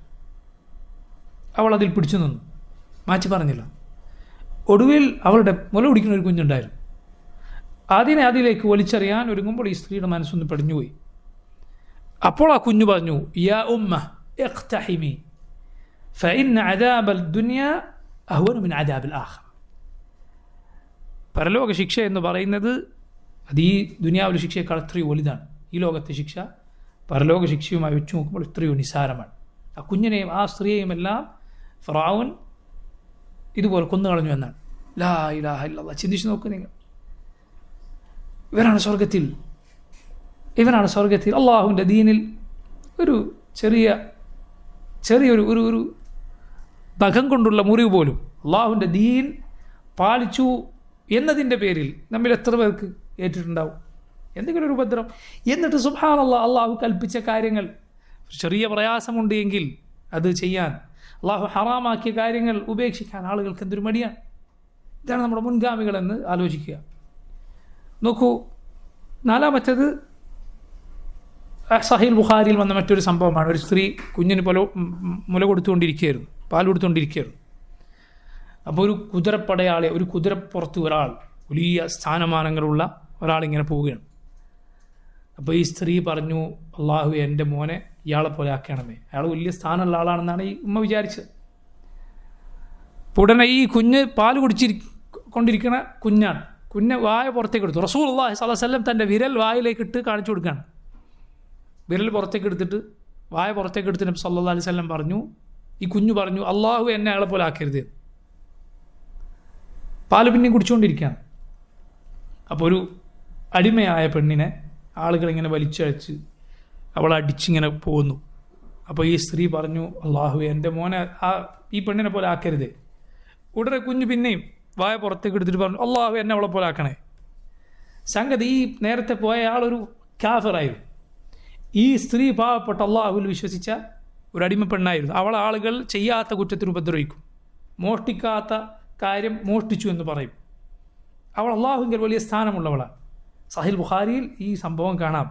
അവൾ അതിൽ പിടിച്ചു നിന്നു, മാറ്റി പറഞ്ഞില്ല. ഒടുവിൽ അവളുടെ മുല കുടിക്കുന്ന ഒരു കുഞ്ഞുണ്ടായിരുന്നു. അതിലേക്ക് വലിച്ചെറിയാൻ ഒരുങ്ങുമ്പോൾ ഈ സ്ത്രീയുടെ മനസ്സൊന്ന് പെടിഞ്ഞുപോയി. അപ്പോൾ ആ കുഞ്ഞു പറഞ്ഞു, യാ ഉമ്മ ഇഖ്തഹിമി ഫഇന്ന അദാബൽ ദുനിയ അഹ്വനു മിൻ അദാബിൽ ആഖിറ. പരലോക ശിക്ഷ എന്ന് പറയുന്നത് അത് ഈ ദുനിയാവിലെ ശിക്ഷയേക്കാൾ എത്രയോ വലുതാണ്. ഈ ലോകത്തെ ശിക്ഷ പരലോക ശിക്ഷയുമായി വെച്ച് നോക്കുമ്പോൾ എത്രയോ നിസാരമാണ്. ആ കുഞ്ഞിനെയും ആ സ്ത്രീയെയും എല്ലാം ഫിറഔൻ ഇതുപോലെ കൊന്നുകളഞ്ഞു എന്നാണ്. ലാ ഇലാഹ ഇല്ലല്ലാഹ്. ചിന്തിച്ച് നോക്കൂ നിങ്ങൾ. ഇവരാണ് സ്വർഗത്തിൽ അള്ളാഹുവിൻ്റെ ദീനിൽ ഒരു ചെറിയൊരു ഒരു നഖം കൊണ്ടുള്ള മുറിവ് പോലും അള്ളാഹുവിൻ്റെ ദീൻ പാലിച്ചു എന്നതിൻ്റെ പേരിൽ നമ്മിൽ എത്ര പേർക്ക് ഏറ്റിട്ടുണ്ടാവും? എന്തെങ്കിലും ഒരു ഉപദ്രവം. എന്നിട്ട് സുബ്ഹാനല്ലാഹ് അള്ളാഹു കൽപ്പിച്ച കാര്യങ്ങൾ ചെറിയ പ്രയാസമുണ്ട് എങ്കിൽ അത് ചെയ്യാൻ, അള്ളാഹു ഹറാമാക്കിയ കാര്യങ്ങൾ ഉപേക്ഷിക്കാൻ ആളുകൾക്ക് എന്തൊരു മടിയാണ്. ഇതാണ് നമ്മുടെ മുൻഗാമികളെന്ന് ആലോചിക്കുക. നോക്കൂ, നാലാമത്തേത് സഹീൽ ബുഖാരിയിൽ വന്ന മറ്റൊരു സംഭവമാണ്. ഒരു സ്ത്രീ കുഞ്ഞിന് മുല കൊടുത്തുകൊണ്ടിരിക്കുകയായിരുന്നു, പാൽ കൊടുത്തുകൊണ്ടിരിക്കുകയായിരുന്നു. അപ്പോൾ ഒരു കുതിരപ്പടയാളെ, ഒരു കുതിരപ്പുറത്ത് ഒരാൾ, വലിയ സ്ഥാനമാനങ്ങളുള്ള ഒരാളിങ്ങനെ പോവുകയാണ്. അപ്പോൾ ഈ സ്ത്രീ പറഞ്ഞു, അള്ളാഹു എൻ്റെ മോനെ ഇയാളെ പോലെ ആക്കണമേ. അയാൾ വലിയ സ്ഥാനമുള്ള ആളാണെന്നാണ് ഈ ഉമ്മ വിചാരിച്ചത്. ഉടനെ ഈ കുഞ്ഞ് പാൽ കൊണ്ടിരിക്കുന്ന കുഞ്ഞാണ്. കുഞ്ഞ് വായ പുറത്തേക്ക് എടുത്തു. റസൂലുള്ളാഹി സ്വല്ലല്ലാഹു അലൈഹി വസല്ലം തൻ്റെ വിരൽ വായിലേക്ക് ഇട്ട് കാണിച്ചു കൊടുക്കുകയാണ്. വിരൽ പുറത്തേക്ക് എടുത്തിട്ട് വായ പുറത്തേക്ക് എടുത്ത് നബി സല്ലല്ലാഹു അലൈഹി വസല്ലം പറഞ്ഞു, ഈ കുഞ്ഞു പറഞ്ഞു, അള്ളാഹു എന്നെ അയാളെ പോലെ ആക്കരുത്. പാല് പിന്നെയും കുടിച്ചുകൊണ്ടിരിക്കുകയാണ്. അപ്പോൾ ഒരു അടിമയായ പെണ്ണിനെ ആളുകളിങ്ങനെ വലിച്ചഴച്ച് അവളെ അടിച്ചിങ്ങനെ പോകുന്നു. അപ്പോൾ ഈ സ്ത്രീ പറഞ്ഞു, അള്ളാഹു എൻ്റെ മോനെ ഈ പെണ്ണിനെ പോലെ ആക്കരുതേ. ഉടനെ കുഞ്ഞ് പിന്നെയും വായ പുറത്തേക്ക് എടുത്തിട്ട് പറഞ്ഞു, അള്ളാഹു എന്നെ അവളെ പോലെ ആക്കണേ. സംഗതി ഈ നേരത്തെ പോയ ആളൊരു കാഫിറായിരുന്നു. ഈ സ്ത്രീ പാവപ്പെട്ട അള്ളാഹുവിൽ വിശ്വസിച്ച ഒരു അടിമ പെണ്ണായിരുന്നു. അവളെ ആളുകൾ ചെയ്യാത്ത കുറ്റത്തിന് ഉപദ്രവിക്കും. മോഷ്ടിക്കാത്ത കാര്യം മോഷ്ടിച്ചു എന്ന് പറയും. അവൾ അള്ളാഹുവിൽ വലിയ സ്ഥാനമുള്ളവളാണ്. സഹീൽ ബുഖാരിയിൽ ഈ സംഭവം കാണാം.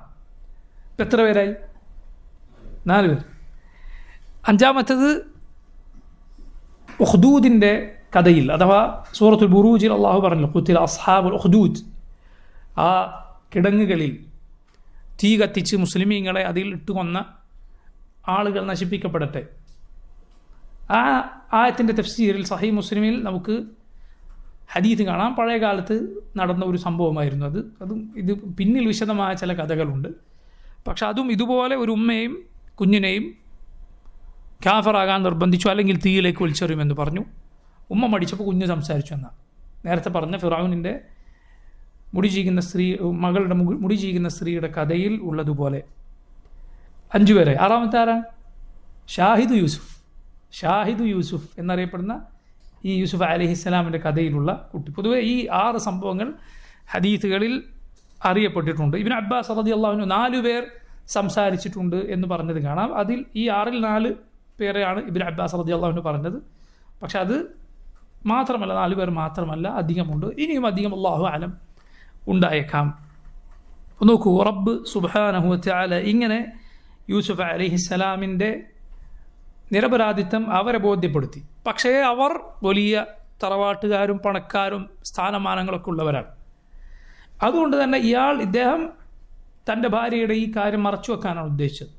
എത്ര പേരായി? 4 പേർ. അഞ്ചാമത്തേത് ഉഖ്ദൂദിൻ്റെ കഥയിൽ, അഥവാ സൂറത്തുൽ ബുറൂജിൽ അള്ളാഹു പറഞ്ഞു, ഖുതില അസ്ഹാബുൽ ഉഖ്ദൂദ്. ആ കിടങ്ങുകളിൽ തീ കത്തിച്ച് മുസ്ലിമീങ്ങളെ അതിൽ ഇട്ടുകൊന്ന ആളുകൾ നശിപ്പിക്കപ്പെടട്ടെ. ആ ആയത്തിൻ്റെ തഫ്സീറിൽ സഹീഹ് മുസ്ലിമിൽ നമുക്ക് ഹദീത്ത് കാണാം. പഴയ കാലത്ത് നടന്ന ഒരു സംഭവമായിരുന്നു അതും ഇത് പിന്നിൽ വിശദമായ ചില കഥകളുണ്ട്. പക്ഷെ അതും ഇതുപോലെ ഒരു ഉമ്മയും കുഞ്ഞിനെയും കാഫറാകാൻ നിർബന്ധിച്ചു, അല്ലെങ്കിൽ തീയിലേക്ക് വലിച്ചെറിയുമെന്ന് പറഞ്ഞു. ഉമ്മ മടിച്ചപ്പോൾ കുഞ്ഞ് സംസാരിച്ചു എന്നാണ്. നേരത്തെ പറഞ്ഞ ഫിറഔനിൻ്റെ മകളുടെ മുടി ചീകുന്ന സ്ത്രീയുടെ കഥയിൽ ഉള്ളതുപോലെ 5 പേരെ. 6ാമത്തെ ആരാണ്? ഷാഹിദു യൂസുഫ് എന്നറിയപ്പെടുന്ന ഈ യൂസുഫ് അലൈഹിസ്സലാമിൻ്റെ കഥയിലുള്ള കുട്ടി. പൊതുവെ ഈ 6 സംഭവങ്ങൾ ഹദീസുകളിൽ അറിയപ്പെട്ടിട്ടുണ്ട്. ഇബ്നു അബ്ബാസ് റളിയല്ലാഹു അൻഹു 4 പേർ സംസാരിച്ചിട്ടുണ്ട് എന്ന് പറഞ്ഞത് കാണാം. അതിൽ ഈ 6ൽ 4 പേരെയാണ് ഇബ്നു അബ്ബാസ് റളിയല്ലാഹു അൻഹു പറഞ്ഞത്. പക്ഷെ അത് മാത്രമല്ല, 4 പേർ മാത്രമല്ല, അധികമുണ്ട്. ഇനിയും അധികം അല്ലാഹു അലം ഉണ്ടായേക്കാം. നോക്കൂ, റബ്ബ് സുബ്ഹാനഹു വ തആല ഇങ്ങനെ യൂസുഫ് അലൈഹിസ്സലാമിൻ്റെ നിരപരാധിത്വം അവരെ ബോധ്യപ്പെടുത്തി. പക്ഷേ അവർ വലിയ തറവാട്ടുകാരും പണക്കാരും സ്ഥാനമാനങ്ങളൊക്കെ ഉള്ളവരാണ്. അതുകൊണ്ട് തന്നെ ഇദ്ദേഹം തൻ്റെ ഭാര്യയുടെ ഈ കാര്യം മറച്ചു വെക്കാനാണ് ഉദ്ദേശിച്ചത്.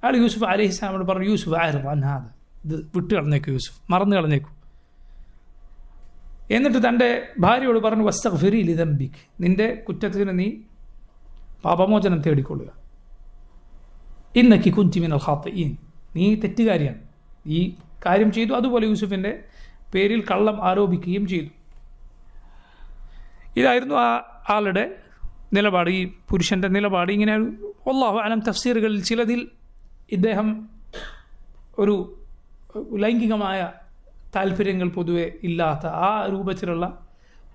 അയാൾ യൂസുഫ് അലൈഹിസ്സലാമോട് പറഞ്ഞു, യൂസുഫ് അൻഹാദ, ഇത് വിട്ട് കളഞ്ഞേക്കും, യൂസുഫ് മറന്നു കളഞ്ഞേക്കും. എന്നിട്ട് തൻ്റെ ഭാര്യയോട് പറഞ്ഞു, വസ്തഗ്ഫിരി ലിദംബിക്, നിൻ്റെ കുറ്റത്തിന് നീ പാപമോചനം തേടിക്കൊള്ളുക. ഇന്നക്കി കുന്തി മിനൽ ഖാത്തിഈൻ, നീ തെറ്റുകാരിയാണ്, ഈ കാര്യം ചെയ്തു. അതുപോലെ യൂസുഫിൻ്റെ പേരിൽ കള്ളം ആരോപിക്കുകയും ചെയ്തു. ഇതായിരുന്നു ആ ആളുടെ നിലപാട്, ഈ പുരുഷൻ്റെ നിലപാട്. ഇങ്ങനെ അല്ലാഹു അലം തഫ്സീറുകളിൽ ചിലതിൽ ഇദ്ദേഹം ഒരു ലൈംഗികമായ താല്പര്യങ്ങൾ പൊതുവെ ഇല്ലാത്ത ആ രൂപത്തിലുള്ള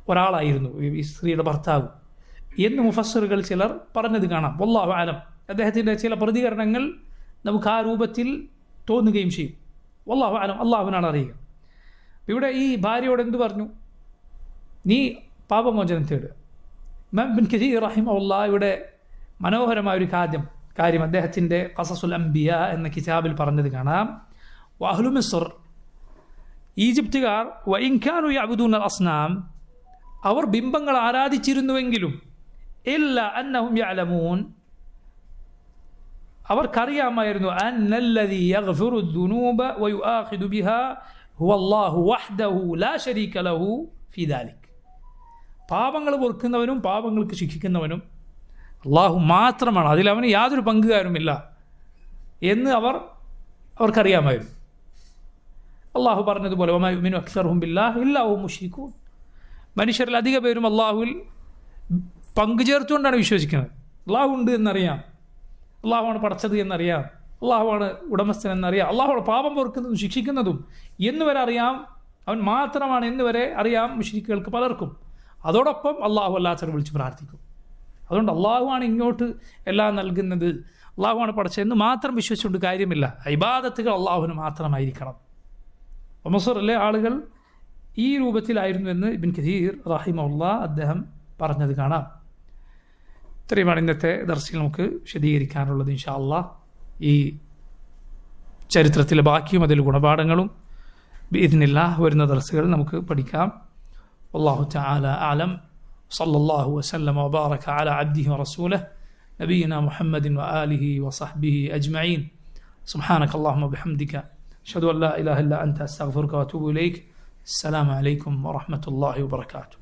ഒരാളായിരുന്നു ഈ സ്ത്രീയുടെ ഭർത്താവ് എന്ന് മുഫസ്സിറുകൾ ചിലർ പറഞ്ഞത് കാണാം. വല്ലാഹു അലം. അദ്ദേഹത്തിൻ്റെ ചില പ്രതികരണങ്ങൾ നമുക്ക് ആ രൂപത്തിൽ തോന്നുകയും ചെയ്യും. വല്ലാഹു അലം, അള്ളാഹുവിനാണ് അറിയുക. ഇവിടെ ഈ ഭാര്യയോട് എന്തു പറഞ്ഞു? നീ പാപമോചനം തേടുക. ഇമാം ഇബ്നു കസീർ റഹിമഹുല്ലാഹ് ഇവിടെ മനോഹരമായൊരു കാര്യം അദ്ദേഹത്തിൻ്റെ ഖസസുൽ അംബിയ എന്ന കിതാബിൽ പറഞ്ഞത് കാണാം. വഅഹ്ലു മിസ്ർ, ഈജിപ്തുകാർ, വഇൻ കാനൂ യഅ്ബുദൂന അസ്നാം, അവർ ബിംബങ്ങൾ ആരാധിച്ചിരുന്നുവെങ്കിലും, ഇല്ല അന്നഹും യഅലമൂൻ, അവർക്കറിയാമായിരുന്നു, അന്നല്ലദീ യഗ്ഫിറു ദുനൂബ വയുആഖിദു ബിഹാ ഹുവല്ലാഹു വഹ്ദഹു ലാ ശരീക ലഹു ഫീ ദാലിക്, പാപങ്ങൾ പൊറുക്കുന്നവനും പാപങ്ങൾക്ക് ശിക്ഷിക്കുന്നവനും അള്ളാഹു മാത്രമാണ്, അതിൽ അവന് യാതൊരു പങ്കുകാരുമില്ല എന്ന് അവർക്കറിയാമായിരുന്നു. അള്ളാഹു പറഞ്ഞതുപോലെ വമാ യുമിനു അക്സറുഹും ബില്ലാഹി ഇല്ലാ ഹും മുശ്രികൂൻ, മനുഷ്യരിൽ അധിക പേരും അള്ളാഹുവിൽ പങ്കു ചേർത്തുകൊണ്ടാണ് വിശ്വസിക്കുന്നത്. അള്ളാഹു ഉണ്ട് എന്നറിയാം, അള്ളാഹുവാണ് പടച്ചത് എന്നറിയാം, അള്ളാഹുവാണ് ഉടമസ്ഥൻ എന്നറിയാം, അള്ളാഹുവാണ് പാപം പൊറുക്കുന്നതും ശിക്ഷിക്കുന്നതും എന്നുവരെ അറിയാം, അവൻ മാത്രമാണ് എന്നുവരെ അറിയാം മുശ്രിക്കുകൾക്ക് പലർക്കും. അതോടൊപ്പം അള്ളാഹു അല്ലാത്തവരെ വിളിച്ച് പ്രാർത്ഥിക്കും. അതുകൊണ്ട് അള്ളാഹുവാണ് ഇങ്ങോട്ട് എല്ലാം നൽകുന്നത്, അള്ളാഹുവാണ് പടച്ചതെന്ന് മാത്രം വിശ്വസിച്ചുകൊണ്ട് കാര്യമില്ല. ഇബാദത്തുകൾ അള്ളാഹുവിന് മാത്രമായിരിക്കണം. മസറിലെ ആളുകൾ ഈ രൂപത്തിലായിരുന്നു എന്ന് ഇബ്ൻ കഥീർ റഹിമഹുല്ലാ അദ്ദേഹം പറഞ്ഞത് കാണാം. ഇത്രയുമാണ് ഇന്നത്തെ ദർസിൽ നമുക്ക് വിശദീകരിക്കാനുള്ളത്. ഇൻഷാ അള്ളാഹ് ഈ ചരിത്രത്തിലെ ബാക്കിയും അതിൽ ഗുണപാഠങ്ങളും ബിഇദ്നില്ലാഹ് വരുന്ന ദർസുകൾ നമുക്ക് പഠിക്കാം. വല്ലാഹു തആല അഅലം. സല്ലല്ലാഹു വസല്ലമ വബാറക അലാ അബ്ദിഹി വറസൂലിഹി നബിയിനാ മുഹമ്മദിൻ വആലിഹി വസഹ്ബിഹി അജ്മഈൻ. സുബ്ഹാനക അല്ലാഹുമ്മ വബിഹംദിക അഷ്ഹദു അൻ ലാ ഇലാഹ ഇല്ലാ അൻത അസ്തഗ്ഫിറുക വഅതൂബു ഇലൈക്. അസ്സലാമു അലൈക്കും വറഹ്മത്തുള്ളാഹി വബറകാതുഹു.